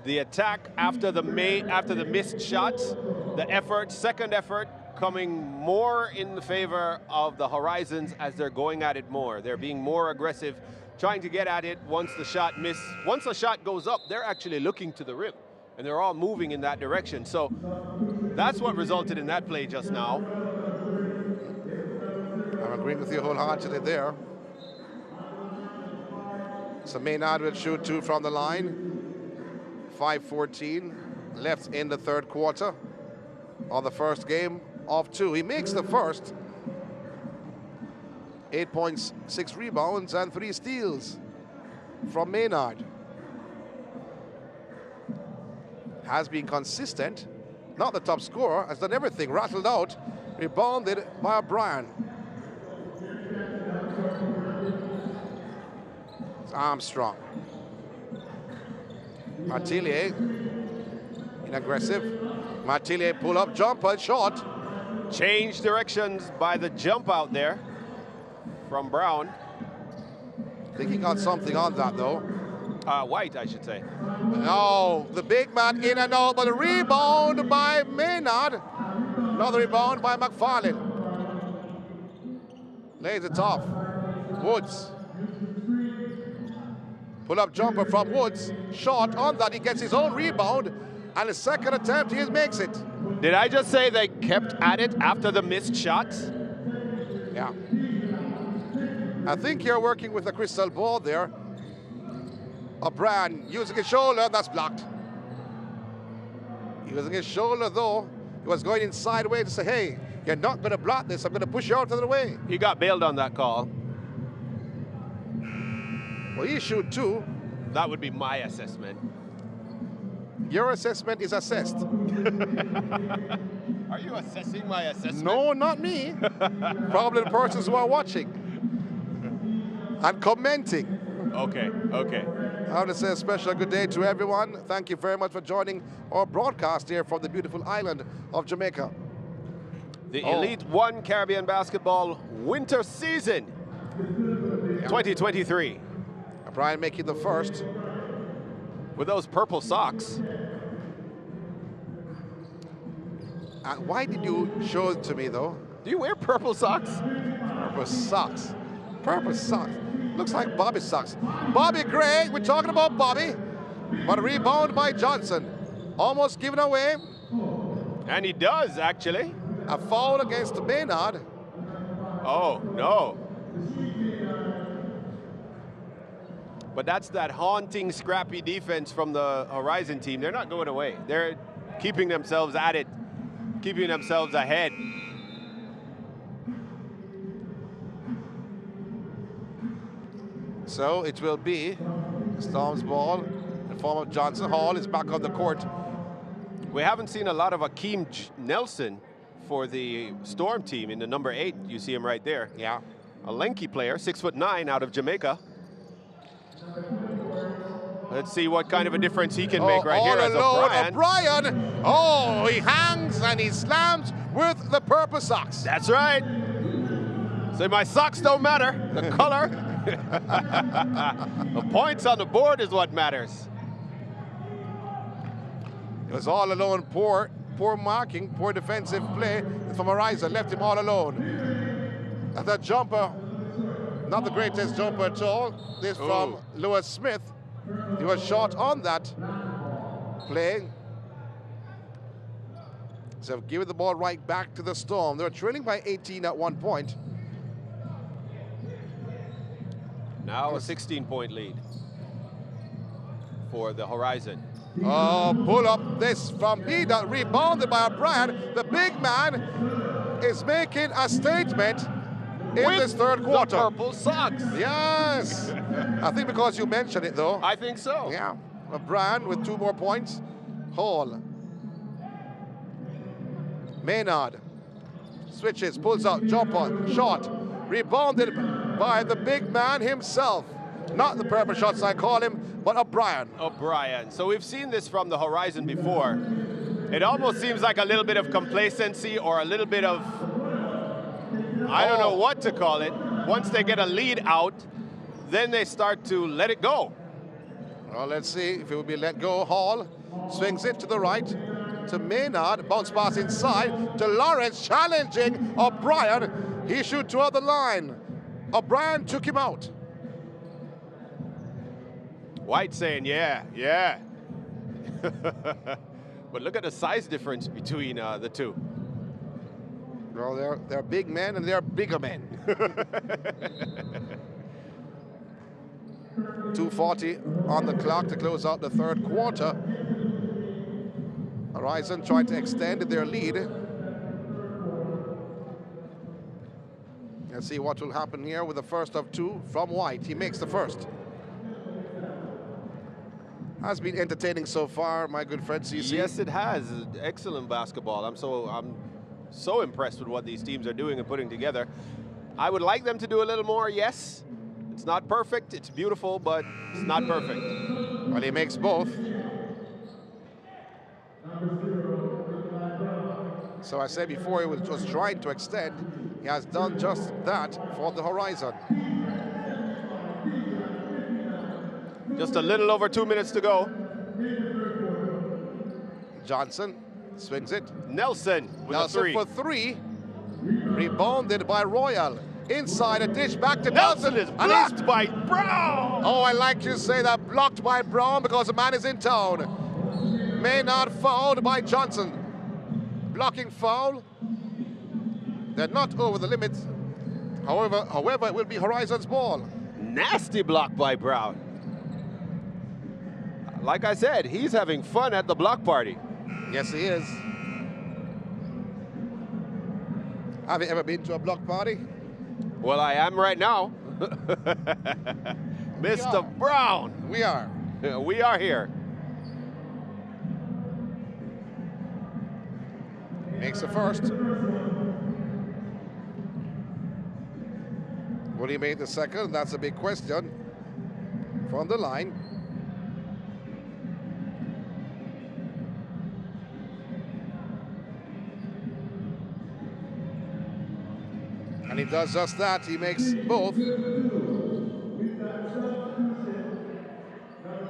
Speaker 2: the attack after the missed shots, the effort, second effort, coming more in the favor of the Horizons as they're going at it more. They're being more aggressive, trying to get at it once the shot Once the shot goes up, they're actually looking to the rim, and they're all moving in that direction. So that's what resulted in that play just now.
Speaker 1: I'm agreeing with you wholeheartedly there. So Maynard will shoot 2 from the line. 5:14 left in the third quarter on the first game of 2. He makes the first, 8 points, 6 rebounds, and 3 steals from Maynard. Has been consistent, not the top scorer, has done everything, rattled out, rebounded by O'Brien. It's Armstrong. Martillier, inaggressive. Martillier pull up, jumper, shot.
Speaker 2: Change directions by the jump out there from Brown.
Speaker 1: I think he got something on that though.
Speaker 2: White, I should say.
Speaker 1: No, the big man in and out, but a rebound by Maynard. Another rebound by McFarlane. Lays it off. Woods. Pull-up jumper from Woods. Short on that, he gets his own rebound. And the second attempt, he makes it.
Speaker 2: Did I just say they kept at it after the missed shots?
Speaker 1: Yeah. I think you're working with a crystal ball there. O'Brien using his shoulder, that's blocked. Using his shoulder though, he was going in sideways to say, hey, you're not going to block this, I'm going to push you out of the way.
Speaker 2: He got bailed on that call.
Speaker 1: Well, he shoot too.
Speaker 2: That would be my assessment.
Speaker 1: Your assessment is assessed.
Speaker 2: Are you assessing my assessment?
Speaker 1: No, not me. Probably the persons who are watching and commenting.
Speaker 2: Okay, okay.
Speaker 1: I want to say a special good day to everyone. Thank you very much for joining our broadcast here from the beautiful island of Jamaica.
Speaker 2: The Elite One Caribbean Basketball winter season 2023.
Speaker 1: O'Brien making the first.
Speaker 2: With those purple socks.
Speaker 1: Why did you show it to me though?
Speaker 2: Do you wear purple socks?
Speaker 1: Purple socks. Purple socks. Looks like Bobby socks. Bobby Gray, we're talking about Bobby. But a rebound by Johnson. Almost given away.
Speaker 2: And he does, actually.
Speaker 1: A foul against Maynard.
Speaker 2: Oh, no. But that's that haunting, scrappy defense from the Horizon team. They're not going away. They're keeping themselves at it, keeping themselves ahead.
Speaker 1: So it will be Storm's ball in form of Johnson. Hall is back on the court.
Speaker 2: We haven't seen a lot of Akeem Nelson for the Storm team in the number 8. You see him right there.
Speaker 1: Yeah.
Speaker 2: A lanky player, 6'9", out of Jamaica. Let's see what kind of a difference he can make right here as O'Brien.
Speaker 1: O'Brien. Oh, he hangs and he slams with the purple socks.
Speaker 2: That's right. So my socks don't matter. The color. The points on the board is what matters.
Speaker 1: It was all alone, poor marking, poor defensive play from Horizon. Left him all alone. And that jumper, not the greatest jumper at all. This from Lewis Smith. He was short on that play. So giving the ball right back to the Storm. They were trailing by 18 at one point.
Speaker 2: Now a 16-point lead for the Horizon.
Speaker 1: Oh, pull up this from Eda, rebounded by O'Brien. The big man is making a statement in this third quarter.
Speaker 2: The purple socks.
Speaker 1: Yes. I think because you mentioned it, though.
Speaker 2: I think so.
Speaker 1: Yeah. O'Brien with 2 more points. Hall. Maynard. Switches, pulls out, jumper, shot. Rebounded by the big man himself. Not the purple shots I call him, but O'Brien.
Speaker 2: O'Brien. So we've seen this from the Horizon before. It almost seems like a little bit of complacency or a little bit of, I don't know what to call it. Once they get a lead out, then they start to let it go.
Speaker 1: Well, let's see if it will be let go. Hall swings it to the right to Maynard. Bounce pass inside to Lawrence, challenging O'Brien. He shoot toward the line. O'Brien took him out.
Speaker 2: White saying, yeah, yeah. But look at the size difference between the two.
Speaker 1: Well, they're big men and they're bigger men. 2:40 on the clock to close out the third quarter. Horizon trying to extend their lead. Let's see what will happen here with the first of two from White. He makes the first. Has been entertaining so far, my good friend CC.
Speaker 2: Yes, it has. Excellent basketball. I'm so impressed with what these teams are doing and putting together. I would like them to do a little more, yes. It's not perfect, it's beautiful, but it's not perfect.
Speaker 1: Well, he makes both. So I said before, he was just trying to extend. He has done just that for the Horizon.
Speaker 2: Just a little over 2 minutes to go.
Speaker 1: Johnson swings it.
Speaker 2: Nelson with
Speaker 1: Nelson
Speaker 2: a three.
Speaker 1: for three. Rebounded by Royal. Inside a dish back to
Speaker 2: Nelson
Speaker 1: Nelson.
Speaker 2: is blocked by Brown.
Speaker 1: Oh, I like you to say that, blocked by Brown because the man is in town. Maynard fouled by Johnson. Blocking foul. They're not over the limit. However, it will be Horizon's ball.
Speaker 2: Nasty block by Brown. Like I said, he's having fun at the block party.
Speaker 1: Yes, he is. Have you ever been to a block party?
Speaker 2: Well, I am right now. Mr. Brown.
Speaker 1: We are.
Speaker 2: We are here.
Speaker 1: Makes the first. Will he make the second? That's a big question. From the line. And he does just that. He makes both.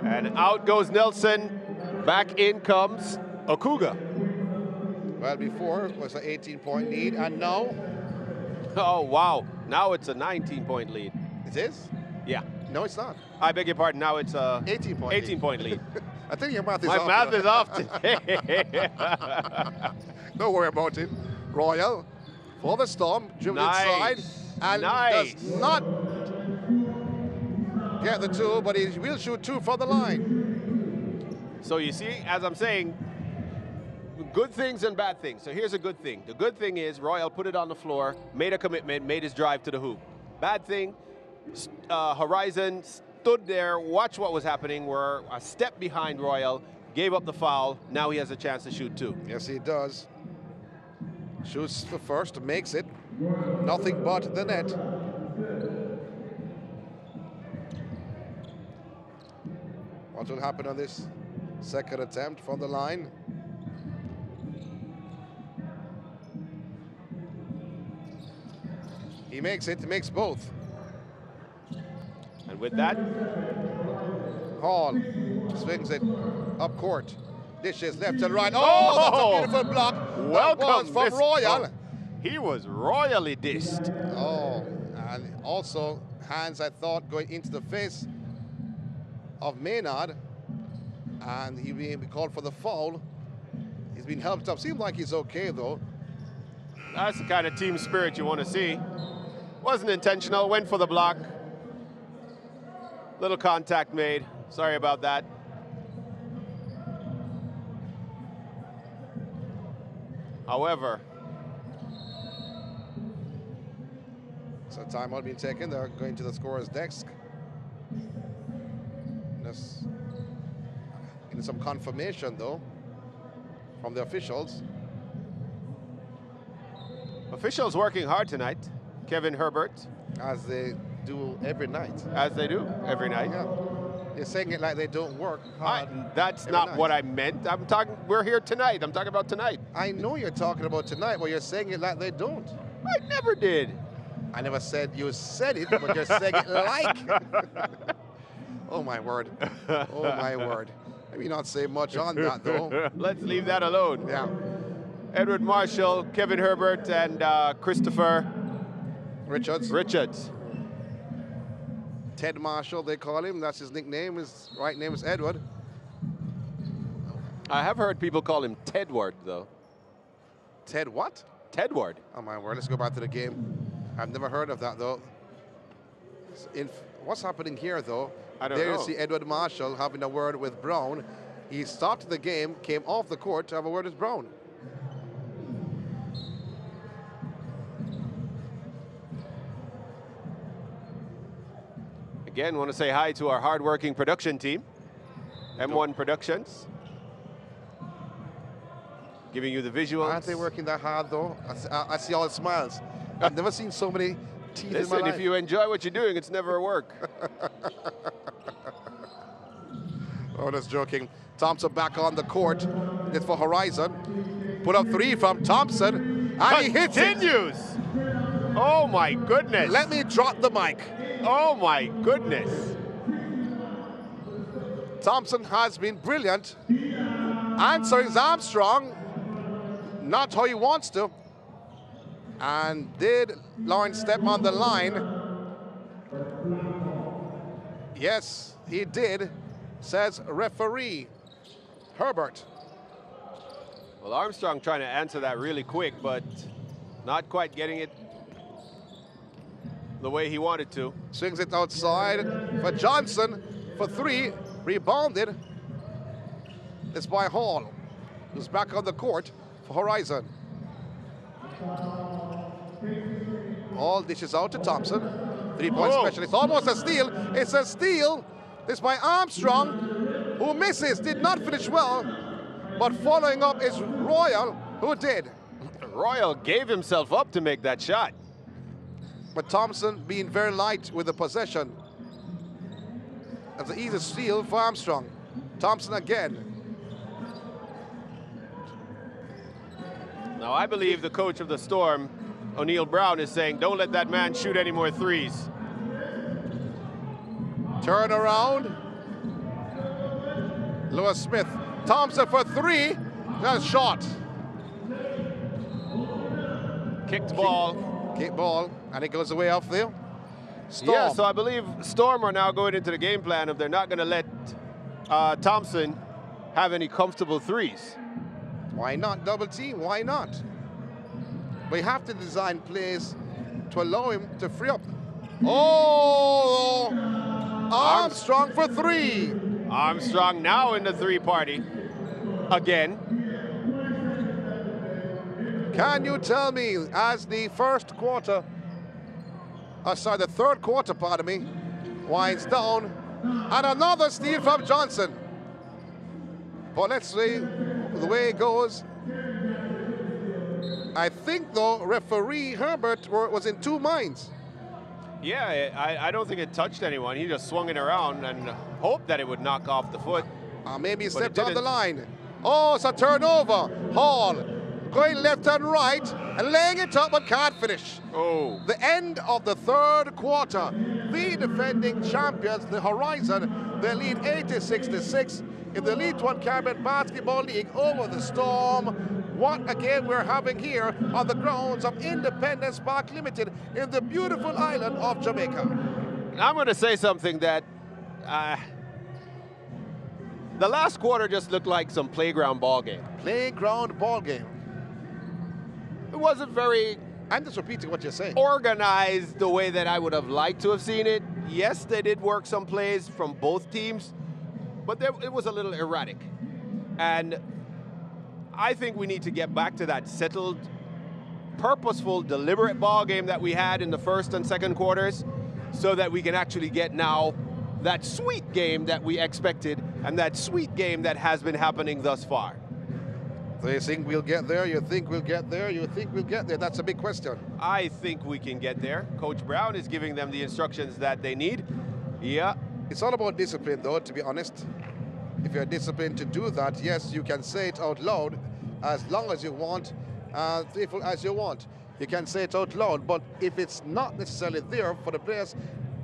Speaker 2: And out goes Nelson. Back in comes Okuga.
Speaker 1: Well, before it was an 18-point lead, and now?
Speaker 2: Oh, wow. Now it's a 19-point lead.
Speaker 1: It is?
Speaker 2: Yeah.
Speaker 1: No, it's not.
Speaker 2: I beg your pardon. Now it's a
Speaker 1: 18-point
Speaker 2: lead.
Speaker 1: I think your math is
Speaker 2: My
Speaker 1: off.
Speaker 2: math is off today.
Speaker 1: Don't worry about it. Royal for the Storm, dribbling inside, and does not get the two, but he will shoot two from the line.
Speaker 2: So you see, as I'm saying, good things and bad things. So here's a good thing. The good thing is Royal put it on the floor, made a commitment, made his drive to the hoop. Bad thing, Horizon stood there, watched what was happening, were a step behind Royal, gave up the foul. Now he has a chance to shoot two.
Speaker 1: Yes, he does. Shoots the first, makes it. Nothing but the net. What will happen on this second attempt from the line? He makes it, makes both.
Speaker 2: And with that,
Speaker 1: Hall swings it up court. Dishes left and right. Oh, that's a beautiful block.
Speaker 2: Welcome,
Speaker 1: that was from Royal.
Speaker 2: He was royally dissed.
Speaker 1: Oh, and also hands, I thought, going into the face of Maynard. And he being called for the foul. He's been helped up. Seems like he's okay, though.
Speaker 2: That's the kind of team spirit you want to see. Wasn't intentional, went for the block. Little contact made. Sorry about that. However,
Speaker 1: so timeout being taken. They're going to the scorer's desk. Just getting some confirmation, though, from the officials.
Speaker 2: Officials working hard tonight. Kevin Herbert.
Speaker 1: As they do every night.
Speaker 2: As they do every night.
Speaker 1: Yeah. You're saying it like they don't work hard.
Speaker 2: That's not what I meant. I'm talking, we're here tonight. I'm talking about tonight.
Speaker 1: I know you're talking about tonight, but you're saying it like they don't.
Speaker 2: I never did.
Speaker 1: I never said you said it, but you're saying it like. Oh, my word. Oh, my word. Maybe not say much on that, though.
Speaker 2: Let's leave that alone.
Speaker 1: Yeah.
Speaker 2: Edward Marshall, Kevin Herbert, and Christopher Richards.
Speaker 1: Ted Marshall, they call him. That's his nickname. His right name is Edward.
Speaker 2: I have heard people call him Tedward, though.
Speaker 1: Ted what?
Speaker 2: Tedward.
Speaker 1: Oh, my word. Let's go back to the game. I've never heard of that, though. What's happening here, though?
Speaker 2: I don't know.
Speaker 1: There you see Edward Marshall having a word with Brown. He stopped the game, came off the court to have a word with Brown.
Speaker 2: Again, want to say hi to our hard-working production team, M1 Productions. Giving you the visuals.
Speaker 1: Aren't they working that hard, though? I see all the smiles. I've never seen so many teeth in my
Speaker 2: Listen,
Speaker 1: life.
Speaker 2: if you enjoy what you're doing, it's never a work.
Speaker 1: Oh, that's joking. Thompson back on the court. It's for Horizon. Put up 3 from Thompson. And he hits it.
Speaker 2: Continues. Oh, my goodness.
Speaker 1: Let me drop the mic.
Speaker 2: Oh, my goodness.
Speaker 1: Thompson has been brilliant. Answering Armstrong. Not how he wants to. And did Lawrence step on the line? Yes, he did, says referee Herbert.
Speaker 2: Well, Armstrong trying to answer that really quick, but not quite getting it the way he wanted to.
Speaker 1: Swings it outside for Johnson for 3. Rebounded. It's by Hall, who's back on the court for Horizon. Hall dishes out to Thompson. 3-point specialist. Almost a steal. It's a steal. This by Armstrong, who misses. Did not finish well. But following up is Royal, who did.
Speaker 2: Royal gave himself up to make that shot.
Speaker 1: But Thompson being very light with the possession. That's an easy steal for Armstrong. Thompson again.
Speaker 2: Now, I believe the coach of the Storm, O'Neal Brown, is saying, don't let that man shoot any more threes.
Speaker 1: Turn around. Lewis Smith. Thompson for 3. That's shot.
Speaker 2: Kicked ball.
Speaker 1: Kick ball. And it goes away off there. Storm.
Speaker 2: Yeah, so I believe Storm are now going into the game plan of they're not going to let Thompson have any comfortable threes.
Speaker 1: Why not double team? Why not? We have to design plays to allow him to free up. Oh! Armstrong for 3.
Speaker 2: Armstrong now in the 3-party again.
Speaker 1: Can you tell me, as the third quarter, pardon me, winds down, and another steal from Johnson. But let's see the way it goes. I think, though, referee Herbert was in 2 minds.
Speaker 2: Yeah, I don't think it touched anyone. He just swung it around and hoped that it would knock off the foot.
Speaker 1: Maybe he stepped on the line. Oh, it's a turnover. Hall going left and right and laying it up but can't finish.
Speaker 2: Oh.
Speaker 1: The end of the 3rd quarter. The defending champions, the Horizon, they lead 86-6 in the Elite One Caribbean Basketball League over the Storm. What a game we're having here on the grounds of Independence Park Limited in the beautiful island of Jamaica.
Speaker 2: I'm going to say something that the last quarter just looked like some playground ball game.
Speaker 1: Playground ball game.
Speaker 2: It wasn't very
Speaker 1: I'm just repeating what you're saying.
Speaker 2: organized the way that I would have liked to have seen it. Yes, they did work some plays from both teams, but it was a little erratic. And I think we need to get back to that settled, purposeful, deliberate ball game that we had in the first and second quarters so that we can actually get now that sweet game that we expected and that sweet game that has been happening thus far.
Speaker 1: They think we'll get there, you think we'll get there, you think we'll get there. That's a big question.
Speaker 2: I think we can get there. Coach Brown is giving them the instructions that they need. Yeah.
Speaker 1: It's all about discipline, though, to be honest. If you're disciplined to do that, yes, you can say it out loud as long as you want, faithful as you want. You can say it out loud, but if it's not necessarily there for the players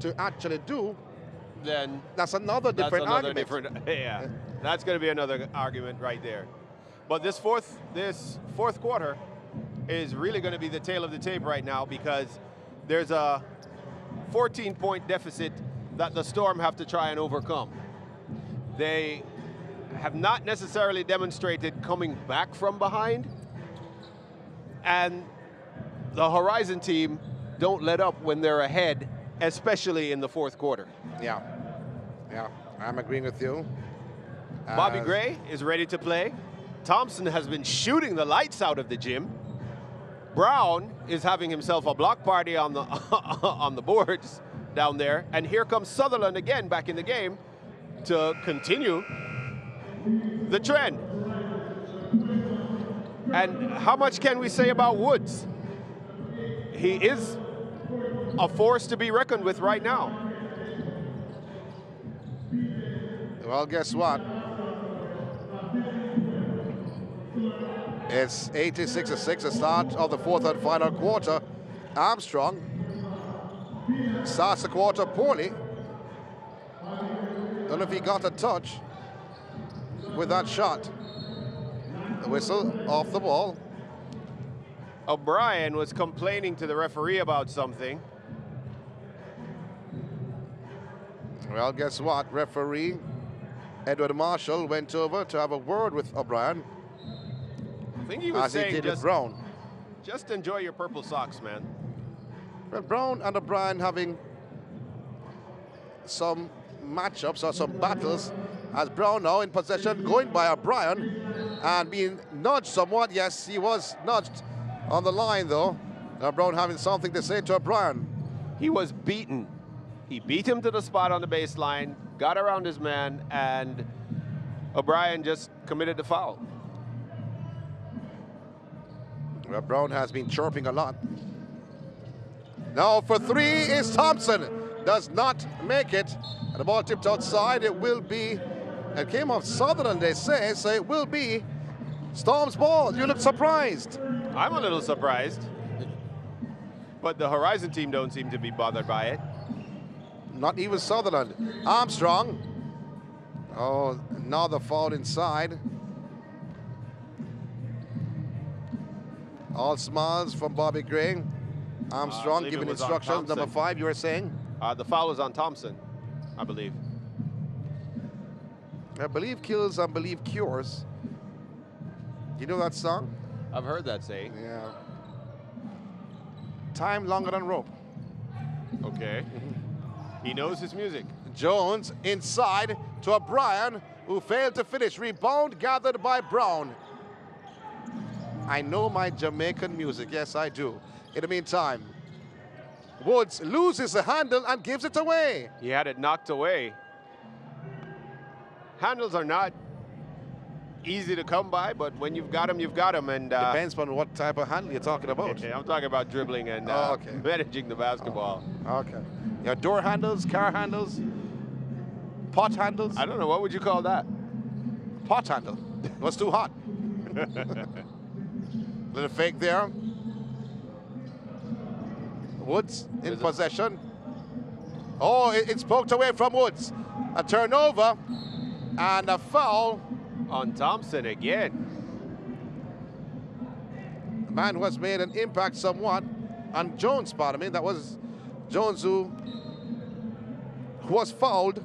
Speaker 1: to actually do,
Speaker 2: Then
Speaker 1: that's another different argument.
Speaker 2: Yeah, that's going to be another argument right there. But this fourth quarter is really going to be the tail of the tape right now because there's a 14-point deficit that the Storm have to try and overcome. They have not necessarily demonstrated coming back from behind, and the Horizon team don't let up when they're ahead, especially in the fourth quarter.
Speaker 1: Yeah, I'm agreeing with you.
Speaker 2: Bobby Gray is ready to play. Thompson has been shooting the lights out of the gym. Brown is having himself a block party on the on the boards, down there. And here comes Sutherland again back in the game to continue the trend. And how much can we say about Woods? He is a force to be reckoned with right now.
Speaker 1: Well, guess what? It's 86-6, the start of the fourth and final quarter. Armstrong starts the quarter poorly. Don't know if he got a touch with that shot. The whistle off the ball.
Speaker 2: O'Brien was complaining to the referee about something.
Speaker 1: Well, guess what? Referee Edward Marshall went over to have a word with O'Brien.
Speaker 2: I think he was saying
Speaker 1: he did with Brown.
Speaker 2: Just enjoy your purple socks, man.
Speaker 1: Well, Brown and O'Brien having some matchups or some battles, as Brown now in possession, going by O'Brien and being nudged somewhat. Yes, he was nudged on the line, though. Now Brown having something to say to O'Brien.
Speaker 2: He was beaten. He beat him to the spot on the baseline, got around his man, and O'Brien just committed the foul.
Speaker 1: Well, Brown has been chirping a lot. Now for three is Thompson. Does not make it. And the ball tipped outside. It will be, it came off Sutherland, they say, so it will be Storm's ball. You look surprised.
Speaker 2: I'm a little surprised. But the Horizon team don't seem to be bothered by it.
Speaker 1: Not even Sutherland. Armstrong. Oh, now the foul inside. All smiles from Bobby Gray. Armstrong giving instructions. Number 5, you were saying?
Speaker 2: The foul was on Thompson, I believe.
Speaker 1: I believe kills and believe cures. You know that song?
Speaker 2: I've heard that saying.
Speaker 1: Yeah. Time longer than rope.
Speaker 2: Okay. He knows his music.
Speaker 1: Jones inside to O'Brien, who failed to finish. Rebound gathered by Brown. I know my Jamaican music. Yes, I do. In the meantime, Woods loses the handle and gives it away.
Speaker 2: He had it knocked away. Handles are not easy to come by, but when you've got them, you've got them. And
Speaker 1: depends on what type of handle you're talking about.
Speaker 2: I'm talking about dribbling and managing the basketball.
Speaker 1: Okay. Your door handles, car handles, pot handles.
Speaker 2: I don't know. What would you call that?
Speaker 1: Pot handle. It was too hot. Little fake there. Woods in possession. Oh, it's poked away from Woods. A turnover and a foul.
Speaker 2: On Thompson again.
Speaker 1: The man who has made an impact somewhat on Jones' part. I mean, that was Jones who was fouled.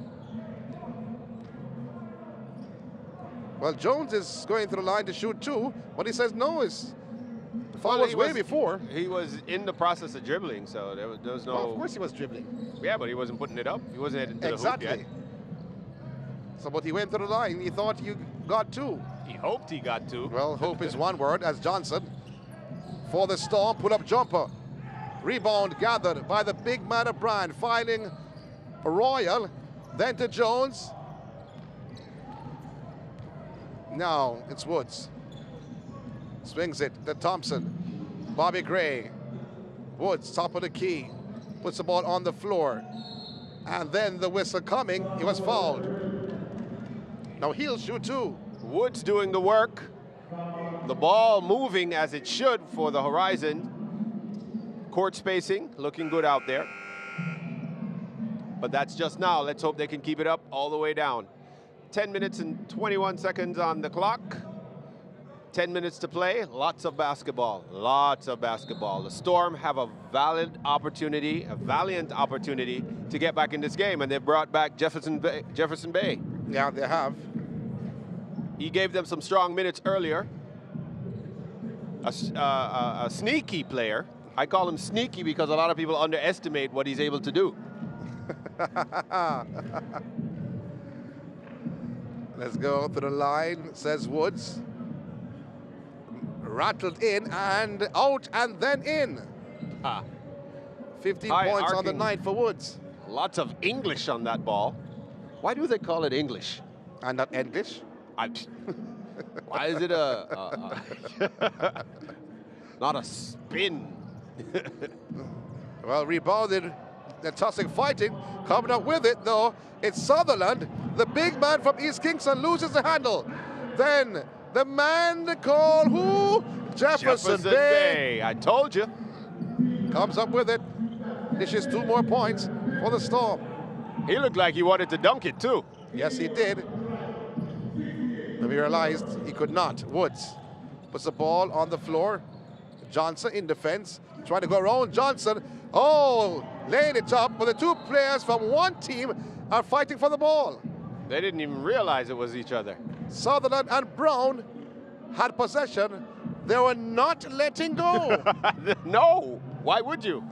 Speaker 1: Well, Jones is going to the line to shoot too, but he says no, the foul was way before.
Speaker 2: He was in the process of dribbling, so there was no...
Speaker 1: Well, of course he was dribbling.
Speaker 2: Yeah, but he wasn't putting it up. He wasn't heading to the hoop yet.
Speaker 1: So, but he went to the line. He thought you got two.
Speaker 2: He hoped he got two.
Speaker 1: Well, hope is one word, as Johnson for the Storm, pull-up jumper. Rebound gathered by the big man O'Brien, filing Royal, then to Jones. Now it's Woods. Swings it to Thompson. Bobby Gray. Woods, top of the key. Puts the ball on the floor. And then the whistle coming, he was fouled. Now he'll shoot too.
Speaker 2: Woods doing the work. The ball moving as it should for the Horizon. Court spacing, looking good out there. But that's just now. Let's hope they can keep it up all the way down. 10 minutes and 21 seconds on the clock. 10 minutes to play. Lots of basketball. Lots of basketball. The Storm have a valiant opportunity to get back in this game, and they've brought back Jefferson Bay.
Speaker 1: Yeah, they have.
Speaker 2: He gave them some strong minutes earlier. A sneaky player. I call him sneaky because a lot of people underestimate what he's able to do.
Speaker 1: Let's go to the line, says Woods. Rattled in and out and then in. 15 points on the night for Woods.
Speaker 2: Lots of English on that ball. Why do they call it English?
Speaker 1: And not English.
Speaker 2: Why is it not a spin?
Speaker 1: Well, rebounded. They're tossing, fighting, coming up with it though. It's Sutherland, the big man from East Kingston, loses the handle. Then the man called who? Jefferson Bay.
Speaker 2: I told you.
Speaker 1: Comes up with it. Dishes 2 more points for the Storm.
Speaker 2: He looked like he wanted to dunk it too.
Speaker 1: Yes, he did. But we realized he could not. Woods puts the ball on the floor. Johnson in defense, trying to go around Johnson. Oh, laying it up, but the 2 players from one team are fighting for the ball.
Speaker 2: They didn't even realize it was each other.
Speaker 1: Sutherland and Brown had possession. They were not letting go.
Speaker 2: No, why would you?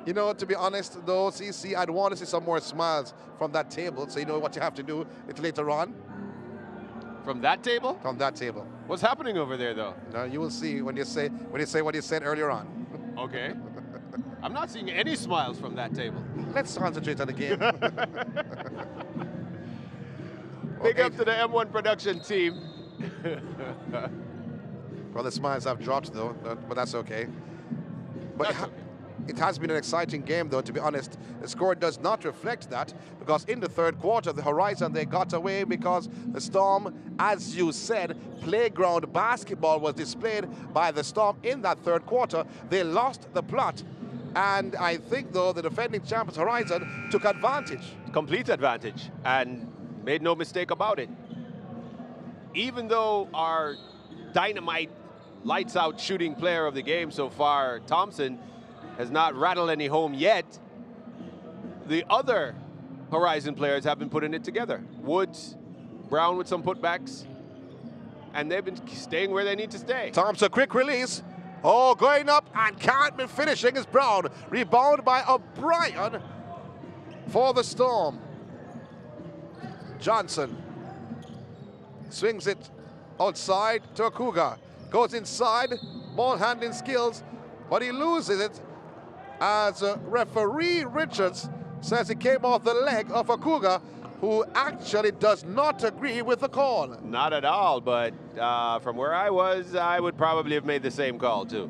Speaker 1: You know, to be honest, though, CC, I'd want to see some more smiles from that table. So you know what you have to do it later on.
Speaker 2: From that table?
Speaker 1: From that table.
Speaker 2: What's happening over there, though?
Speaker 1: Now you will see when you say what you said earlier on.
Speaker 2: Okay. I'm not seeing any smiles from that table.
Speaker 1: Let's concentrate on the game.
Speaker 2: Big up to the M1 production team.
Speaker 1: Well, the smiles have dropped, though, but that's okay. But it has been an exciting game, though, to be honest. The score does not reflect that, because in the third quarter, the Horizon, they got away because the Storm, as you said, playground basketball was displayed by the Storm in that third quarter. They lost the plot. And I think, though, the defending champions Horizon took advantage.
Speaker 2: Complete advantage, and made no mistake about it. Even though our dynamite, lights-out shooting player of the game so far, Thompson, has not rattled any home yet, the other Horizon players have been putting it together. Woods, Brown with some putbacks, and they've been staying where they need to stay.
Speaker 1: Thompson, quick release. Oh, going up and can't be finishing is Brown. Rebound by O'Brien for the Storm. Johnson swings it outside to Akuga. Goes inside, ball handling skills, but he loses it as referee Richards says it came off the leg of Akuga, who actually does not agree with the call.
Speaker 2: Not at all, but from where I was, I would probably have made the same call too.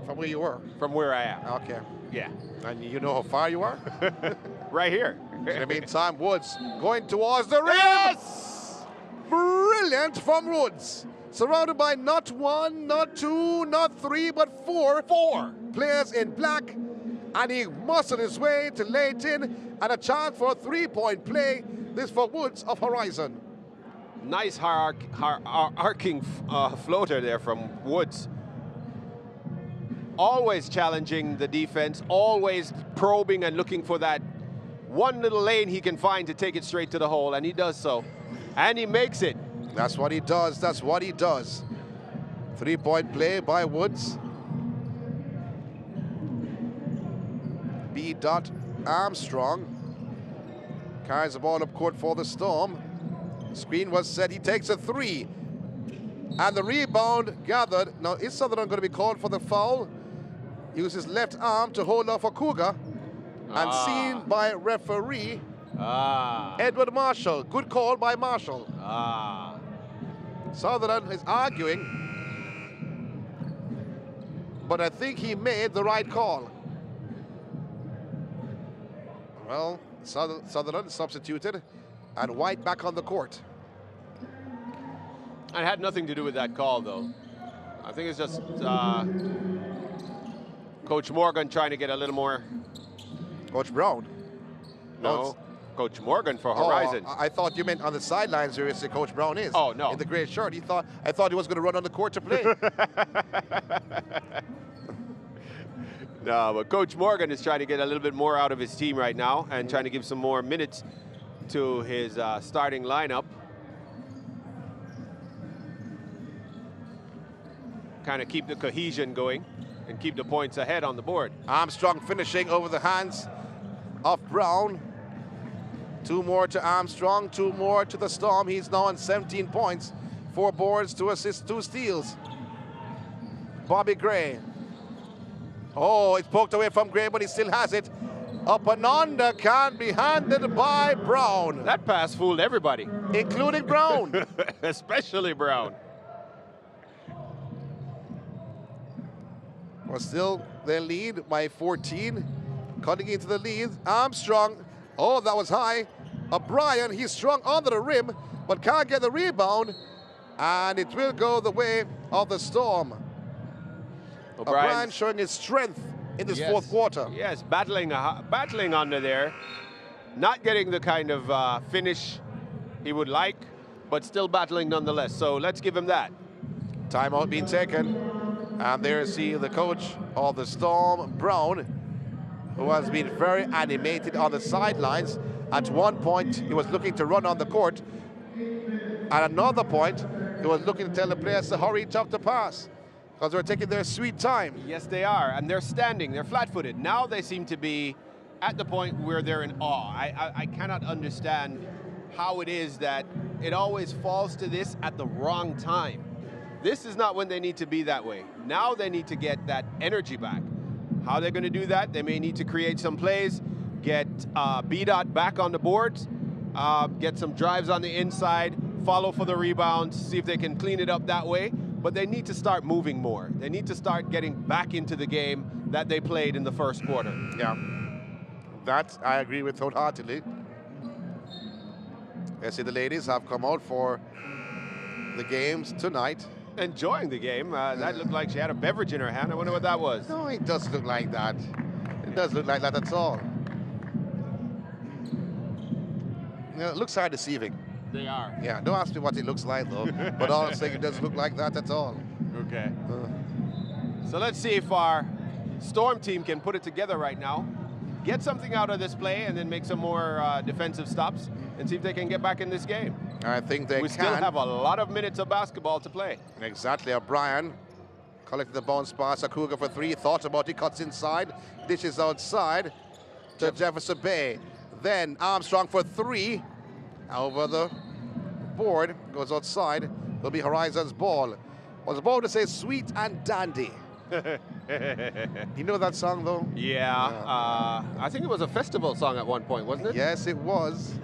Speaker 1: From where you were?
Speaker 2: From where I am.
Speaker 1: Okay.
Speaker 2: Yeah.
Speaker 1: And you know how far you are?
Speaker 2: Right here.
Speaker 1: In the meantime, Woods going towards the rim.
Speaker 2: Yes!
Speaker 1: Brilliant from Woods. Surrounded by not 1, not 2, not 3, but 4 players in black. And he muscled his way to lay it in, and a chance for a 3-point play. This for Woods of Horizon.
Speaker 2: Nice arcing floater there from Woods. Always challenging the defense, always probing and looking for that one little lane he can find to take it straight to the hole, and he does so. And he makes it.
Speaker 1: That's what he does. That's what he does. 3-point play by Woods. B. Armstrong carries the ball up court for the Storm. Screen was set. He takes a 3. And the rebound gathered. Now, is Sutherland going to be called for the foul? Uses left arm to hold off Akuga. And seen by referee Edward Marshall. Good call by Marshall. Sutherland is arguing, but I think he made the right call. Well, Sutherland substituted, and White back on the court.
Speaker 2: It had nothing to do with that call, though. I think it's just Coach Morgan trying to get a little more.
Speaker 1: Coach Brown?
Speaker 2: No, Coach Morgan for Horizon.
Speaker 1: I thought you meant on the sidelines where Coach Brown is.
Speaker 2: Oh, no.
Speaker 1: In the gray shirt. I thought he was going to run on the court to play.
Speaker 2: No, but Coach Morgan is trying to get a little bit more out of his team right now and trying to give some more minutes to his starting lineup. Kind of keep the cohesion going and keep the points ahead on the board.
Speaker 1: Armstrong finishing over the hands of Brown. 2 more to Armstrong, 2 more to the Storm. He's now on 17 points, 4 boards, 2 assists, 2 steals. Bobby Gray Oh, it's poked away from Gray, but he still has it. Up and under can be handed by Brown.
Speaker 2: That pass fooled everybody.
Speaker 1: Including Brown.
Speaker 2: Especially Brown.
Speaker 1: Well, still they lead by 14. Cutting into the lead. Armstrong. Oh, that was high. O'Brien, he's strong under the rim, but can't get the rebound. And it will go the way of the Storm. O'Brien showing his strength in this fourth quarter.
Speaker 2: Yes, battling under there. Not getting the kind of finish he would like, but still battling nonetheless. So let's give him that.
Speaker 1: Timeout being taken. And there you see the coach of the Storm, Brown, who has been very animated on the sidelines. At one point, he was looking to run on the court. At another point, he was looking to tell the players to hurry up the pass because they're taking their sweet time.
Speaker 2: Yes, they are. And they're standing. They're flat-footed. Now they seem to be at the point where they're in awe. I cannot understand how it is that it always falls to this at the wrong time. This is not when they need to be that way. Now they need to get that energy back. How they're going to do that? They may need to create some plays, get B-Dot back on the boards, get some drives on the inside, follow for the rebounds, see if they can clean it up that way. But they need to start moving more. They need to start getting back into the game that they played in the first quarter.
Speaker 1: Yeah, that I agree with wholeheartedly. I see the ladies have come out for the games tonight.
Speaker 2: Enjoying the game. That looked like she had a beverage in her hand. I wonder what that was.
Speaker 1: No, it doesn't look like that. It doesn't look like that at all. You know, it looks hard deceiving.
Speaker 2: They are.
Speaker 1: Yeah, don't ask me what it looks like though. But all I'm saying, it doesn't look like that at all.
Speaker 2: Okay. So let's see if our Storm team can put it together right now, get something out of this play, and then make some more defensive stops and see if they can get back in this game.
Speaker 1: I think they
Speaker 2: We still have a lot of minutes of basketball to play.
Speaker 1: Exactly. O'Brien collected the bounce pass. Akuga for three. Thought about it. Cuts inside. Dishes outside to Jefferson Bay. Then Armstrong for three. Over the board. Goes outside. Will be Horizon's ball. Was about to say sweet and dandy. You know that song though?
Speaker 2: Yeah. I think it was a festival song at one point, wasn't it?
Speaker 1: Yes, it was.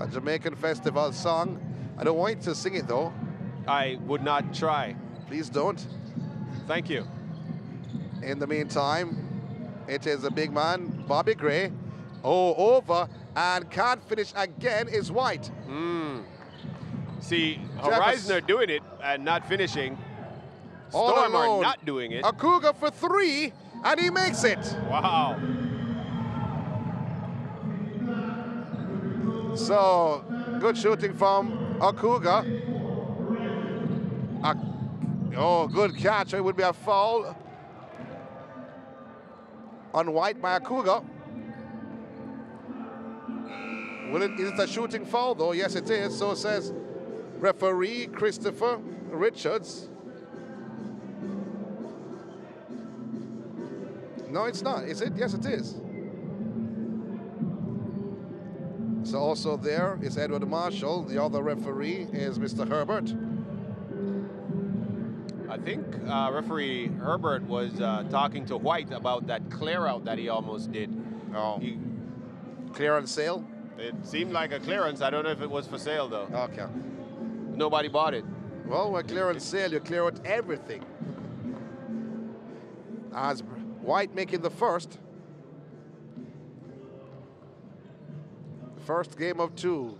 Speaker 1: A Jamaican festival song. I don't want you to sing it though.
Speaker 2: I would not try.
Speaker 1: Please don't.
Speaker 2: Thank you.
Speaker 1: In the meantime, it is a big man, Bobby Gray. Oh, over and can't finish again is White.
Speaker 2: See, Horizon are doing it and not finishing.
Speaker 1: All
Speaker 2: Storm
Speaker 1: alone.
Speaker 2: are not doing it.
Speaker 1: Akuga for three, and he makes it.
Speaker 2: Wow.
Speaker 1: So, good shooting from Akuga. Oh, good catch. It would be a foul on White by Akuga. Is it a shooting foul, though? Yes, it is. So says referee Christopher Richards. No, it's not. Is it? Yes, it is. So also there is Edward Marshall. The other referee is Mr. Herbert.
Speaker 2: I think referee Herbert was talking to White about that clear out that he almost did.
Speaker 1: Oh. Clearance sale?
Speaker 2: It seemed like a clearance. I don't know if it was for sale, though.
Speaker 1: Okay.
Speaker 2: Nobody bought it.
Speaker 1: Well, when clearance sale, you clear out everything. As White making the first. First game of two.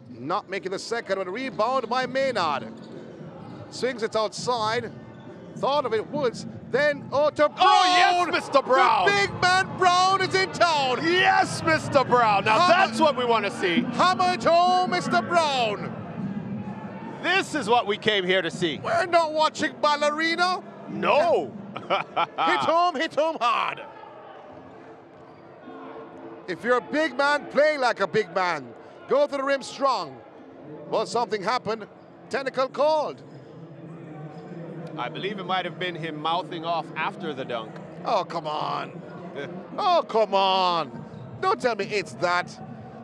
Speaker 1: Not making the second, but rebound by Maynard. Swings it outside. Thought of it Woods. Then to Brown.
Speaker 2: Oh, yes, Mr. Brown.
Speaker 1: The big man Brown is in town.
Speaker 2: Yes, Mr. Brown. Now that's what we want to see.
Speaker 1: Hammer it home, Mr. Brown.
Speaker 2: This is what we came here to see.
Speaker 1: We're not watching ballerina.
Speaker 2: No.
Speaker 1: Hit home hard. If you're a big man, play like a big man. Go to the rim strong. Well, something happened. Technical called.
Speaker 2: I believe it might have been him mouthing off after the dunk.
Speaker 1: Oh, come on. Oh, come on. Don't tell me it's that.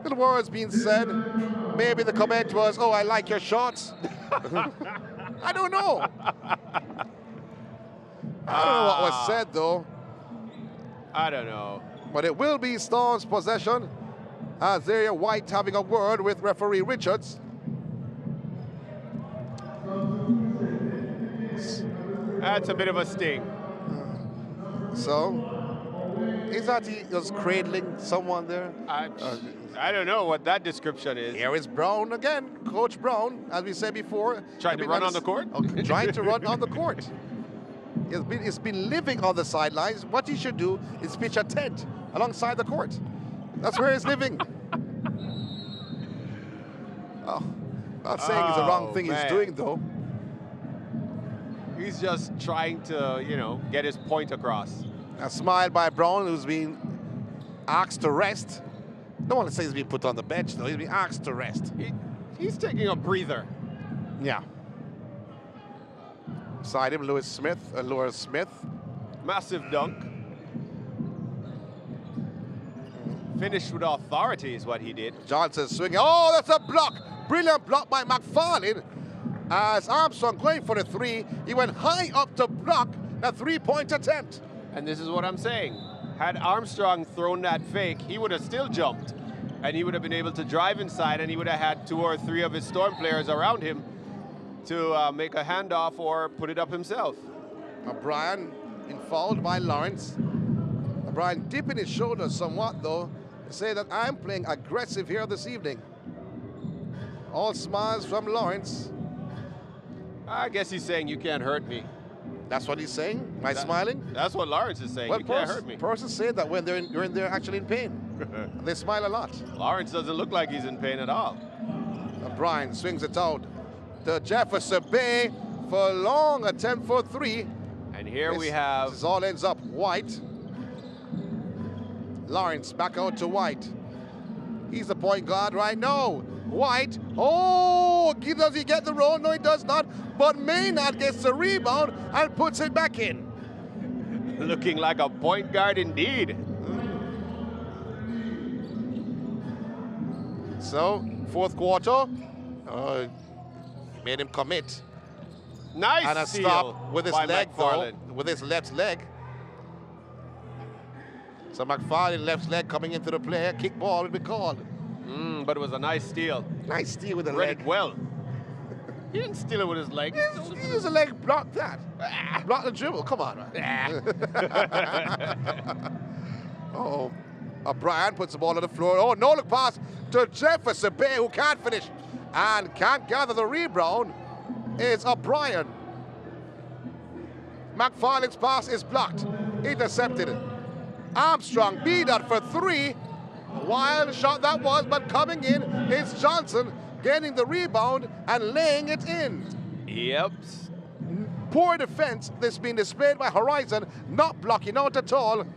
Speaker 1: Little words being said. Maybe the comment was, oh, I like your shots. I don't know. I don't know what was said, though.
Speaker 2: I don't know.
Speaker 1: But it will be Storm's possession. Azaria White having a word with referee Richards.
Speaker 2: That's a bit of a sting.
Speaker 1: So, is that he just cradling someone there?
Speaker 2: I don't know what that description is.
Speaker 1: Here is Brown again, Coach Brown, as we said before.
Speaker 2: Trying to run on the court?
Speaker 1: Okay, trying to run on the court. He's been living on the sidelines. What he should do is pitch a tent alongside the court. That's where he's living. Oh, not saying it's the wrong thing he's doing, though.
Speaker 2: He's just trying to, you know, get his point across.
Speaker 1: A smile by Brown, who's been asked to rest. Don't want to say he's been put on the bench, though. He's been asked to rest.
Speaker 2: He's taking a breather.
Speaker 1: Yeah. Beside him, Lewis Smith.
Speaker 2: Massive dunk. Finished with authority is what he did.
Speaker 1: Johnson swinging. Oh, that's a block. Brilliant block by McFarlane. As Armstrong going for the three, he went high up to block a three-point attempt.
Speaker 2: And this is what I'm saying. Had Armstrong thrown that fake, he would have still jumped. And he would have been able to drive inside, and he would have had 2 or 3 of his Storm players around him to make a handoff or put it up himself.
Speaker 1: O'Brien been fouled by Lawrence. O'Brien dipping his shoulders somewhat, though, to say that I'm playing aggressive here this evening. All smiles from Lawrence.
Speaker 2: I guess he's saying you can't hurt me.
Speaker 1: That's what he's saying? Am I smiling?
Speaker 2: That's what Lawrence is saying.
Speaker 1: Well,
Speaker 2: you can't hurt me.
Speaker 1: Persons say that when they're actually in pain. They smile a lot.
Speaker 2: Lawrence doesn't look like he's in pain at all.
Speaker 1: O'Brien swings it out to Jefferson Bay for a long attempt for 3.
Speaker 2: And here we have...
Speaker 1: This all ends up White. Lawrence back out to White. He's the point guard right now. White, oh, does he get the roll? No, he does not. But Maynard gets the rebound and puts it back in.
Speaker 2: Looking like a point guard indeed.
Speaker 1: So, fourth quarter, made him commit.
Speaker 2: Nice
Speaker 1: and a
Speaker 2: steal
Speaker 1: stop with his
Speaker 2: by
Speaker 1: leg,
Speaker 2: McFarlane.
Speaker 1: though, with his left leg. So McFarlane left leg coming into the play. Kick ball will be called.
Speaker 2: But it was a nice steal.
Speaker 1: Nice steal with the
Speaker 2: Read
Speaker 1: leg.
Speaker 2: it well. He didn't steal it with his leg.
Speaker 1: He used the leg, block that. Block the dribble, come on. Oh, O'Brien puts the ball on the floor. Oh, no look pass to Jefferson Bay, who can't finish and can't gather the rebound. It's O'Brien. McFarlane's pass is blocked, intercepted. Armstrong beat that for 3. A wild shot that was, but coming in, it's Johnson getting the rebound and laying it in.
Speaker 2: Yep.
Speaker 1: Poor defense that's been displayed by Horizon, not blocking out at all.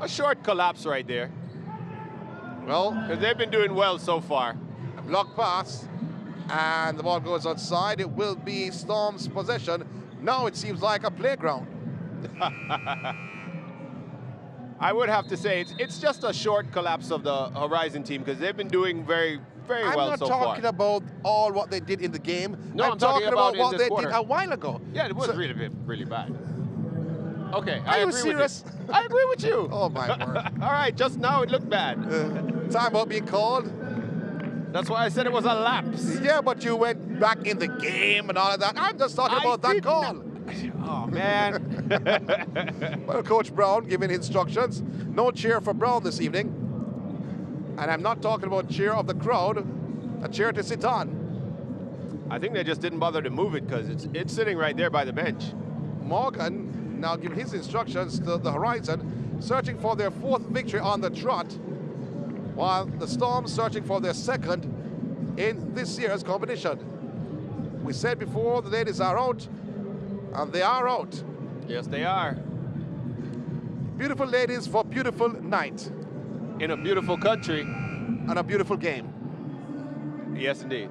Speaker 2: A short collapse right there.
Speaker 1: Well,
Speaker 2: because they've been doing well so far.
Speaker 1: A block pass, and the ball goes outside. It will be Storm's possession. Now it seems like a playground.
Speaker 2: I would have to say it's just a short collapse of the Horizon team because they've been doing very well so far.
Speaker 1: I'm not talking about all what they did in the game.
Speaker 2: No,
Speaker 1: I'm talking about what they
Speaker 2: quarter.
Speaker 1: did a while ago.
Speaker 2: Yeah, it was really bad. Okay,
Speaker 1: Are you serious?
Speaker 2: With you. I agree with you.
Speaker 1: Oh my word.
Speaker 2: All right, just now it looked bad.
Speaker 1: Timeout being called.
Speaker 2: That's why I said it was a lapse.
Speaker 1: Yeah, but you went back in the game and all of that. I'm just talking about that call.
Speaker 2: Oh, man.
Speaker 1: Well, Coach Brown giving instructions. No cheer for Brown this evening. And I'm not talking about cheer of the crowd, a cheer to sit on.
Speaker 2: I think they just didn't bother to move it because it's sitting right there by the bench.
Speaker 1: Morgan now giving his instructions to the Horizon, searching for their 4th victory on the trot, while the Storm searching for their 2nd in this year's competition. We said before the ladies are out, and they are out.
Speaker 2: Yes, they are.
Speaker 1: Beautiful ladies for beautiful night.
Speaker 2: In a beautiful country.
Speaker 1: And a beautiful game.
Speaker 2: Yes, indeed.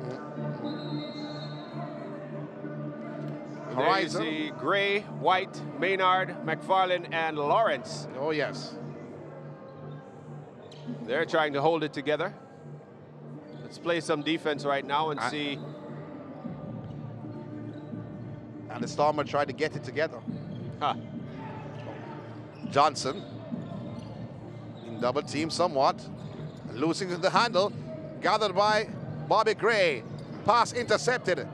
Speaker 1: Horizon.
Speaker 2: There you see Gray, White, Maynard, McFarlane, and Lawrence.
Speaker 1: Oh, yes.
Speaker 2: They're trying to hold it together. Let's play some defense right now and see.
Speaker 1: And the Storm are trying to get it together.
Speaker 2: Huh.
Speaker 1: Johnson. Double team somewhat. Losing the handle. Gathered by Bobby Gray. Pass intercepted.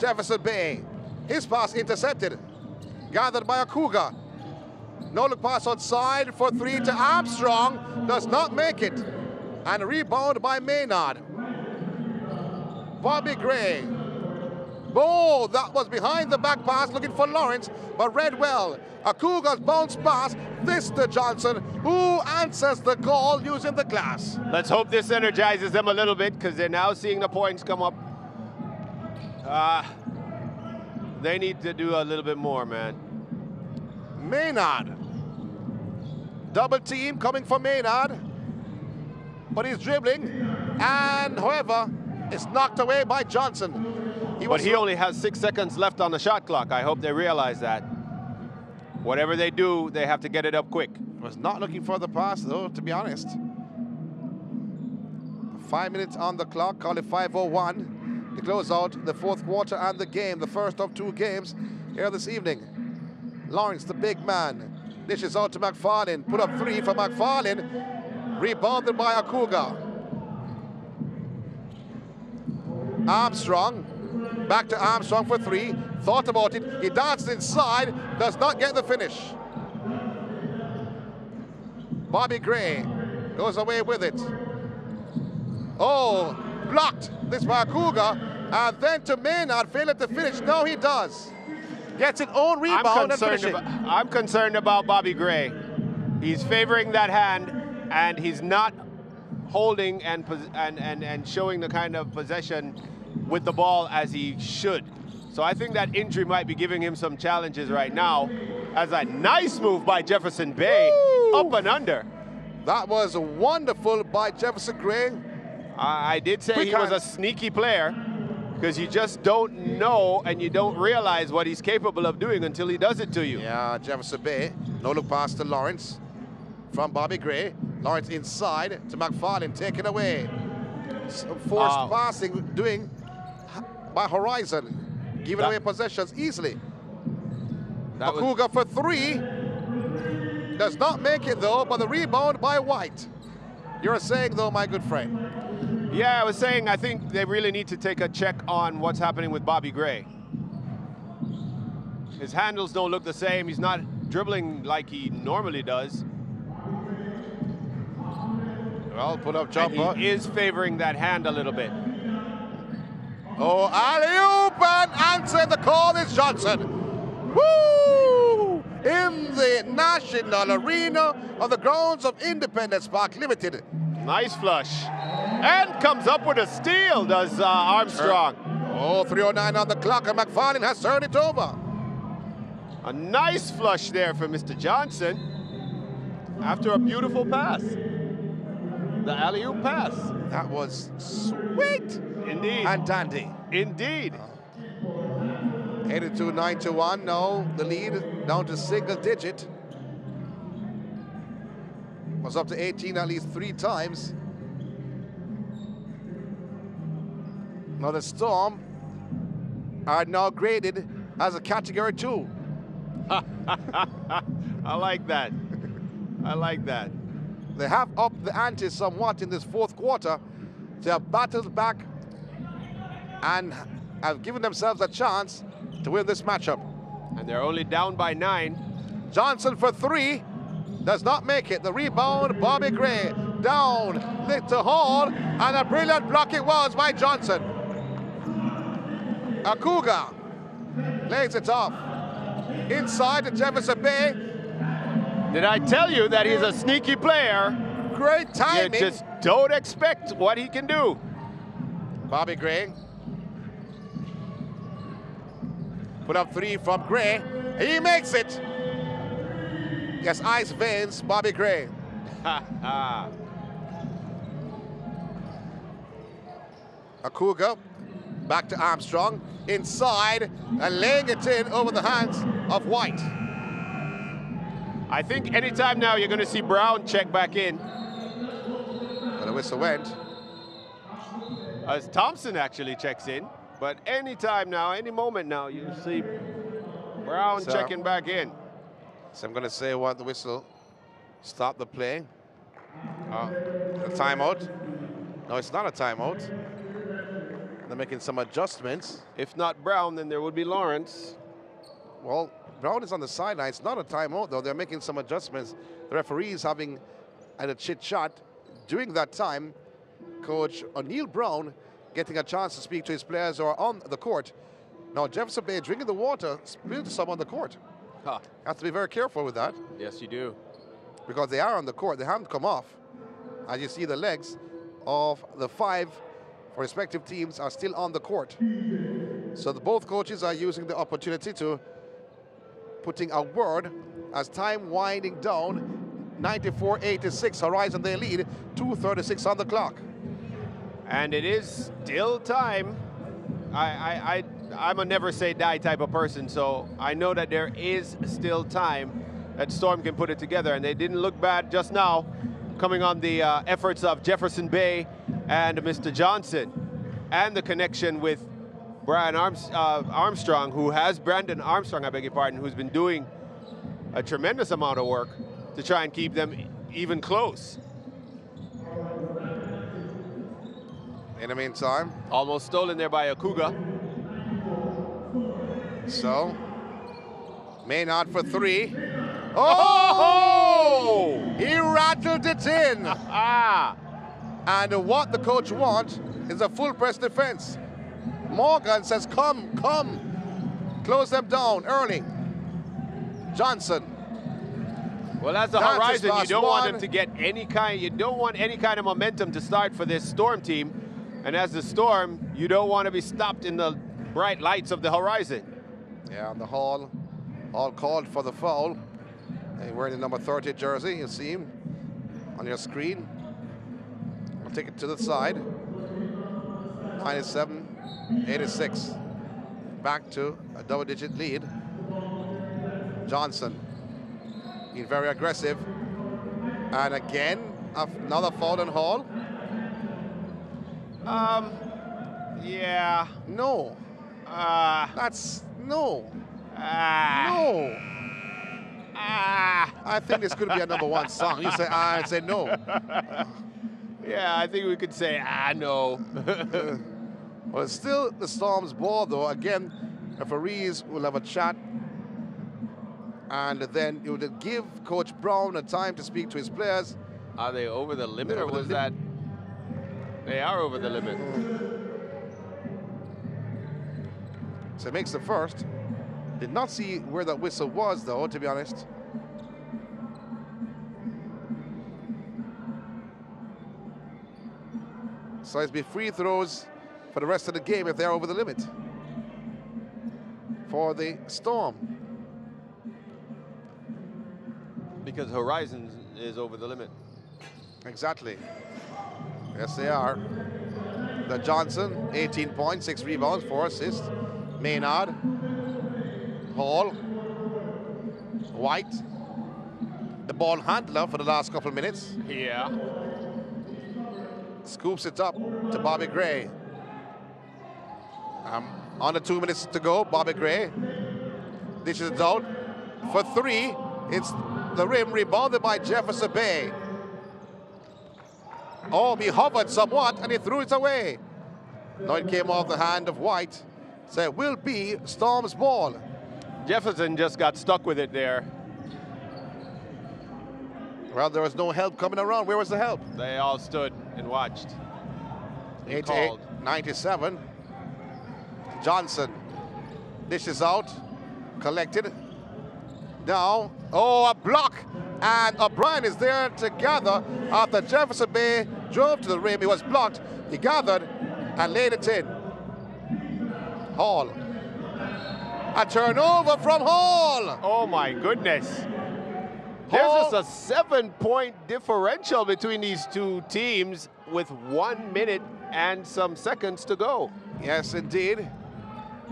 Speaker 1: Jefferson Bay. His pass intercepted. Gathered by Akuga. No look pass outside for 3 to Armstrong. Does not make it. And a rebound by Maynard. Bobby Gray. Oh, that was behind the back pass looking for Lawrence, but read well. Akuga's bounce pass. This to Johnson, who answers the call using the glass.
Speaker 2: Let's hope this energizes them a little bit because they're now seeing the points come up. They need to do a little bit more, man.
Speaker 1: Maynard. Double team coming for Maynard. But he's dribbling. And, however, it's knocked away by Johnson.
Speaker 2: But he only has 6 seconds left on the shot clock. I hope they realize that. Whatever they do, they have to get it up quick.
Speaker 1: Was not looking for the pass, though, to be honest. 5 minutes on the clock, call it 5:01 to close out the fourth quarter and the game, the first of 2 games here this evening. Lawrence, the big man, dishes out to McFarlane. Put up 3 for McFarlane. Rebounded by Akuga. Armstrong. Back to Armstrong for 3. Thought about it. He danced inside. Does not get the finish. Bobby Gray goes away with it. Oh, blocked. This by Akuga. And then to Maynard, failing to finish. Now he does. Gets an own rebound and finishing.
Speaker 2: I'm concerned about Bobby Gray. He's favoring that hand, and he's not holding and showing the kind of possession with the ball as he should. So I think that injury might be giving him some challenges right now. As a nice move by Jefferson Bay, up and under.
Speaker 1: That was wonderful by Jefferson Gray.
Speaker 2: I did say he was a sneaky player because you just don't know and you don't realize what he's capable of doing until he does it to you.
Speaker 1: Yeah, Jefferson Bay. No look pass to Lawrence from Bobby Gray. Lawrence inside to McFarlane, taken away. Some forced passing doing by Horizon. Giving away possessions easily. Akuga for 3. Does not make it though, but the rebound by White. You're saying though, my good friend.
Speaker 2: Yeah, I was saying I think they really need to take a check on what's happening with Bobby Gray. His handles don't look the same. He's not dribbling like he normally does.
Speaker 1: Well, put up jumper.
Speaker 2: And he is favoring that hand a little bit.
Speaker 1: Oh, alley-oop, and answer the call is Johnson. Woo! In the National Arena on the grounds of Independence Park Limited.
Speaker 2: Nice flush. And comes up with a steal, does Armstrong.
Speaker 1: Oh, 3:09 on the clock, and McFarlane has turned it over.
Speaker 2: A nice flush there for Mr. Johnson after a beautiful pass. The alley-oop pass.
Speaker 1: That was sweet.
Speaker 2: Indeed.
Speaker 1: And dandy.
Speaker 2: Indeed.
Speaker 1: 82-91. Now the lead down to single digit. Was up to 18 at least 3 times. Now the Storm are now graded as a category 2.
Speaker 2: I like that. I like that.
Speaker 1: They have upped the ante somewhat in this fourth quarter. They have battled back and have given themselves a chance to win this matchup.
Speaker 2: And they're only down by 9.
Speaker 1: Johnson for 3. Does not make it. The rebound, Bobby Gray. Down, lit to Hall, and a brilliant block it was by Johnson. Akuga lays it off. Inside to Jefferson Bay.
Speaker 2: Did I tell you that he's a sneaky player?
Speaker 1: Great timing.
Speaker 2: You just don't expect what he can do.
Speaker 1: Bobby Gray. Put up 3 from Gray. He makes it. Yes, ice veins, Bobby Gray. Akuga, back to Armstrong. Inside, and laying it in over the hands of White.
Speaker 2: I think anytime now you're going to see Brown check back in.
Speaker 1: But the whistle went.
Speaker 2: As Thompson actually checks in. But anytime now, any moment now, you see Brown checking back in.
Speaker 1: So I'm going to say what the whistle. Stop the play. A timeout. No, it's not a timeout. They're making some adjustments.
Speaker 2: If not Brown, then there would be Lawrence.
Speaker 1: Well, Brown is on the sideline. It's not a timeout, though. They're making some adjustments. The referees having had a chit-chat. During that time, Coach O'Neill Brown getting a chance to speak to his players who are on the court. Now, Jefferson Bay drinking the water, spilled some on the court.
Speaker 2: Huh.
Speaker 1: Have to be very careful with that.
Speaker 2: Yes, you do.
Speaker 1: Because they are on the court. They haven't come off. As you see, the legs of the 5 for respective teams are still on the court. So both coaches are using the opportunity to putting a word as time winding down. 94-86, Horizon they lead, 2:36 on the clock.
Speaker 2: And it is still time. I'm a never say die type of person, so I know that there is still time that Storm can put it together, and they didn't look bad just now, coming on the efforts of Jefferson Bay and Mr. Johnson, and the connection with Brandon Armstrong, Brandon Armstrong, I beg your pardon, who's been doing a tremendous amount of work to try and keep them even close.
Speaker 1: In the meantime,
Speaker 2: almost stolen there by Akuga.
Speaker 1: So, Maynard for 3.
Speaker 2: Oh!
Speaker 1: He rattled it in. And what the coach wants is a full press defense. Morgan says, come. Close them down early. Johnson.
Speaker 2: Well, as the Horizon, you don't want them to get any kind of momentum to start for this Storm team. And as the Storm, you don't want to be stopped in the bright lights of the Horizon.
Speaker 1: Yeah, and the Hall called for the foul. He's wearing the number 30 jersey, you see him on your screen. I'll take it to the side. 97-86. Back to a double-digit lead. Johnson being very aggressive. And again, another foul on Hall.
Speaker 2: Yeah.
Speaker 1: No. That's no. No. I think this could be a #1 song. You say I say no.
Speaker 2: Yeah, I think we could say no.
Speaker 1: Well, it's still the Storm's ball, though. Again, referees will have a chat, and then it would give Coach Brown a time to speak to his players.
Speaker 2: Are they over the limit, or was that? They are over the limit.
Speaker 1: So it makes the first. Did not see where that whistle was, though, to be honest. So it's be free throws for the rest of the game if they're over the limit for the Storm.
Speaker 2: Because Horizon is over the limit.
Speaker 1: Exactly. Yes, they are. The Johnson, 18 points, 6 rebounds, 4 assists. Maynard, Hall, White, the ball handler for the last couple of minutes.
Speaker 2: Yeah.
Speaker 1: Scoops it up to Bobby Gray. Under 2 minutes to go, Bobby Gray dishes it out for 3. It's the rim, rebounded by Jefferson Bay. Oh, he hovered somewhat and he threw it away. Now it came off the hand of White. So it will be Storm's ball.
Speaker 2: Jefferson just got stuck with it there.
Speaker 1: Well, there was no help coming around. Where was the help?
Speaker 2: They all stood and watched.
Speaker 1: 88-97. Johnson dishes out, collected. Now, oh, a block. And O'Brien is there to gather after Jefferson Bay drove to the rim. He was blocked. He gathered and laid it in. Hall. A turnover from Hall.
Speaker 2: Oh, my goodness. There's just a 7-point differential between these two teams with 1 minute and some seconds to go.
Speaker 1: Yes, indeed.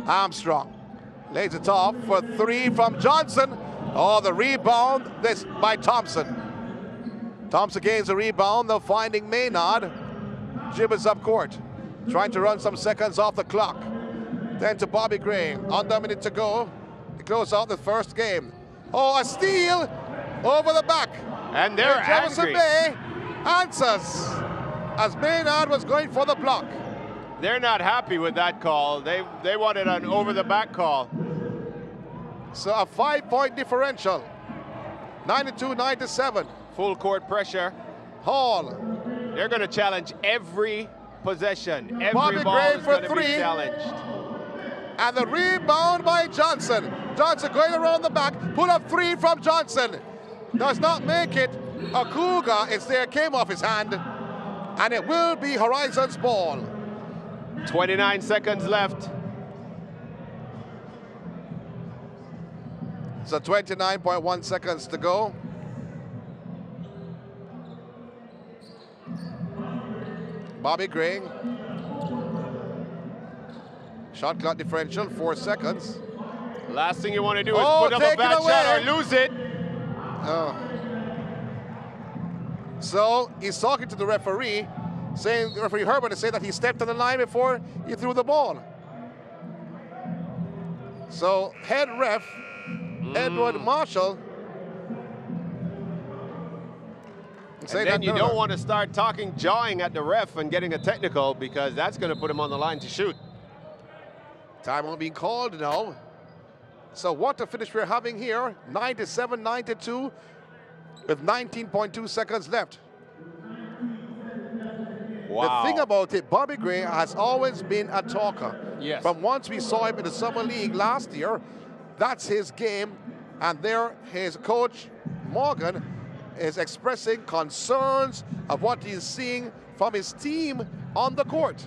Speaker 1: Armstrong lays it off for 3 from Johnson. Oh, the rebound this by Thompson. Thompson gains a rebound, though finding Maynard. Dribbles up court, trying to run some seconds off the clock. Then to Bobby Gray, under a minute to go to close out the first game. Oh, a steal over the back.
Speaker 2: And they're
Speaker 1: Jefferson
Speaker 2: angry.
Speaker 1: Bay answers as Maynard was going for the block.
Speaker 2: They're not happy with that call. They wanted an over-the-back call.
Speaker 1: So a 5-point differential. 92-97.
Speaker 2: Full court pressure.
Speaker 1: Hall.
Speaker 2: They're going to challenge every possession. Every
Speaker 1: Bobby
Speaker 2: ball
Speaker 1: Gray
Speaker 2: is
Speaker 1: for
Speaker 2: going to be
Speaker 1: three.
Speaker 2: challenged.
Speaker 1: And the rebound by Johnson. Johnson going around the back. Pull up three from Johnson. Does not make it. Akuga, it's there, came off his hand. And it will be Horizon's ball.
Speaker 2: 29 seconds left.
Speaker 1: So 29.1 seconds to go. Bobby Gray. Shot clock differential, 4 seconds.
Speaker 2: Last thing you want to do is
Speaker 1: Oh,
Speaker 2: put up a
Speaker 1: take it
Speaker 2: bad shot
Speaker 1: away.
Speaker 2: or lose it.
Speaker 1: Oh. So he's talking to the referee, saying, referee Herbert is saying that he stepped on the line before he threw the ball. So head ref, Edward Marshall.
Speaker 2: And then you don't want to start jawing at the ref and getting a technical, because that's going to put him on the line to shoot.
Speaker 1: Timeout being called now. So what a finish we're having here. 97-92 with 19.2 seconds left.
Speaker 2: Wow.
Speaker 1: The thing about it, Bobby Gray has always been a talker.
Speaker 2: Yes.
Speaker 1: From once we saw him in the Summer League last year, that's his game. And there his coach, Morgan, is expressing concerns of what he's seeing from his team on the court.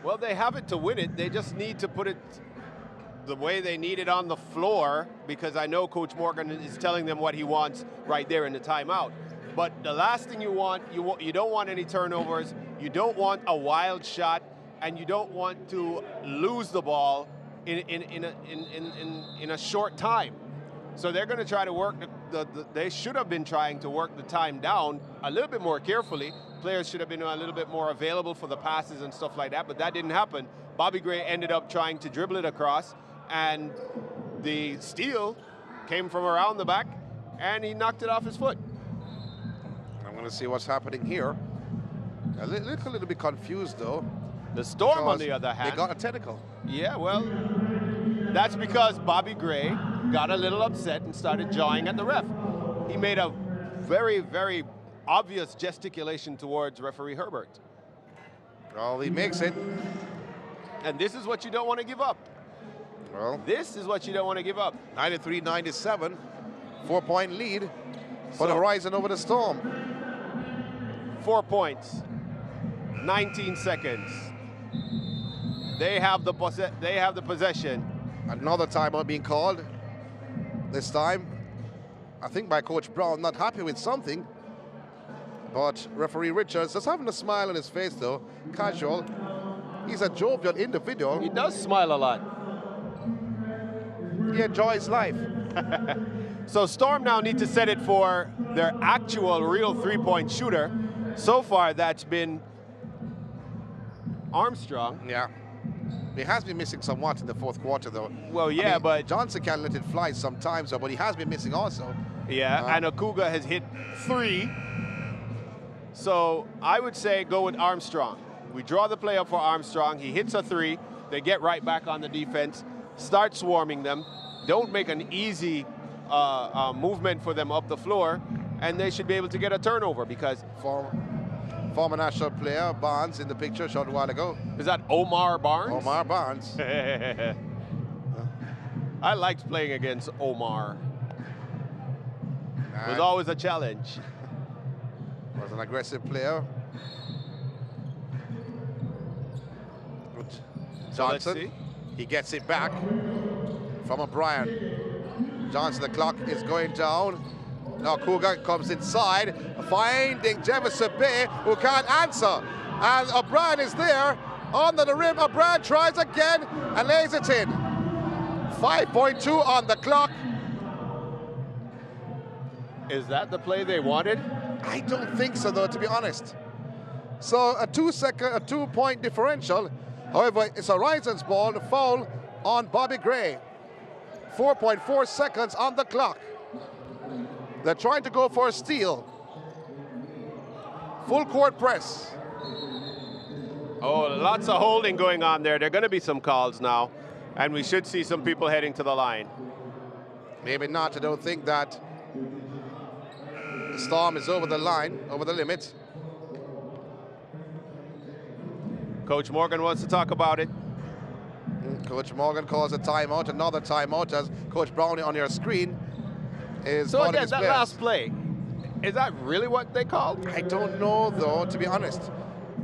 Speaker 2: Well, they have it to win it. They just need to put it the way they need it on the floor, because I know Coach Morgan is telling them what he wants right there in the timeout. But the last thing you want, you don't want any turnovers, you don't want a wild shot, and you don't want to lose the ball in a short time. So they're going to try to work, they should have been trying to work the time down a little bit more carefully. Players should have been a little bit more available for the passes and stuff like that, but that didn't happen. Bobby Gray ended up trying to dribble it across, and the steal came from around the back, and he knocked it off his foot.
Speaker 1: I'm going to see what's happening here. A little bit confused, though.
Speaker 2: The Storm, on the other hand,
Speaker 1: they got a technical.
Speaker 2: Yeah, well, that's because Bobby Gray got a little upset and started jawing at the ref. He made a very, very obvious gesticulation towards referee Herbert.
Speaker 1: Well, he makes it.
Speaker 2: And this is what you don't want to give up.
Speaker 1: Well,
Speaker 2: This is what you don't want to give up.
Speaker 1: 93-97, 4-point lead for the Horizon over the Storm.
Speaker 2: 4 points, 19 seconds. They have the possession.
Speaker 1: Another timeout being called. This time, I think by Coach Brown, not happy with something. But referee Richards just having a smile on his face, though. Casual. He's a jovial individual.
Speaker 2: He does smile a lot.
Speaker 1: He enjoys life.
Speaker 2: So Storm now need to set it for their actual real three-point shooter. So far, that's been Armstrong.
Speaker 1: Yeah. He has been missing somewhat in the fourth quarter, though.
Speaker 2: Well, yeah,
Speaker 1: I mean,
Speaker 2: but
Speaker 1: Johnson can let it fly sometimes, though, but he has been missing also.
Speaker 2: yeah, and Akuga has hit 3. So I would say go with Armstrong. We draw the play up for Armstrong. He hits a 3. They get right back on the defense, start swarming them. Don't make an easy movement for them up the floor, and they should be able to get a turnover, because
Speaker 1: Former national player Barnes in the picture a short while ago.
Speaker 2: is that Omar Barnes?
Speaker 1: Omar Barnes.
Speaker 2: I liked playing against Omar. It was always a challenge.
Speaker 1: Was an aggressive player.
Speaker 2: So let's
Speaker 1: Johnson,
Speaker 2: see.
Speaker 1: he gets it back from O'Brien. Johnson, the clock is going down. Now Cougar comes inside, finding Jefferson Bay, who can't answer. And O'Brien is there, under the rim. O'Brien tries again and lays it in. 5.2 on the clock.
Speaker 2: Is that the play they wanted?
Speaker 1: I don't think so, though, to be honest. So a 2-point differential. However, it's Horizon's ball, the foul on Bobby Gray. 4.4 seconds on the clock. They're trying to go for a steal. Full court press.
Speaker 2: Oh, lots of holding going on there. There are going to be some calls now, and we should see some people heading to the line.
Speaker 1: Maybe not. I don't think that the Storm is over the line, over the limit.
Speaker 2: Coach Morgan wants to talk about it.
Speaker 1: Coach Morgan calls a timeout, another timeout, as Coach Brownie on your screen is
Speaker 2: So
Speaker 1: calling
Speaker 2: again,
Speaker 1: his
Speaker 2: that
Speaker 1: players.
Speaker 2: last play, is that really what they called?
Speaker 1: I don't know, though, to be honest.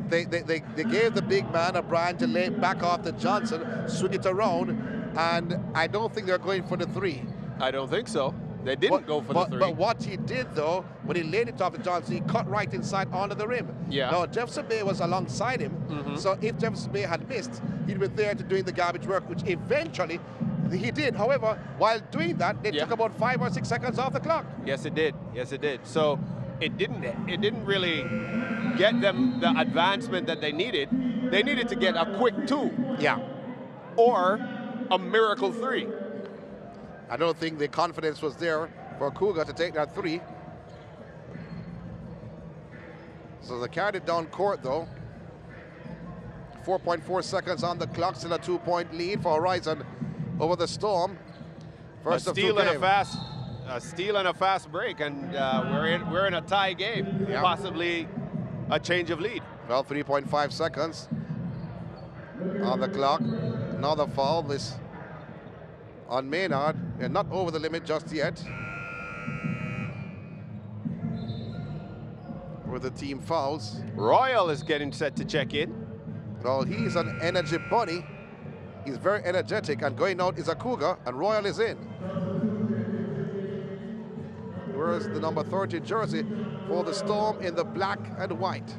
Speaker 1: They gave the big man a Brian delay back off to Johnson, swing it around, and I don't think they're going for the three.
Speaker 2: I don't think so. They didn't go for the three.
Speaker 1: But what he did, though, when he laid it off to Johnson, he cut right inside onto the rim.
Speaker 2: Yeah.
Speaker 1: Now, Jefferson Bay was alongside him, so if Jefferson Bay had missed, he'd been there to doing the garbage work, which eventually he did. However, while doing that, they took about 5 or 6 seconds off the clock.
Speaker 2: Yes, it did. Yes, it did. So it didn't really get them the advancement that they needed. They needed to get a quick 2.
Speaker 1: Yeah.
Speaker 2: Or a miracle 3.
Speaker 1: I don't think the confidence was there for Cougar to take that 3. So they carried it down court, though. 4.4 seconds on the clock, still a 2-point lead for Horizon over the Storm. First
Speaker 2: a
Speaker 1: of 2
Speaker 2: steal and
Speaker 1: games.
Speaker 2: a steal and a fast break, and we're in a tie game, possibly a change of lead.
Speaker 1: Well, 3.5 seconds on the clock. Another foul. This on Maynard. They're not over the limit just yet. With the team fouls.
Speaker 2: Royal is getting set to check in.
Speaker 1: Well, he's an energy bunny. He's very energetic, and going out is a Cougar, and Royal is in. Whereas the number 30 jersey for the Storm in the black and white.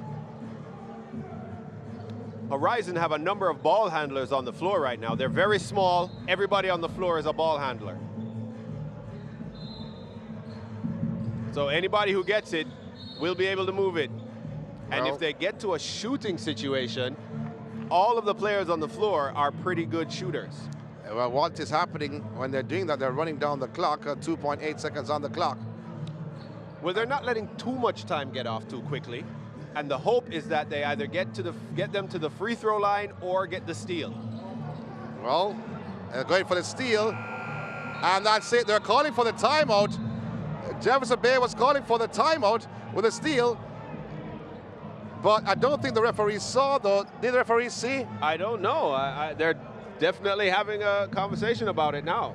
Speaker 2: Horizon have a number of ball handlers on the floor right now. They're very small. Everybody on the floor is a ball handler. So anybody who gets it will be able to move it. And if they get to a shooting situation, all of the players on the floor are pretty good shooters.
Speaker 1: Well, what is happening when they're doing that, they're running down the clock, 2.8 seconds on the clock.
Speaker 2: Well, they're not letting too much time get off too quickly. And the hope is that they either get them to the free throw line or get the steal.
Speaker 1: Well, they're going for the steal. And that's it. They're calling for the timeout. Jefferson Bay was calling for the timeout with a steal. But I don't think the referee saw, though. Did the referee see?
Speaker 2: I don't know. They're definitely having a conversation about it now.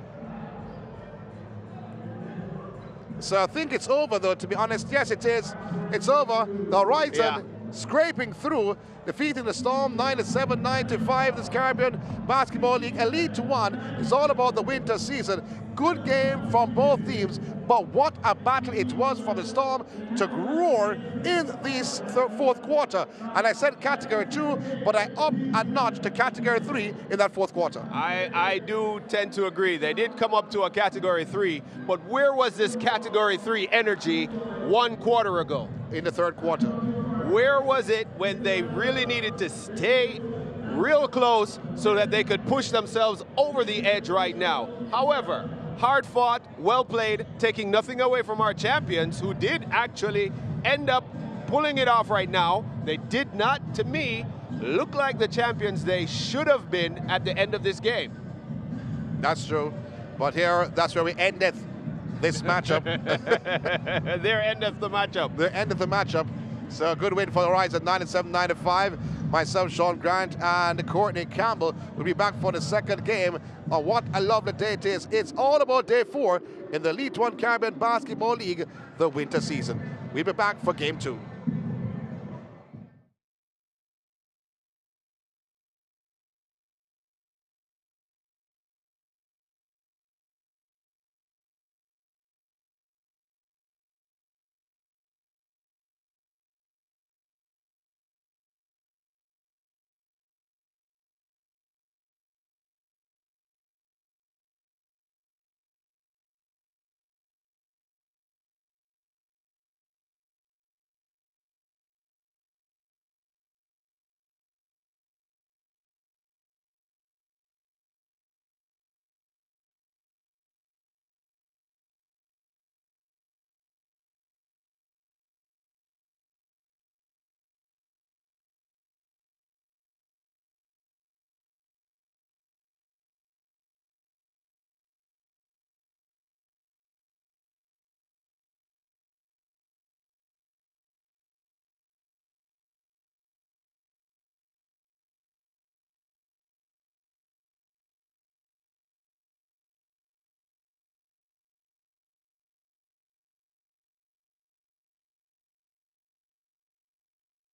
Speaker 1: So I think it's over, though, to be honest. Yes, it is. It's over. The Horizon scraping through, defeating the Storm 9-7, 9-5. This Caribbean Basketball League Elite 1 is all about the winter season. Good game from both teams, but what a battle it was for the Storm to roar in this fourth quarter. And I said category 2, but I upped a notch to category 3 in that fourth quarter.
Speaker 2: I do tend to agree. They did come up to a category 3, but where was this category 3 energy 1 quarter ago?
Speaker 1: In the third quarter.
Speaker 2: Where was it when they really needed to stay real close so that they could push themselves over the edge right now? However, hard fought, well played, taking nothing away from our champions, who did actually end up pulling it off right now. They did not, to me, look like the champions they should have been at the end of this game.
Speaker 1: That's true. But here, that's where we ended this matchup.
Speaker 2: There endeth the matchup.
Speaker 1: The end of the matchup. So a good win for the Horizon, 9-7, 9-5. Myself, Sean Grant, and Courtney Campbell will be back for the second game. What a lovely day it is. It's all about day 4 in the Elite 1 Caribbean Basketball League, the winter season. We'll be back for game 2.